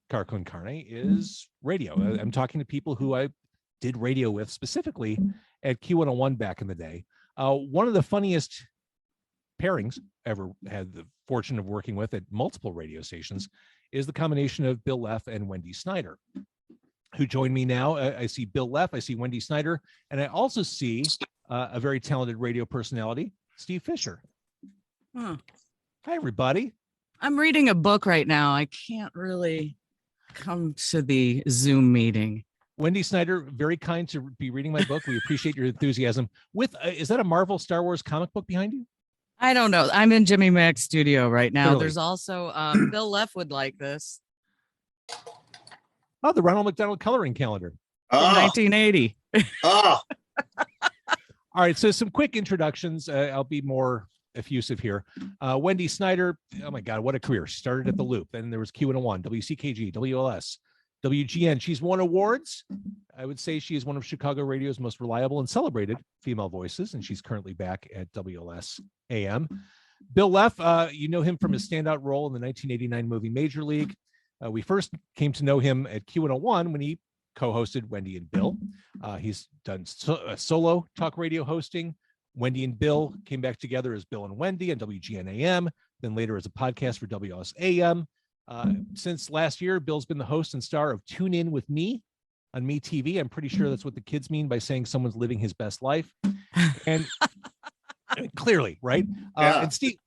Car Con Carne is radio. I'm talking to people who I did radio with, specifically at Q101 back in the day. One of the funniest pairings I ever had the fortune of working with at multiple radio stations is the combination of Bill Leff and Wendy Snyder, who join me now. I see Bill Leff, I see Wendy Snyder, and I also see a very talented radio personality, Steve Fisher. Huh. Hi, everybody. I'm reading a book right now. I can't really come to the Zoom meeting. Wendy Snyder, very kind to be reading my book. We appreciate your enthusiasm. Is that a Marvel Star Wars comic book behind you? I don't know. I'm in Jimmy Mac's studio right now. Clearly. There's also Bill Leff would like this. Oh, the Ronald McDonald coloring calendar. From 1980. All right, so some quick introductions. I'll be more effusive here. Wendy Snyder, oh my God, what a career. She started at The Loop, then there was Q101, WCKG, WLS, WGN. She's won awards. I would say she is one of Chicago radio's most reliable and celebrated female voices, and she's currently back at WLS AM. Bill Leff, you know him from his standout role in the 1989 movie Major League. We first came to know him at Q101 when he co-hosted Wendy and Bill. He's done solo talk radio hosting. Wendy and Bill came back together as Bill and Wendy on WGN AM, then later as a podcast for WSAM. Since last year, Bill's been the host and star of Tune In With Me on Me TV. I'm pretty sure that's what the kids mean by saying someone's living his best life. And clearly, right? And Steve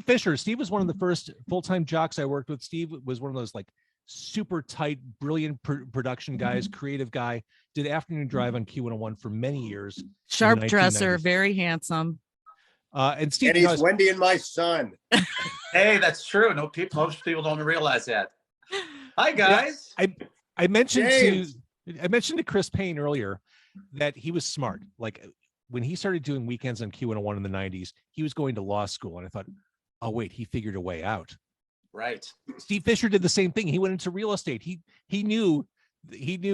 Fisher. Steve was one of the first full-time jocks I worked with. Steve was one of those like super tight, brilliant production guys, creative guy, did Afternoon Drive on Q101 for many years. Sharp dresser, very handsome. And Steve, and he's Wendy and my son. Hey, that's true. Most people don't realize that. Hi, guys. Yeah, I mentioned to Chris Payne earlier that he was smart. Like when he started doing weekends on Q101 in the 90s, he was going to law school. And I thought, oh, wait, he figured a way out. Right. Steve Fisher did the same thing. He went into real estate. He knew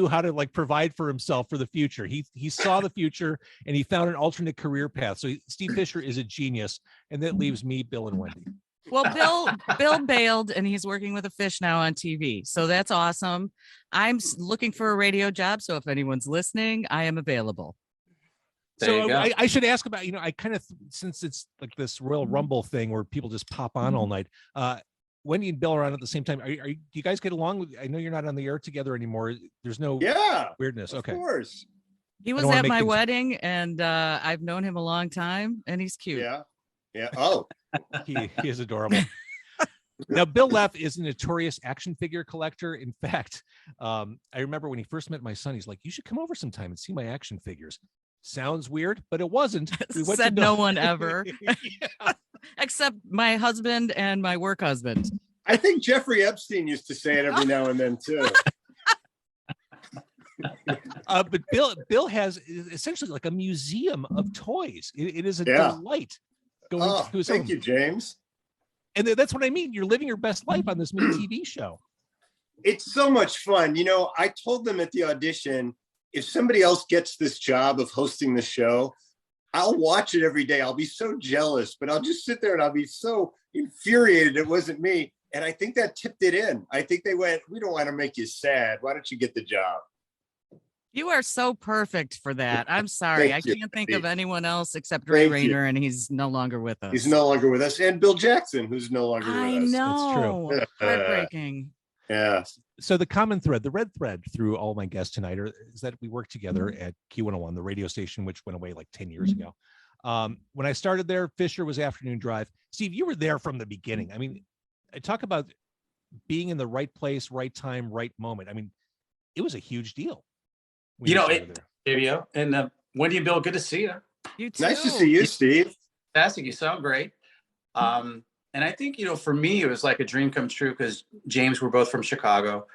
how to like provide for himself for the future. He saw the future and he found an alternate career path. So Steve Fisher is a genius. And that leaves me, Bill, and Wendy. Well, Bill bailed and he's working with a fish now on TV. So that's awesome. I'm looking for a radio job. So if anyone's listening, I am available. So I should ask about, I kind of, since it's like this Royal Rumble thing where people just pop on all night, Wendy and Bill are on at the same time. Do you guys get along? I know you're not on the air together anymore. There's no weirdness. Okay. Of course. He was at my wedding and I've known him a long time and he's cute. Yeah. Yeah. Oh, he is adorable. Now, Bill Leff is a notorious action figure collector. In fact, I remember when he first met my son, he's like, you should come over sometime and see my action figures. Sounds weird, but it wasn't. Said no one ever. Except my husband and my work husband. I think Jeffrey Epstein used to say it every now and then too. But Bill has essentially like a museum of toys. It is a delight going to his Thank you, James. And that's what I mean. You're living your best life on this new TV show. It's so much fun. I told them at the audition, if somebody else gets this job of hosting the show, I'll watch it every day. I'll be so jealous, but I'll just sit there and I'll be so infuriated it wasn't me. And I think that tipped it in. I think they went, we don't want to make you sad. Why don't you get the job? You are so perfect for that. I'm sorry. I can't think of anyone else except Ray Rayner, and he's no longer with us. He's no longer with us. And Bill Jackson, who's no longer with us. I know. It's true. Heartbreaking. Yeah. So the common thread, the red thread through all my guests tonight is that we worked together at Q101, the radio station, which went away like 10 years ago. When I started there, Fisher was Afternoon Drive. Steve, you were there from the beginning. I mean, I talk about being in the right place, right time, right moment. I mean, it was a huge deal. JVO and Wendy and Bill, good to see you. You too. Nice to see you, Steve. Fantastic. You sound great. And I think, for me, it was like a dream come true because James, we're both from Chicago.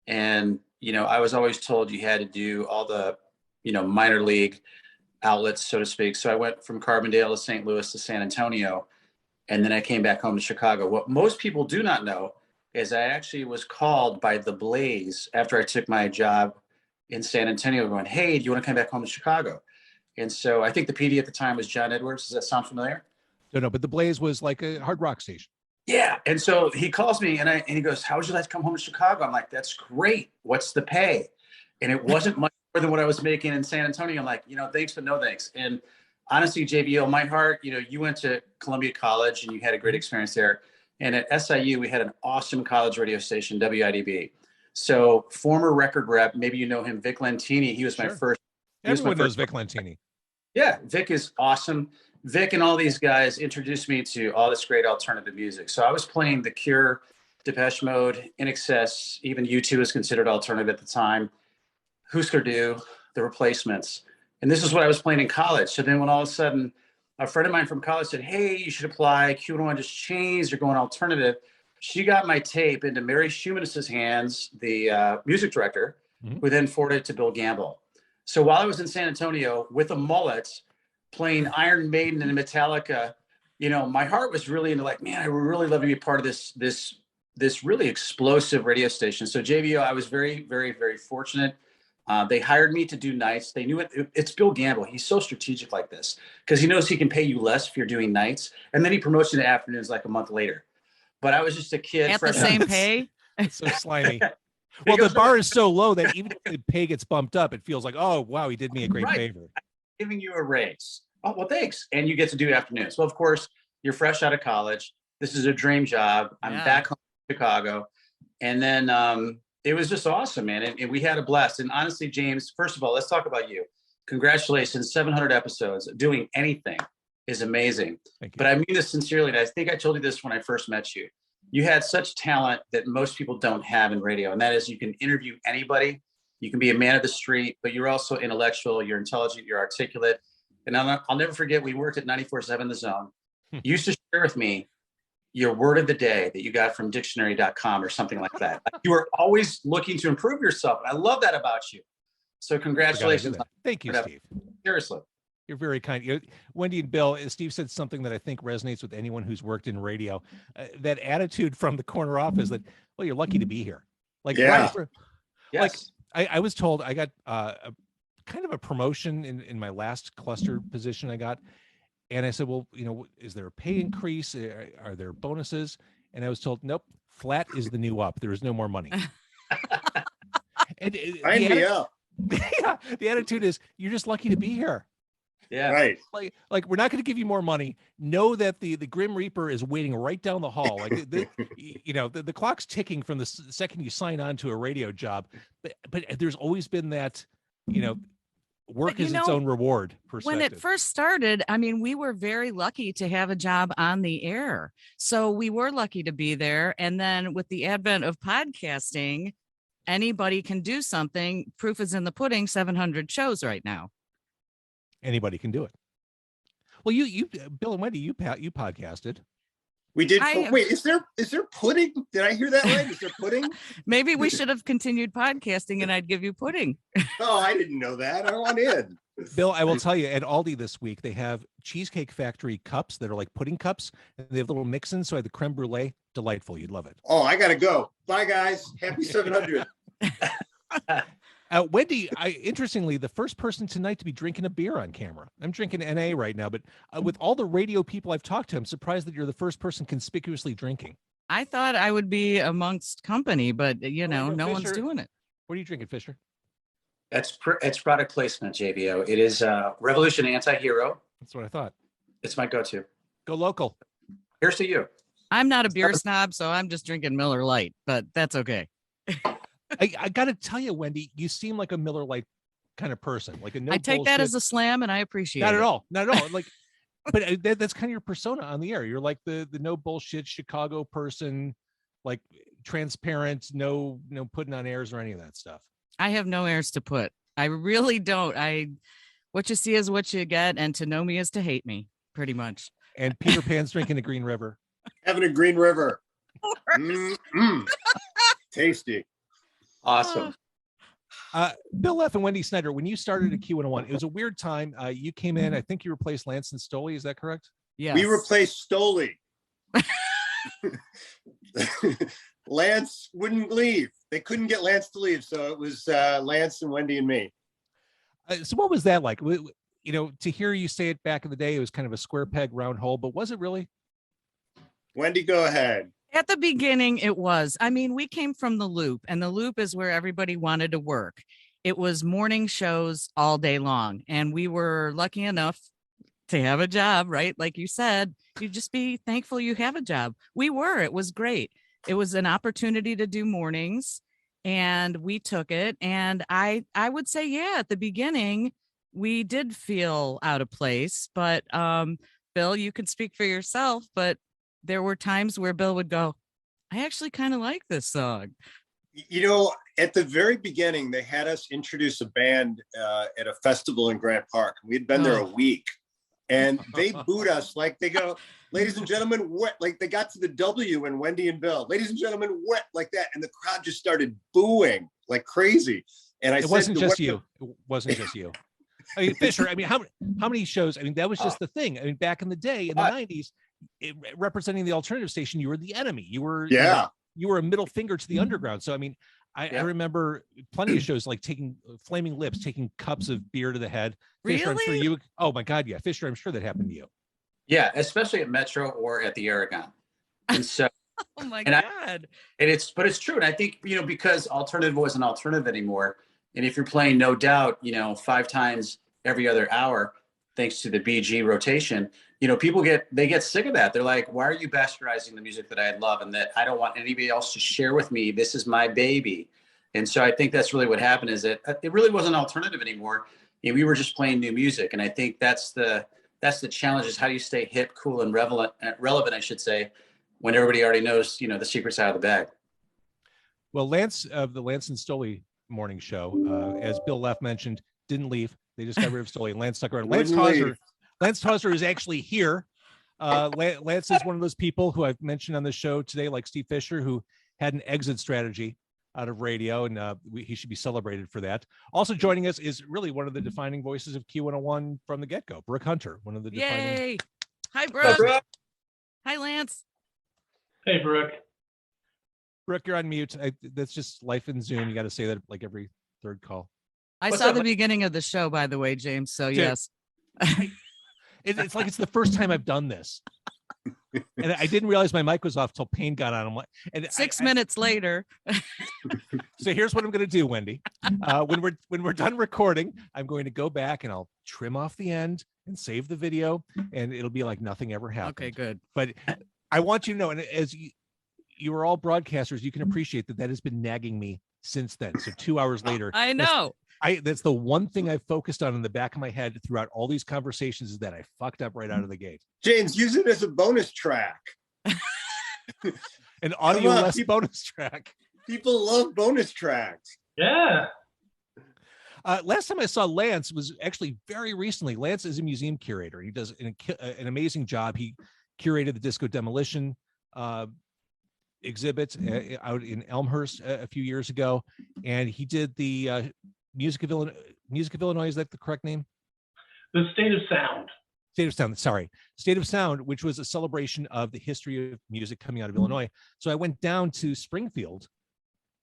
And, I was always told you had to do all the, minor league outlets, so to speak. So I went from Carbondale to St. Louis to San Antonio. And then I came back home to Chicago. What most people do not know is I actually was called by the Blaze after I took my job in San Antonio going, hey, do you want to come back home to Chicago? And so I think the PD at the time was John Edwards. Does that sound familiar? No, but the Blaze was like a hard rock station. Yeah. And so he calls me and he goes, how would you like to come home to Chicago? I'm like, that's great. What's the pay? And it wasn't much more than what I was making in San Antonio. I'm like, thanks, but no thanks. And honestly, JVO, my heart, you went to Columbia College and you had a great experience there. And at SIU, we had an awesome college radio station, WIDB. So former record rep, maybe you know him, Vic Lentini. He was my first. Everyone knows Vic Lentini. Yeah, Vic is awesome. Vic and all these guys introduced me to all this great alternative music. So I was playing The Cure, Depeche Mode, INXS, even U2 was considered alternative at the time, Husker Du, The Replacements. And this is what I was playing in college. So then when all of a sudden a friend of mine from college said, hey, you should apply, Q101 just changed, you're going alternative. She got my tape into Mary Schumannis's hands, the music director, who then forwarded it to Bill Gamble. So while I was in San Antonio with a mullet, playing Iron Maiden and Metallica, my heart was really into like, man, I would really love to be part of this really explosive radio station. So JVO, I was very, very, very fortunate. They hired me to do nights. They knew it's Bill Gamble. He's so strategic like this because he knows he can pay you less if you're doing nights. And then he promotes you to afternoons like a month later. But I was just a kid. At the same pay? So slimy. Well, the bar is so low that even if the pay gets bumped up, it feels like, oh, wow, he did me a great favor. I'm giving you a raise. Oh, well, thanks. And you get to do afternoons. Well, of course, you're fresh out of college. This is a dream job. I'm back home in Chicago. And then it was just awesome, man. And we had a blast. And honestly, James, first of all, let's talk about you. Congratulations, 700 episodes. Doing anything is amazing. But I mean this sincerely. And I think I told you this when I first met you. You had such talent that most people don't have in radio. And that is you can interview anybody. You can be a man of the street, but you're also intellectual. You're intelligent. You're articulate. And I'll never forget, we worked at 94.7 The Zone. You used to share with me your word of the day that you got from dictionary.com or something like that. You were always looking to improve yourself. And I love that about you. So congratulations. Thank you, Steve. Seriously. You're very kind. Wendy and Bill, Steve said something that I think resonates with anyone who's worked in radio. That attitude from the corner office that, well, you're lucky to be here. Like, like I was told I got kind of a promotion in my last cluster position I got. And I said, well, is there a pay increase? Are there bonuses? And I was told, nope, flat is the new up. There is no more money. And the attitude is, you're just lucky to be here. Yeah. Right. Like we're not going to give you more money. Know that the Grim Reaper is waiting right down the hall. Like the clock's ticking from the second you sign on to a radio job. But there's always been that, work is its own reward perspective. When it first started, I mean, we were very lucky to have a job on the air. So we were lucky to be there. And then with the advent of podcasting, anybody can do something. Proof is in the pudding, 700 shows right now. Anybody can do it. Well, you Bill and Wendy, you podcasted. We did. Wait, is there pudding? Did I hear that right? Is there pudding? Maybe we should have continued podcasting and I'd give you pudding. Oh, I didn't know that. I want in. Bill, I will tell you, at Aldi this week, they have Cheesecake Factory cups that are like pudding cups. And they have little mix-ins. So I had the creme brulee. Delightful. You'd love it. Oh, I got to go. Bye, guys. Happy 700. Wendy, interestingly, the first person tonight to be drinking a beer on camera. I'm drinking NA right now, but with all the radio people I've talked to, I'm surprised that you're the first person conspicuously drinking. I thought I would be amongst company, but no Fisher, one's doing it. What are you drinking, Fisher? It's product placement, JVO. It is Revolution Anti-Hero. That's what I thought. It's my go-to. Go local. Here's to you. I'm not a beer snob, so I'm just drinking Miller Lite, but that's okay. I got to tell you, Wendy, you seem like a Miller Lite kind of person. Like I take that as a slam, and I appreciate it. Not at all. Like, but that's kind of your persona on the air. You're like the no bullshit Chicago person, like transparent, no putting on airs or any of that stuff. I have no airs to put. I really don't. What you see is what you get, and to know me is to hate me, pretty much. And Peter Pan's drinking a Green River. Having a Green River. Tasty. Awesome. Bill Leff and Wendy Snyder, when you started at Q101, it was a weird time. You came in, I think you replaced Lance and Stoley. Is that correct? Yeah. We replaced Stoley. Lance wouldn't leave. They couldn't get Lance to leave. So it was Lance and Wendy and me. So what was that like? To hear you say it back in the day, it was kind of a square peg, round hole, but was it really? Wendy, go ahead. At the beginning, it was. I mean, we came from the Loop, and the Loop is where everybody wanted to work. It was morning shows all day long, and we were lucky enough to have a job, right? Like you said, you just be thankful you have a job. We were. It was great. It was an opportunity to do mornings, and we took it. And I would say, yeah, at the beginning, we did feel out of place. But Bill, you can speak for yourself, but there were times where Bill would go, I actually kind of like this song. At the very beginning, they had us introduce a band at a festival in Grant Park. We had been there a week, and they booed us like they go, ladies and gentlemen, wet. Like they got to the W and Wendy and Bill, ladies and gentlemen, wet, like that. And the crowd just started booing like crazy. And it wasn't just you. It wasn't just you. I mean, Fisher, how many shows? I mean, that was just the thing. I mean, back in the day, in the 90s, representing the alternative station, you were the enemy. You were you were a middle finger to the underground. So I mean, I remember plenty of shows like taking Flaming Lips, taking cups of beer to the head. Fisher, really? I'm sure oh my God, yeah, Fisher, I'm sure that happened to you. Yeah, especially at Metro or at the Aragon. And so, oh my God, but it's true. And I think because alternative wasn't alternative anymore, and if you're playing No Doubt, 5 times every other hour, thanks to the BG rotation, you know, people get sick of that. They're like, why are you bastardizing the music that I love and that I don't want anybody else to share with me? This is my baby. And so I think that's really what happened, is that it really wasn't alternative anymore. You know, we were just playing new music. And I think that's the challenge, is how do you stay hip, cool, and relevant, I should say, when everybody already knows, you know, the secret's out of the bag. Well, Lance of the Lance and Stoley morning show, as Bill Leff mentioned, didn't leave. They just got rid of Stoley, and Lance stuck around. Lance Tawzer is actually here. Lance is one of those people who I've mentioned on the show today, like Steve Fisher, who had an exit strategy out of radio, and he should be celebrated for that. Also joining us is really one of the defining voices of Q101 from the get-go, Brooke Hunter, one of the defining. Yay! Hi, Brooke. Hi, Lance. Hey, Brooke. Brooke, you're on mute. That's just life in Zoom. You got to say that like every third call. I saw the beginning of the show, by the way, James. So yes. It's like it's the first time I've done this. And I didn't realize my mic was off till Payne got on. I'm like, and 6 minutes later. So here's what I'm going to do, Wendy. When we're done recording, I'm going to go back and I'll trim off the end and save the video, and it'll be like nothing ever happened. Okay, good. But I want you to know, and as you are all broadcasters, you can appreciate that has been nagging me since then. So 2 hours later, I know. That's the one thing I've focused on in the back of my head throughout all these conversations, is that I fucked up right out of the gate. James, use it as a bonus track. An audio-less bonus track. People love bonus tracks. Yeah. Last time I saw Lance was actually very recently. Lance is a museum curator. He does an amazing job. He curated the Disco Demolition exhibit out in Elmhurst a few years ago, and he did the Music of Illinois. Is that the correct name? The State of Sound. State of Sound, which was a celebration of the history of music coming out of Illinois. So I went down to Springfield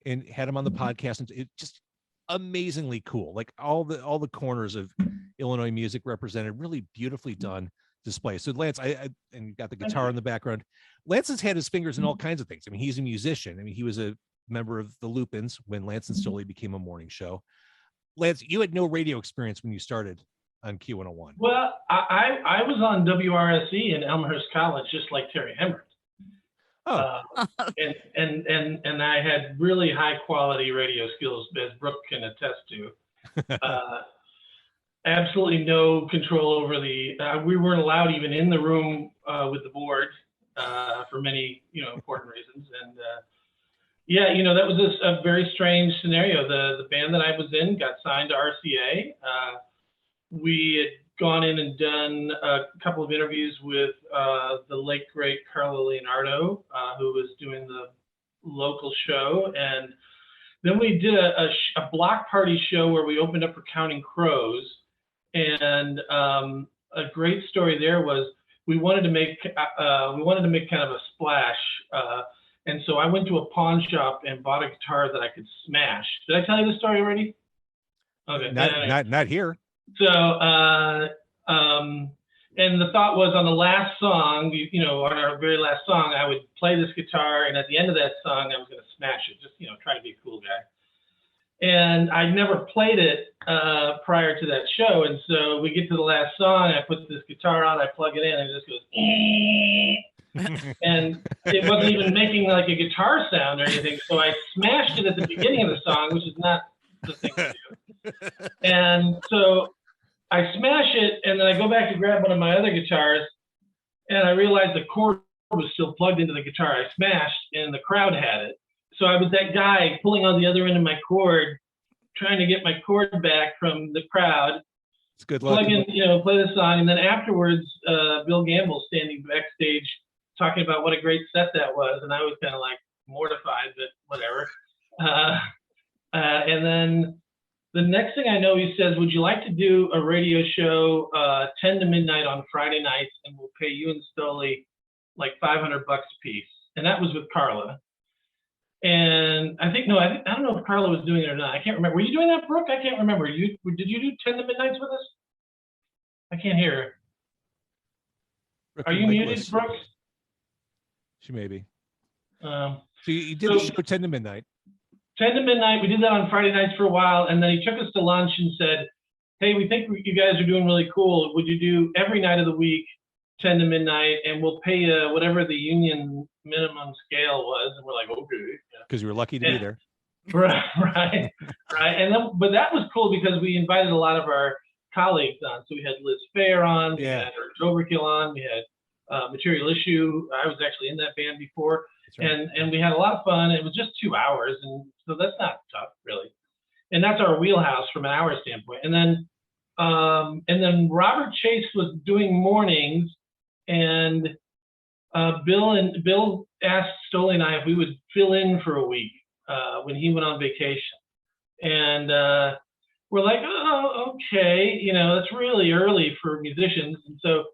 and had him on the podcast, and it just amazingly cool. Like all the corners of Illinois music represented, really beautifully done display. So Lance, and you've got the guitar in the background. Lance has had his fingers in all kinds of things. I mean, he's a musician. I mean, he was a member of the Lupins when Lance and Stoley became a morning show. Lance, you had no radio experience when you started on Q101. Well, I was on WRSE in Elmhurst College, just like Terry Hemmert. Oh. And I had really high quality radio skills, as Brooke can attest to. Absolutely no control over we weren't allowed even in the room with the board for many, important reasons. And that was a very strange scenario. The band that I was in got signed to RCA. We had gone in and done a couple of interviews with the late, great Carla Leonardo, who was doing the local show. And then we did a block party show where we opened up for Counting Crows. And a great story there was we wanted to make kind of a splash. And so I went to a pawn shop and bought a guitar that I could smash. Did I tell you the story already? Okay. Not here. So, and the thought was on the last song, on our very last song, I would play this guitar, and at the end of that song, I was going to smash it, just, try to be a cool guy. And I'd never played it prior to that show. And so we get to the last song, I put this guitar on, I plug it in, and it just goes, and it wasn't even making like a guitar sound or anything. So I smashed it at the beginning of the song, which is not the thing to do. And so I smash it, and then I go back to grab one of my other guitars, and I realized the cord was still plugged into the guitar I smashed, and the crowd had it. So I was that guy pulling on the other end of my cord, trying to get my cord back from the crowd. It's good luck. Plug in, play the song, and then afterwards, Bill Gamble standing backstage talking about what a great set that was, and I was kind of like mortified, but whatever. And then the next thing I know, he says, "Would you like to do a radio show 10 to midnight on Friday nights, and we'll pay you and Stoley like $500 a piece?" And that was with Carla. And I don't know if Carla was doing it or not. I can't remember. Were you doing that, Brooke? I can't remember. Did you do 10 to midnights with us? I can't hear her. Are you muted, Brooke? She may be. So you did the show 10 to midnight. 10 to midnight. We did that on Friday nights for a while, and then he took us to lunch and said, hey, we think you guys are doing really cool. Would you do every night of the week, 10 to midnight, and we'll pay you whatever the union minimum scale was? And we're like, okay. Because you were lucky to be there. Right. And then, but that was cool because we invited a lot of our colleagues on. So we had Liz Fair on, we had Overkill on, we had Material Issue. I was actually in that band before, right. and we had a lot of fun. It was just 2 hours, and so that's not tough, really. And that's our wheelhouse from an hour standpoint. And then Robert Chase was doing mornings, and Bill asked Stoli and I if we would fill in for a week when he went on vacation. And we're like, oh, okay, that's really early for musicians. And so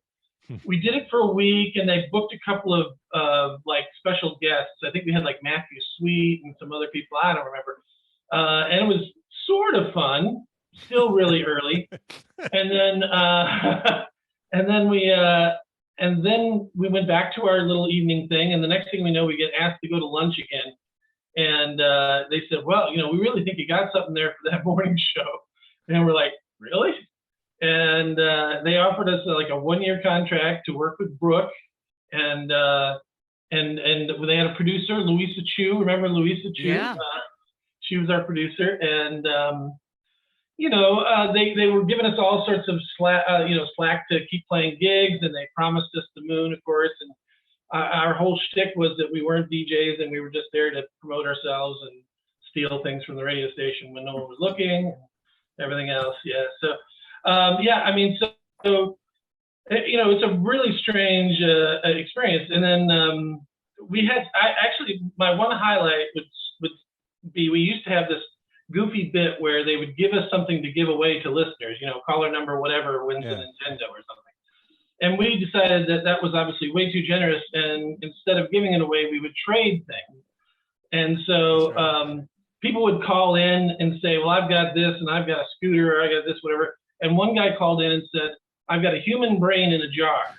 we did it for a week, and they booked a couple of like special guests. I think we had like Matthew Sweet and some other people. I don't remember. And it was sort of fun, still really early. And then we went back to our little evening thing. And the next thing we know, we get asked to go to lunch again. And they said, well, we really think you got something there for that morning show. And we're like, really? And they offered us like a 1-year contract to work with Brooke. And they had a producer, Louisa Chu. Remember Louisa Chu? Yeah. She was our producer. And, they were giving us all sorts of slack to keep playing gigs. And they promised us the moon, of course. And our whole shtick was that we weren't DJs and we were just there to promote ourselves and steal things from the radio station when no one was looking, and everything else. Yeah. So, it's a really strange experience. And then my one highlight would be, we used to have this goofy bit where they would give us something to give away to listeners, caller number, whatever, wins a Nintendo or something. And we decided that was obviously way too generous. And instead of giving it away, we would trade things. And so people would call in and say, well, I've got this, and I've got a scooter, or I got this, whatever. And one guy called in and said, I've got a human brain in a jar.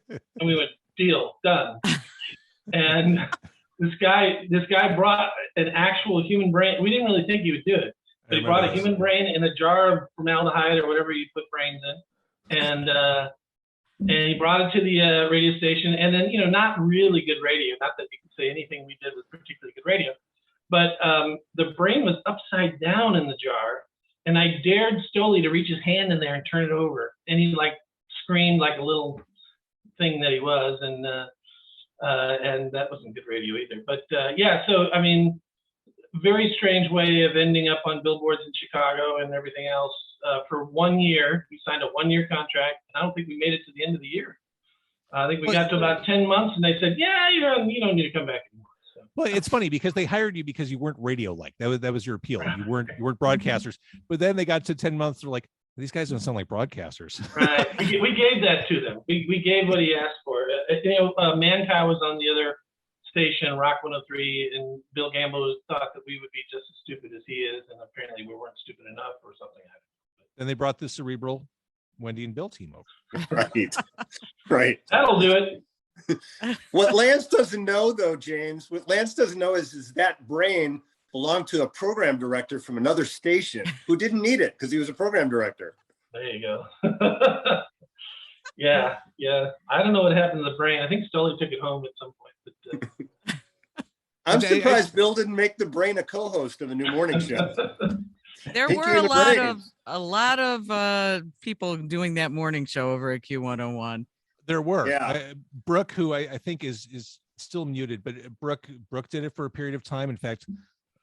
And we went, deal, done. And this guy brought an actual human brain. We didn't really think he would do it, but he brought a human brain in a jar of formaldehyde or whatever you put brains in. And he brought it to the radio station. And then, not really good radio. Not that you can say anything we did was particularly good radio. But the brain was upside down in the jar. And I dared Stoli to reach his hand in there and turn it over. And he screamed like a little thing that he was. And that wasn't good radio either. But so, very strange way of ending up on billboards in Chicago and everything else for 1 year. We signed a 1-year contract. And I don't think we made it to the end of the year. I think we got to about 10 months, and they said, yeah, you don't need to come back anymore. So. Well, it's funny because they hired you because you weren't radio-like. That was your appeal. You weren't broadcasters. But then they got to 10 months. They're like, these guys don't sound like broadcasters. Right. We gave that to them. We gave what he asked for. Mancow was on the other station, Rock 103, and Bill Gamble thought that we would be just as stupid as he is, and apparently we weren't stupid enough or something. Then they brought the cerebral Wendy and Bill team over. Right. That'll do it. What Lance doesn't know, though, James, is that brain belonged to a program director from another station who didn't need it because he was a program director. There you go. Yeah. I don't know what happened to the brain. I think Stoli took it home at some point. But, I'm surprised Bill didn't make the brain a co-host of the new morning show. There were a lot of people doing that morning show over at Q101. There were. Yeah. Brooke, who I think is still muted, but Brooke did it for a period of time. In fact,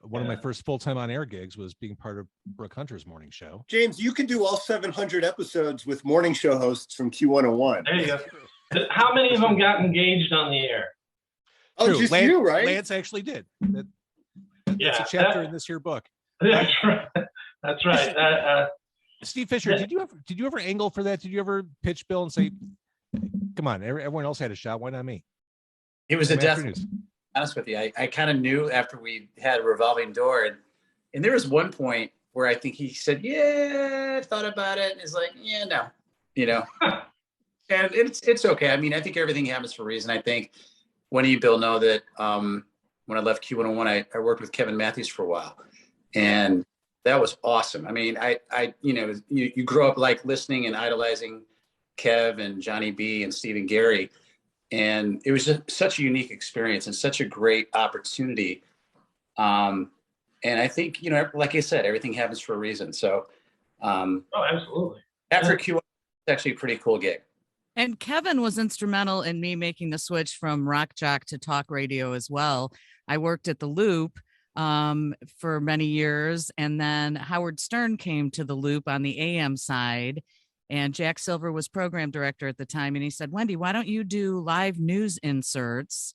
one of my first full-time on-air gigs was being part of Brooke Hunter's morning show. James, you can do all 700 episodes with morning show hosts from Q101. There you go. How many of them got engaged on the air? Oh, True. just Lance, you, right? Lance actually did. That's a chapter in this here book. That's right. That's right. Steve Fisher, did you ever angle for that? Did you ever pitch Bill and say, "Come on, everyone else had a shot. Why not me?" It was a death. Honest with you, I kind of knew after we had a revolving door, and there was one point where I think he said, "Yeah, I thought about it," and he's like, "Yeah, no," and it's okay. I think everything happens for a reason. I think Wendy and Bill know that when I left Q101, I worked with Kevin Matthews for a while, and That was awesome. I mean, you grow up like listening and idolizing Kev and Johnny B and Steve and Gary. And it was just such a unique experience and such a great opportunity. And I think, like I said, everything happens for a reason. So, absolutely. After Q1, it's actually a pretty cool gig. And Kevin was instrumental in me making the switch from rock jock to talk radio as well. I worked at the Loop for many years, and then Howard Stern came to the Loop on the AM side, and Jack Silver was program director at the time, and he said, Wendy, why don't you do live news inserts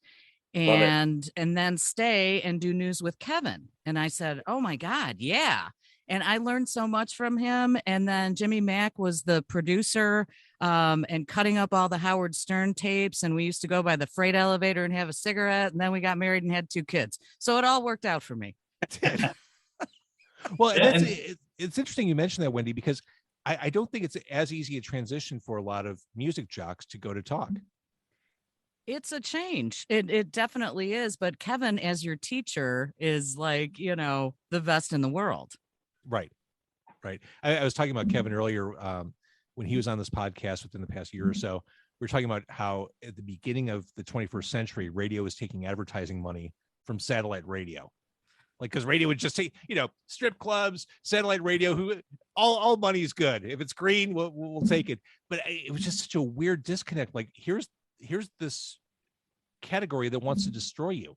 and then stay and do news with Kevin? And I said, oh my God, yeah. And I learned so much from him. And then Jimmy Mack was the producer and cutting up all the Howard Stern tapes. And we used to go by the freight elevator and have a cigarette. And then we got married and had 2 kids. So it all worked out for me. Well, it's interesting you mentioned that, Wendy, because I don't think it's as easy a transition for a lot of music jocks to go to talk. It's a change. It definitely is. But Kevin, as your teacher, is like, the best in the world. Right. I was talking about Kevin earlier when he was on this podcast within the past year or so. We were talking about how at the beginning of the 21st century, radio was taking advertising money from satellite radio. Like, because radio would just say, strip clubs, satellite radio, all money is good. If it's green, we'll take it. But it was just such a weird disconnect. Like, here's this category that wants to destroy you.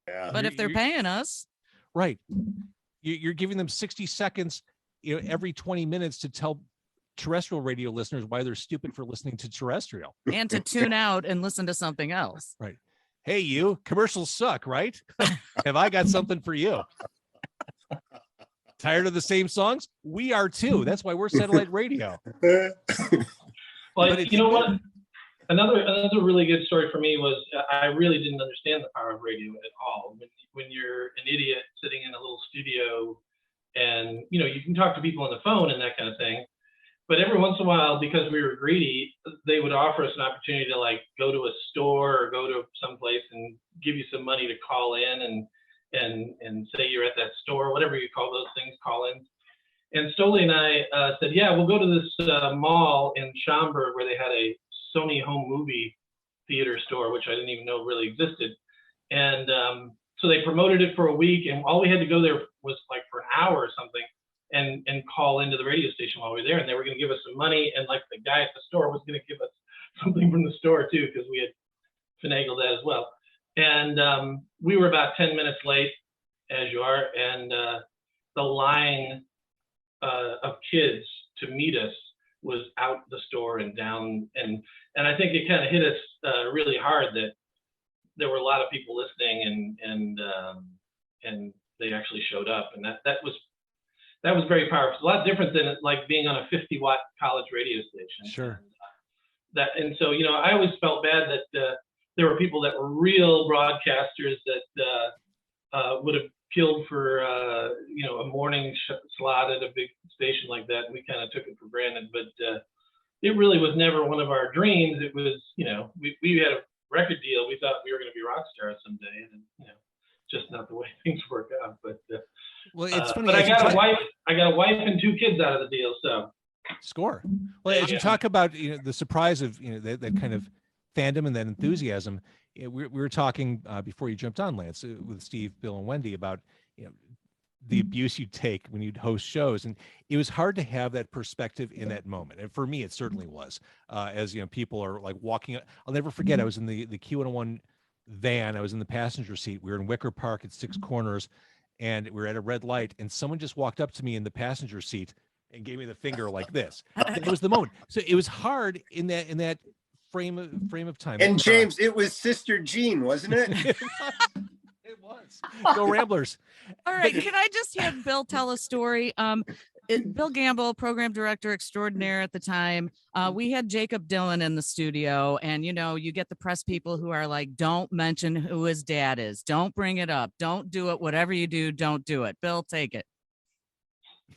Yeah. But if they're paying us. Right. You're giving them 60 seconds, every 20 minutes to tell terrestrial radio listeners why they're stupid for listening to terrestrial. And to tune out and listen to something else. Right. Hey, you, commercials suck, right? Have I got something for you? Tired of the same songs? We are too. That's why we're satellite radio. Well, you know what? Another really good story for me was I really didn't understand the power of radio at all. When you're an idiot sitting in a little studio and, you can talk to people on the phone and that kind of thing. But every once in a while, because we were greedy, they would offer us an opportunity to like go to a store or go to someplace and give you some money to call in and say you're at that store, whatever you call those things, call-ins. And Stoli and I said, yeah, we'll go to this mall in Schaumburg where they had a Sony home movie theater store, which I didn't even know really existed. And so they promoted it for a week, and all we had to go there was like for an hour or something and call into the radio station while we were there, and they were going to give us some money, and like the guy at the store was going to give us something from the store too, because we had finagled that as well. And we were about 10 minutes late, as you are, and the line of kids to meet us was out the store and down, and I think it kind of hit us really hard that there were a lot of people listening, and they actually showed up, and that was very powerful. A lot different than like being on a 50-watt college radio station. Sure. And so I always felt bad that there were people that were real broadcasters that would have killed for a morning slot at a big station like that, and we kind of took it for granted. But it really was never one of our dreams. It was, we had a record deal. We thought we were going to be rock stars someday, and just not the way things work out. But well, it's funny. But I got a wife and 2 kids out of the deal. So score. Well, as you talk about the surprise of that kind of fandom and that enthusiasm, we were talking before you jumped on, Lance, with Steve, Bill, and Wendy about the abuse you take when you'd host shows, and it was hard to have that perspective in that moment. And for me, it certainly was. As people are like walking. I'll never forget. I was in the Q101 van. I was in the passenger seat. We were in Wicker Park at 6 Corners, and we were at a red light, and someone just walked up to me in the passenger seat and gave me the finger like this. It was the moment. So it was hard in that frame of time. And James, it was Sister Jean, wasn't it? It was. Go Ramblers. All right. Can I just have Bill tell a story? Bill Gamble, program director extraordinaire at the time. We had Jacob Dylan in the studio, and you get the press people who are like, don't mention who his dad is. Don't bring it up. Don't do it. Whatever you do, don't do it. Bill, take it.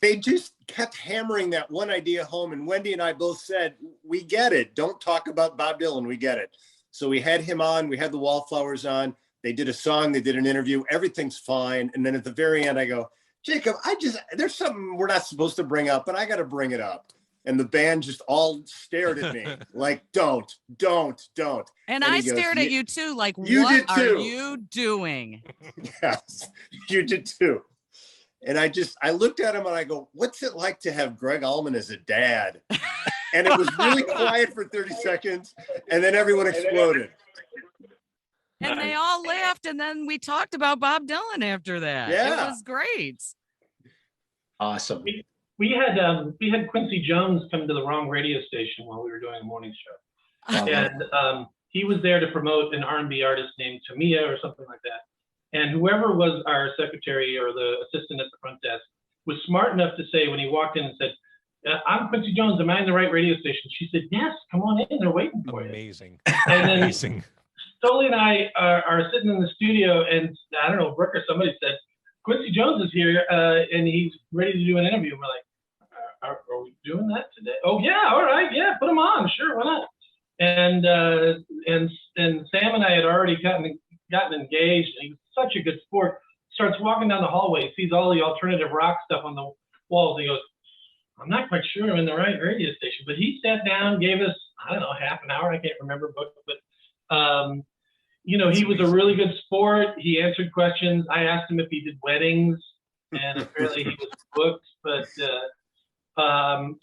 They just kept hammering that one idea home, and Wendy and I both said, we get it. Don't talk about Bob Dylan. We get it. So we had him on. We had the Wallflowers on. They did a song. They did an interview. Everything's fine. And then at the very end, I go, Jacob, there's something we're not supposed to bring up, but I got to bring it up. And the band just all stared at me like, don't. And I stared at you too, like, what are you doing? Yes, you did too. And I looked at him and I go, what's it like to have Greg Allman as a dad? And it was really quiet for 30 seconds. And then everyone exploded. And they all laughed. And then we talked about Bob Dylan after that. Yeah. It was great. Awesome. We had Quincy Jones come to the wrong radio station while we were doing a morning show. And he was there to promote an R&B artist named Tamia or something like that. And whoever was our secretary or the assistant at the front desk was smart enough to say when he walked in and said, I'm Quincy Jones, am I in the right radio station? She said, yes, come on in, they're waiting for you. Amazing. And then Amazing. Stoley and I are sitting in the studio, and I don't know, Brooke or somebody said, Quincy Jones is here, and he's ready to do an interview. And we're like, are we doing that today? Oh, yeah, all right, yeah, put him on, sure, why not? And Sam and I had already gotten engaged, and he was such a good sport. Starts walking down the hallway, sees all the alternative rock stuff on the walls, and he goes, I'm not quite sure I'm in the right radio station. But he sat down, gave us, I don't know, half an hour, I can't remember, but he was a really good sport. He answered questions. I asked him if he did weddings, and apparently he was booked. But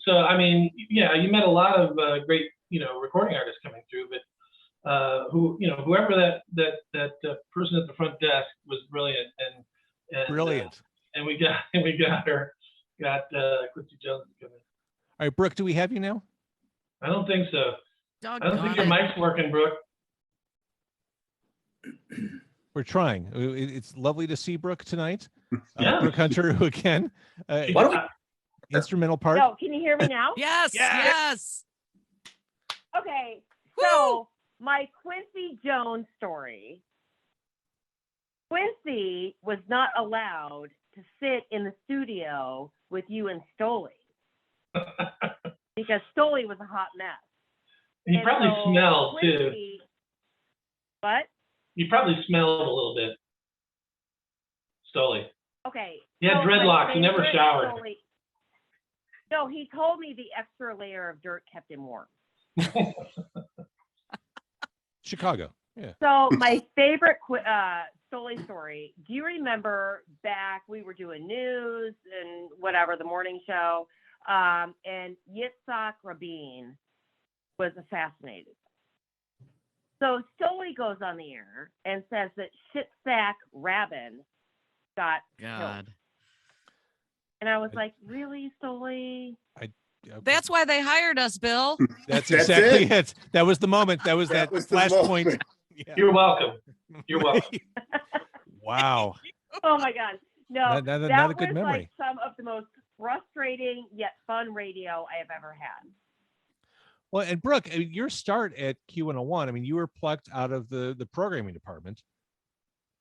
so I mean, yeah, you met a lot of great, recording artists coming through. But whoever that person at the front desk was brilliant, and brilliant. And we got Quincy Jones coming. All right, Brooke, do we have you now? I don't think so. I don't think your mic's working, Brooke. We're trying. It's lovely to see Brooke tonight. Yeah. Brooke Hunter, who again, instrumental part. No, can you hear me now? Yes. Okay, so my Quincy Jones story. Quincy was not allowed to sit in the studio with you and Stoley because Stoley was a hot mess. He probably smelled too. What? You probably smelled a little bit. Stoley. Okay. He had dreadlocks. He never showered. No, he told me the extra layer of dirt kept him warm. Chicago. Yeah. So my favorite Stoley story. Do you remember back we were doing news and whatever, the morning show, and Yitzhak Rabin was assassinated. So Stoley goes on the air and says that Shitsack Rabin got killed. And I was like, really, Stoley? That's why they hired us, Bill. That's exactly it. That was the moment. That was that flashpoint. Yeah. You're welcome. You're welcome. Wow. Oh my God. No, that was a good memory. Like some of the most frustrating yet fun radio I have ever had. Well, and Brooke, your start at Q101, I mean, you were plucked out of the programming department,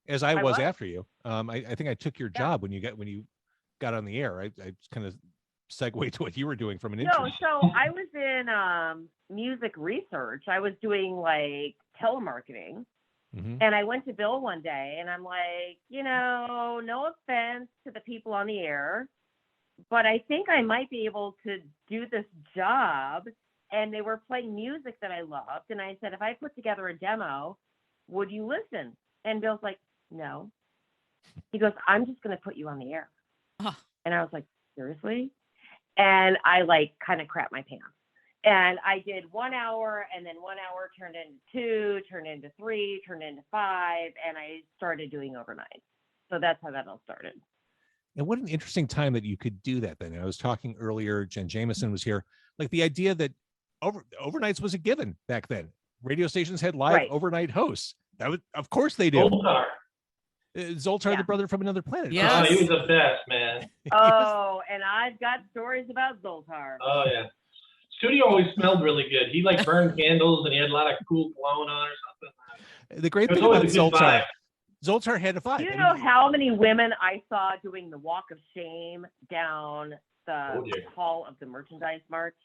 as I was after you. I think I took your job when you got on the air. I kind of segued to what you were doing from an intern. No, so I was in music research. I was doing like telemarketing. Mm-hmm. And I went to Bill one day and I'm like, no offense to the people on the air, but I think I might be able to do this job. And they were playing music that I loved. And I said, if I put together a demo, would you listen? And Bill's like, no. He goes, I'm just going to put you on the air. And I was like, seriously? And I kind of crapped my pants. And I did 1 hour, and then 1 hour turned into 2, turned into 3, turned into 5, and I started doing overnight. So that's how that all started. And what an interesting time that you could do that then. I was talking earlier, Jen Jameson was here, like the idea that overnights was a given back then. Radio stations had live overnight hosts. That was, of course they did. Zoltar, the brother from another planet. Yeah, he was the best, man. Oh, and I've got stories about Zoltar. Oh yeah. Studio always smelled really good. He burned candles and he had a lot of cool cologne on or something. The great thing about Zoltar had a vibe. Do you know how many women I saw doing the walk of shame down the hall of the merchandise march?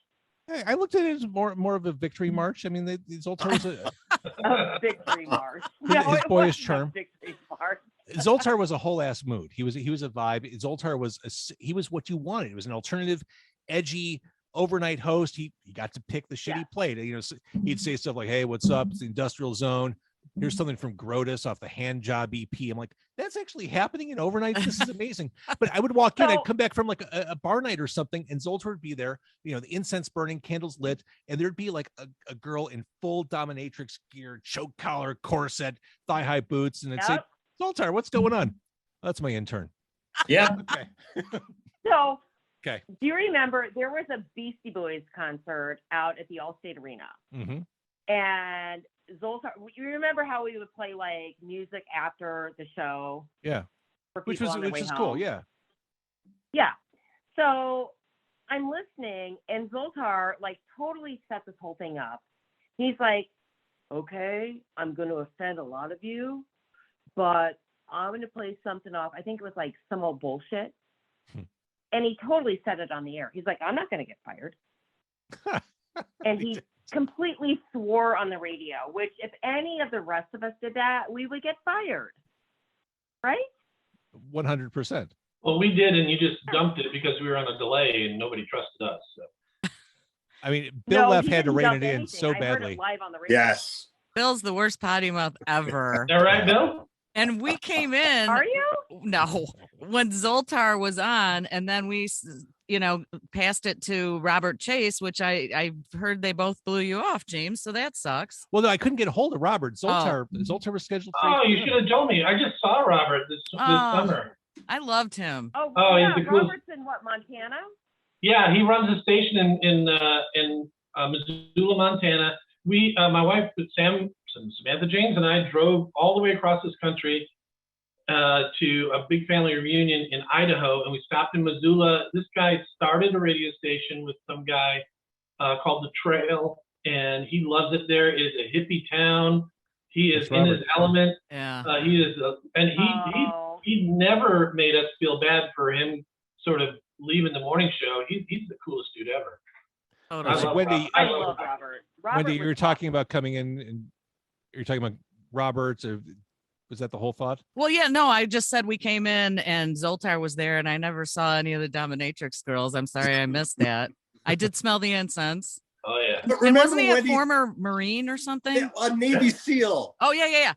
I looked at it as more of a victory march. I mean, Zoltar was a victory march. His boyish charm. Victory march. Zoltar was a whole ass mood. He was a vibe. Zoltar he was what you wanted. It was an alternative, edgy overnight host. He got to pick the shit he played. You know, he'd say stuff like, "Hey, what's up? It's the Industrial Zone. Here's something from Grotus off the Hand Job EP." I'm like, that's actually happening in overnight. This is amazing. But I would walk in, I'd come back from like a bar night or something, and Zoltar would be there, you know, the incense burning, candles lit, and there'd be like a girl in full dominatrix gear, choke collar, corset, thigh high boots, and it'd say, "Zoltar, what's going on?" That's my intern. Yeah. Okay. So, okay. Do you remember there was a Beastie Boys concert out at the Allstate Arena? Mm-hmm. And Zoltar, you remember how we would play like music after the show? Yeah. Which is home? cool. Yeah. Yeah. So I'm listening, and Zoltar like totally set this whole thing up. He's like, "Okay, I'm going to offend a lot of you, but I'm going to play something off." I think it was like some old bullshit. And he totally set it on the air. He's like, "I'm not going to get fired." And he completely swore on the radio, which if any of the rest of us did that, we would get fired. Right? 100%. Well, we did, and you just dumped it because we were on a delay and nobody trusted us. So. I mean, Bill Leff had to rein it in so badly. It live on the radio. Yes. Bill's the worst potty mouth ever. All right, Bill? And we came in. Are you? No, when Zoltar was on, and then we, you know, passed it to Robert Chase, which I heard they both blew you off, James. So that sucks. Well, no, I couldn't get a hold of Robert. Zoltar was scheduled for. Oh, you should have told me. I just saw Robert this summer. I loved him. Oh yeah, he's the Robert's in what, Montana? Yeah, he runs a station in Missoula, Montana. We, my wife, Samantha James, and I drove all the way across this country to a big family reunion in Idaho, and we stopped in Missoula. This guy started a radio station with some guy called The Trail, and he loves it there. It is a hippie town. He is in his element. Yeah. He is, he never made us feel bad for him sort of leaving the morning show. He's the coolest dude ever. Oh, Wendy, I love Robert. Wendy, you were talking about coming in, and you're talking about Roberts, or was that the whole thought? Well, yeah, no, I just said we came in and Zoltar was there, and I never saw any of the dominatrix girls. I'm sorry I missed that. I did smell the incense. Oh yeah. But And remember wasn't he a Wendy, former Marine or something? a Navy SEAL. Oh yeah. Yeah.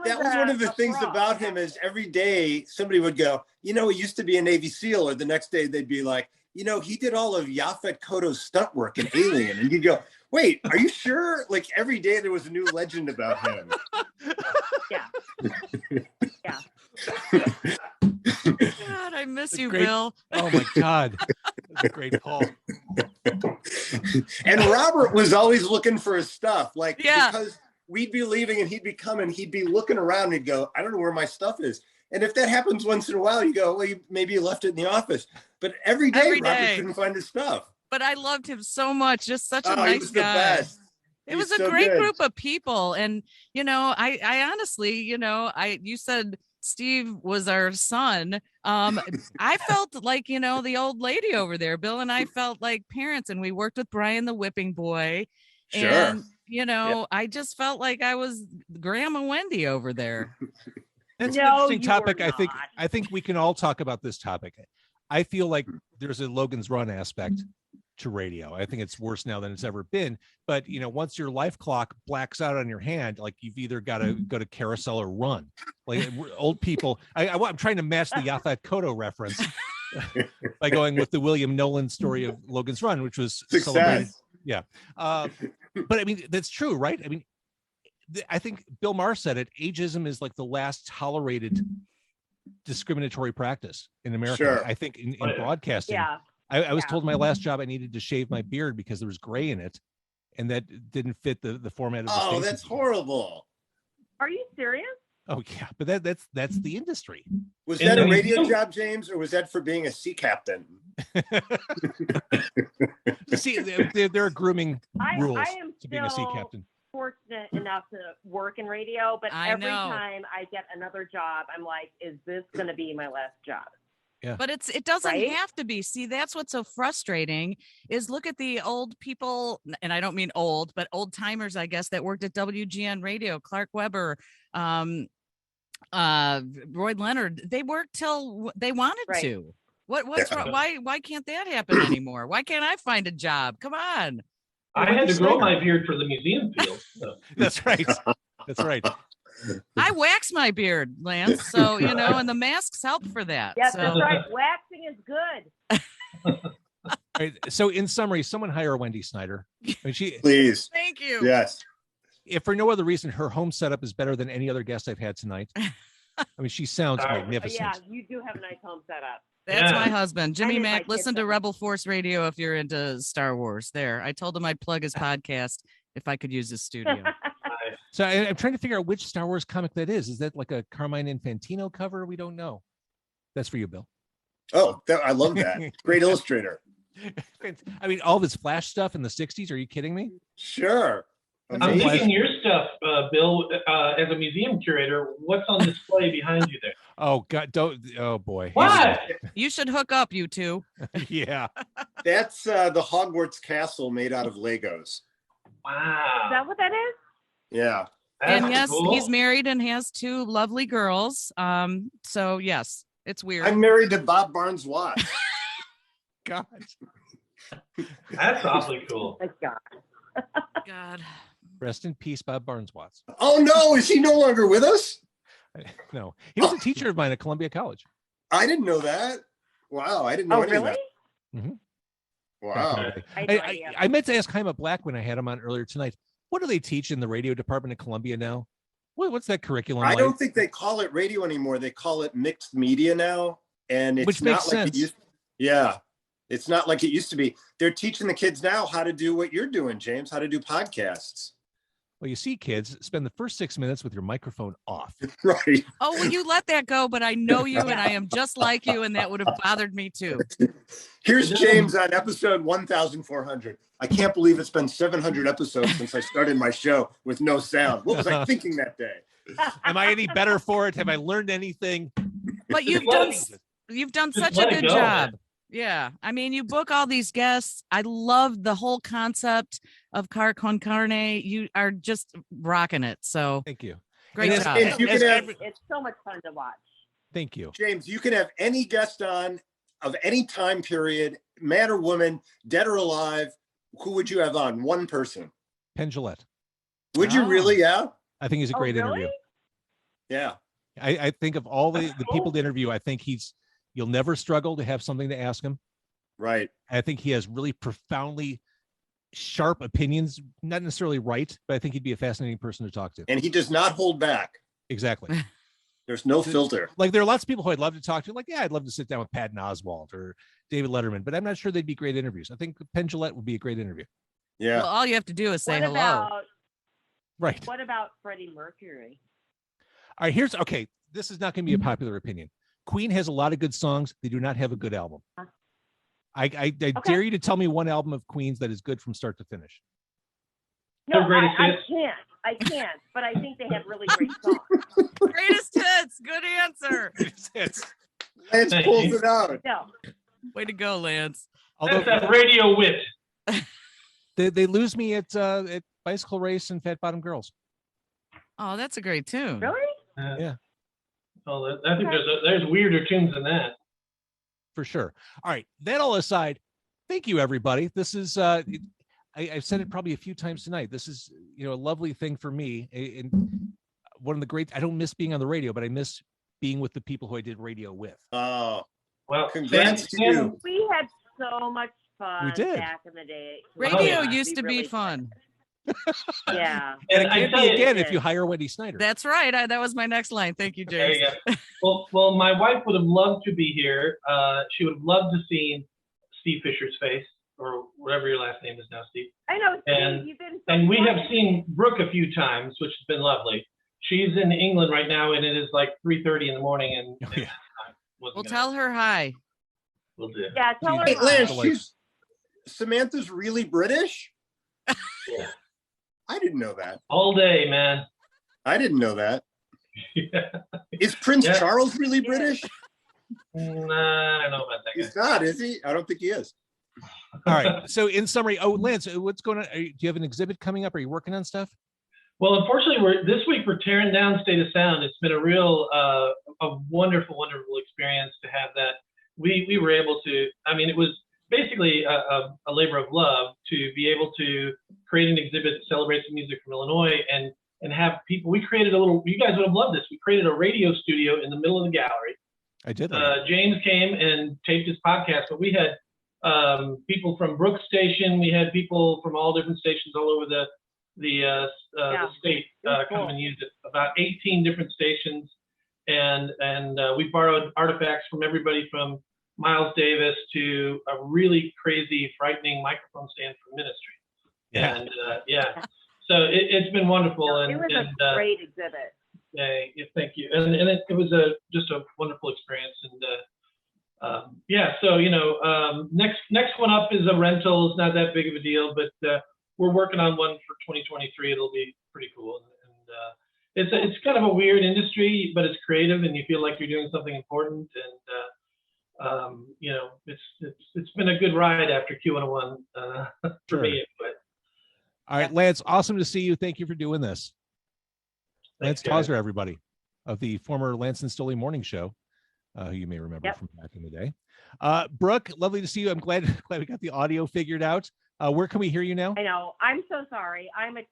That was one of the things about him is every day somebody would go, "You know, he used to be a Navy SEAL," or the next day they'd be like, "You know, he did all of Yaphet Kotto's stunt work in Alien." And you'd go, "Wait, are you sure?" Like every day there was a new legend about him. Yeah. Yeah. God, I miss you, Bill. Oh my God. That's a great Paul. And Robert was always looking for his stuff. Like, because we'd be leaving and he'd be coming, he'd be looking around and he'd go, "I don't know where my stuff is." And if that happens once in a while, you go, "Well, maybe you left it in the office." But every day, Robert couldn't find his stuff. But I loved him so much. Just such a He nice was the guy. best. It was a great group of people. And, you know, I honestly, you know, you said Steve was our son. I felt like, you know, the old lady over there. Bill and I felt like parents, and we worked with Brian, the whipping boy. Sure. And, you know, I just felt like I was Grandma Wendy over there. That's an interesting topic. I think we can all talk about this topic. I feel like there's a Logan's Run aspect to radio. I think it's worse now than it's ever been. But, you know, once your life clock blacks out on your hand, like you've either got to go to carousel or run. Like old people, I'm trying to match the Yaphet Kotto reference by going with the William Nolan story of Logan's Run, which was celebrated. Yeah. But I mean, that's true, right? I mean, I think Bill Maher said it. Ageism is like the last tolerated discriminatory practice in America. Sure. I think in broadcasting. Yeah. I was told my last job I needed to shave my beard because there was gray in it, and that didn't fit the format of the station. Oh, that's horrible. Are you serious? Oh yeah, but that's the industry. Was that a radio job, James, or was that for being a sea captain? See, there are grooming rules to being a sea still captain. Fortunate enough to work in radio, but I every know. time I get another job, I'm like, is this going to be my last job? Yeah. But it doesn't have to be. See, that's what's so frustrating is look at the old people, and I don't mean old, but old timers, I guess, that worked at WGN Radio, Clark Weber, Roy Leonard, they worked till they wanted to. What's wrong? Why can't that happen anymore? Why can't I find a job? Come on. I had to grow my beard for the museum field. So. That's right. That's right. I wax my beard, Lance. So, and the masks help for that. Yes, so. That's right. Waxing is good. All right, so in summary, someone hire Wendy Snyder. I mean, please. Thank you. Yes. If for no other reason, her home setup is better than any other guest I've had tonight. I mean, she sounds magnificent. Yeah, you do have a nice home setup. That's my husband, Jimmy Mack. Listen to Rebel Force Radio if you're into Star Wars. There, I told him I'd plug his podcast if I could use his studio. So I'm trying to figure out which Star Wars comic that is. Is that like a Carmine Infantino cover? We don't know. That's for you, Bill. Oh, I love that. Great illustrator. I mean, all this Flash stuff in the 60s. Are you kidding me? Sure. I'm thinking your stuff, Bill, as a museum curator. What's on display behind you there? Oh God! Don't. Oh boy. What? You should hook up, you two. Yeah. That's the Hogwarts castle made out of Legos. Wow. Is that what that is? Yeah. And yes, he's married and has 2 lovely girls. So yes, it's weird. I'm married to Bob Barnes Watts. God. That's awfully cool. Thank God. God. Rest in peace, Bob Barnes Watts. Oh no, is he no longer with us? No, he was a teacher of mine at Columbia College. I didn't know that. Wow, I didn't know any of that. Mm-hmm. Wow. I meant to ask Jaime Black when I had him on earlier tonight. What do they teach in the radio department at Columbia now? What's that curriculum I like? don't think they call it radio anymore. They call it mixed media now, and it's Which not makes like sense. it used. Yeah, it's not like it used to be. They're teaching the kids now how to do what you're doing, James. How to do podcasts. Well, you see, kids, spend the first 6 minutes with your microphone off. Right. Oh, well, you let that go, but I know you and I am just like you, and that would have bothered me too. Here's James on episode 1400. I can't believe it's been 700 episodes since I started my show with no sound. What was I thinking that day? Am I any better for it? Have I learned anything? But you've done such a good job. Yeah. I mean, you book all these guests. I love the whole concept of Car Con Carne. You are just rocking it. So thank you. Great job. It's so much fun to watch. Thank you. James, you can have any guest on of any time period, man or woman, dead or alive. Who would you have on? One person. Penn Jillette. Would you really? Yeah. I think he's a great interview. Yeah. I think of all the people to interview, I think you'll never struggle to have something to ask him. Right. I think he has really profoundly sharp opinions, not necessarily right, but I think he'd be a fascinating person to talk to. And he does not hold back. Exactly. There's no filter. Like there are lots of people who I'd love to talk to. Like, yeah, I'd love to sit down with Patton Oswalt or David Letterman, but I'm not sure they'd be great interviews. I think Penn Jillette would be a great interview. Yeah. Well, all you have to do is say hello. Right. What about Freddie Mercury? All right, okay. This is not going to be a popular opinion. Queen has a lot of good songs. They do not have a good album. I dare you to tell me one album of Queen's that is good from start to finish. No, I can't, but I think they have really great songs. Greatest hits. Good answer. Greatest hits. Lance pulls it out. No. Way to go, Lance. That's that radio wit. They lose me at Bicycle Race and Fat Bottom Girls. Oh, that's a great tune. Really? Yeah. Well, I think there's weirder tunes than that. For sure. All right. That all aside, thank you, everybody. This is I've said it probably a few times tonight. This is a lovely thing for me. And one of the great. I don't miss being on the radio, but I miss being with the people who I did radio with. Oh, well, congrats to you. We had so much fun. We did. Back in the day. Radio used to be fun. Yeah. And it can be again if you hire Wendy Snyder. That's right. That was my next line. Thank you, James. There you go. Well, my wife would have loved to be here. She would have loved to see Steve Fisher's face, or whatever your last name is now, Steve. I know, Steve. And, you've been and we have seen Brooke a few times, which has been lovely. She's in England right now, and it is like 3:30 in the morning. And We'll tell her hi. We'll do. Yeah, tell her. Hey, Lance, Samantha's really British? Yeah. I didn't know that. All day, man. I didn't know that. Yeah. Is Prince Charles really British? Nah, I don't know about that guy. He's not, is he? I don't think he is. All right. So in summary, Lance, what's going on? Do you have an exhibit coming up? Are you working on stuff? Well, unfortunately, this week we're tearing down State of Sound. It's been a real, a wonderful, wonderful experience to have that. We were able to. I mean, it was basically a labor of love to be able to create an exhibit that celebrates the music from Illinois and have people. We created a little. You guys would have loved this. We created a radio studio in the middle of the gallery. I did. James came and taped his podcast, but we had people from Brooke Station. We had people from all different stations all over the state come and use it. About 18 different stations, and we borrowed artifacts from everybody from Miles Davis to a really crazy, frightening microphone stand from Ministry. Yeah. And so it's been wonderful. It was a great exhibit. Yeah, thank you. And it was just a wonderful experience. And so next one up is a rental. It's not that big of a deal, but we're working on one for 2023. It'll be pretty cool. And it's kind of a weird industry, but it's creative, and you feel like you're doing something important. And it's been a good ride after Q101 for me. But all right, Lance, awesome to see you. Thank you for doing this. Lance Tawzer, everybody, of the former Lance and Stoley Morning Show, who you may remember from back in the day. Brooke, lovely to see you. I'm glad we got the audio figured out. Where can we hear you now? I know. I'm so sorry. I'm a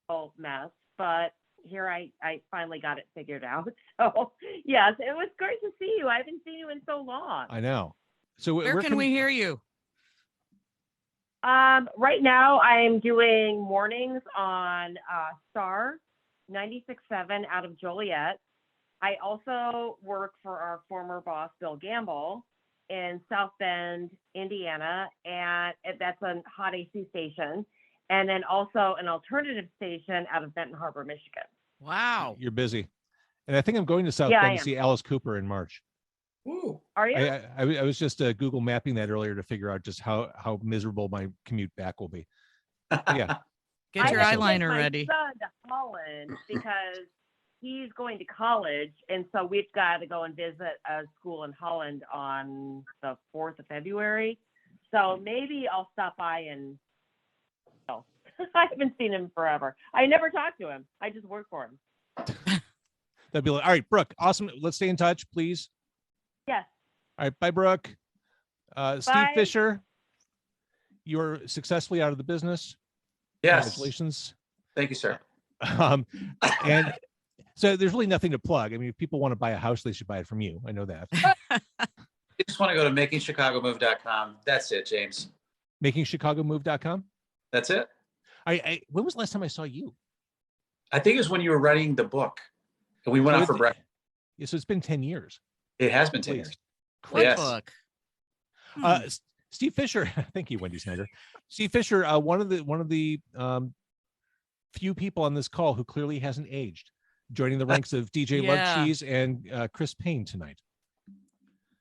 total mess, but here I finally got it figured out. So yes, it was great to see you. I haven't seen you in so long. I know. So where can we hear you? Right now I'm doing mornings on Star 96.7 out of Joliet. I also work for our former boss, Bill Gamble, in South Bend, Indiana, and that's a hot AC station. And then also an alternative station out of Benton Harbor, Michigan. Wow. You're busy. And I think I'm going to South Bend to see Alice Cooper in March. Ooh. Are you? I was just Google mapping that earlier to figure out just how miserable my commute back will be. Yeah. Get your eyeliner ready. My son to Holland because he's going to college, and so we've got to go and visit a school in Holland on the 4th of February. So maybe I'll stop by and. Oh, I haven't seen him forever. I never talked to him. I just work for him. That'd be like, all right, Brooke. Awesome. Let's stay in touch, please. Yes. All right. Bye, Brooke. Steve Fisher, you're successfully out of the business. Yes. Congratulations. Thank you, sir. And so there's really nothing to plug. I mean, if people want to buy a house, they should buy it from you. I know that. You just want to go to makingchicagomove.com. That's it, James. Makingchicagomove.com? That's it. When was the last time I saw you? I think it was when you were writing the book. And we went out for breakfast. Yeah, so it's been 10 years. It has been 10 years. Yes. Book. Steve Fisher, thank you, Wendy Snyder. Steve Fisher, one of the few people on this call who clearly hasn't aged, joining the ranks of DJ Luv Cheez and Chris Payne tonight.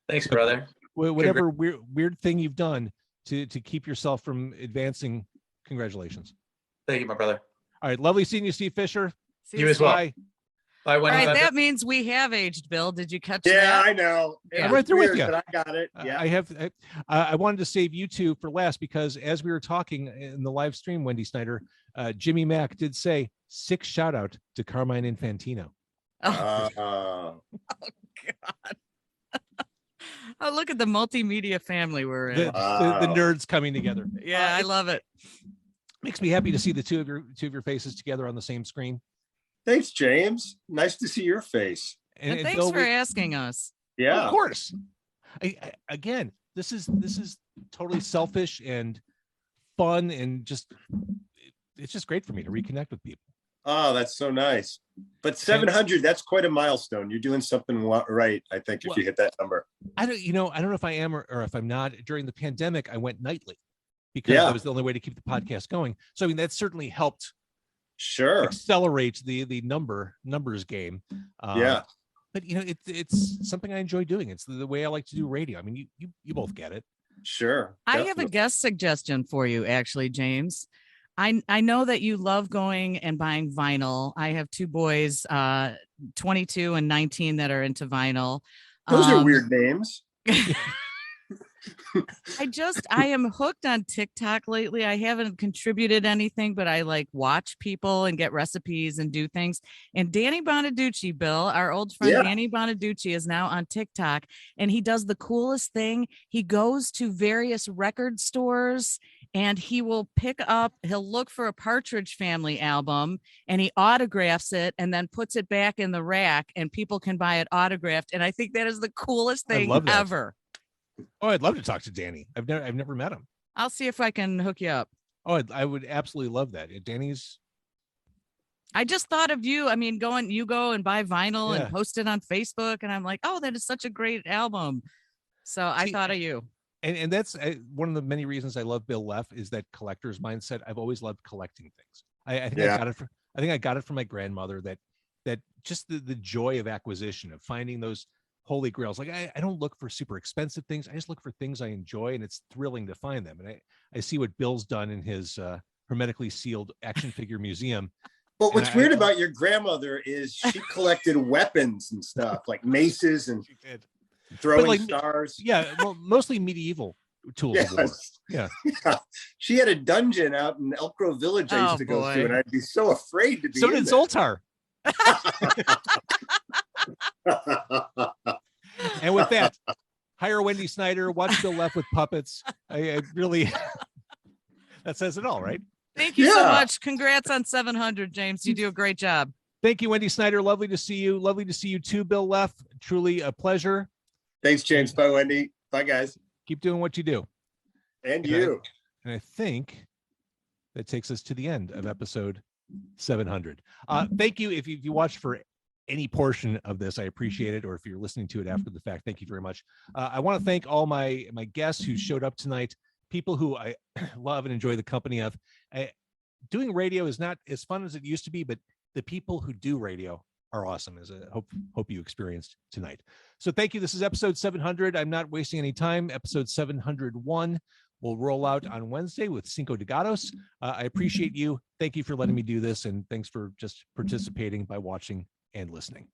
Thanks, brother. Whatever weird thing you've done to keep yourself from advancing, congratulations. Thank you, my brother. All right, lovely seeing you, Steve Fisher. See you as well. Bye. Bye, Wendy. All right, that means we have aged, Bill. Did you catch that? Yeah, I know. I'm right there with you. I got it. Yeah. I wanted to save you two for last because as we were talking in the live stream, Wendy Snyder, Jimmy Mack did say 6 shout out to Carmine Infantino. Oh God. Oh, look at the multimedia family we're in. The nerds coming together. Yeah, I love it. Makes me happy to see the two of your faces together on the same screen. Thanks, James. Nice to see your face. And thanks Bill, for asking us. Yeah, of course. Again, this is totally selfish and fun, and it's just great for me to reconnect with people. Oh, that's so nice. But 700, that's quite a milestone. You're doing something right, I think, if you hit that number. I don't know if I am or if I'm not. During the pandemic, I went nightly because that was the only way to keep the podcast going. So I mean, that certainly helped. Sure. Accelerate the numbers game. But it's something I enjoy doing. It's the way I like to do radio. I mean, you both get it. Sure. I have a guest suggestion for you, actually, James. I know that you love going and buying vinyl. I have 2 boys, 22 and 19, that are into vinyl. Those are weird names. I am hooked on TikTok lately. I haven't contributed anything, but I like watch people and get recipes and do things. And Danny Bonaducci, Bill, our old friend Danny Bonaducci, is now on TikTok, and he does the coolest thing. He goes to various record stores and he'll look for a Partridge Family album and he autographs it and then puts it back in the rack and people can buy it autographed. And I think that is the coolest thing ever. Oh, I'd love to talk to Danny. I've never met him. I'll see if I can hook you up. Oh, I would absolutely love that. Danny's. I just thought of you. I mean, you go and buy vinyl and post it on Facebook, and I'm like, oh, that is such a great album. So I thought of you. And that's one of the many reasons I love Bill Leff is that collector's mindset. I've always loved collecting things. I think I got it from my grandmother. That just the joy of acquisition, of finding those holy grails. Like I don't look for super expensive things. I just look for things I enjoy, and it's thrilling to find them. And I see what Bill's done in his hermetically sealed action figure museum. But what's weird about your grandmother is she collected weapons and stuff like maces and throwing stars. Yeah, well, mostly medieval tools of war. Yeah. She had a dungeon out in Elk Grove Village I used to go to, and I'd be so afraid to be. So did Zoltar. And with that, hire Wendy Snyder, watch Bill Leff with puppets. I really, that says it all, right? Thank you so much. Congrats on 700, James. You do a great job. Thank you, Wendy Snyder. Lovely to see you. Lovely to see you too, Bill Leff. Truly a pleasure. Thanks, James. Bye, Wendy. Bye, guys. Keep doing what you do. And you. And I think that takes us to the end of episode 700. Thank you. If you watched for any portion of this, I appreciate it. Or if you're listening to it after the fact, thank you very much. I want to thank all my guests who showed up tonight, people who I love and enjoy the company of. Doing radio is not as fun as it used to be, but the people who do radio are awesome, as I hope you experienced tonight. So thank you. This is episode 700. I'm not wasting any time. Episode 701 will roll out on Wednesday with Cinco de Gatos. I appreciate you. Thank you for letting me do this, and thanks for just participating by watching and listening.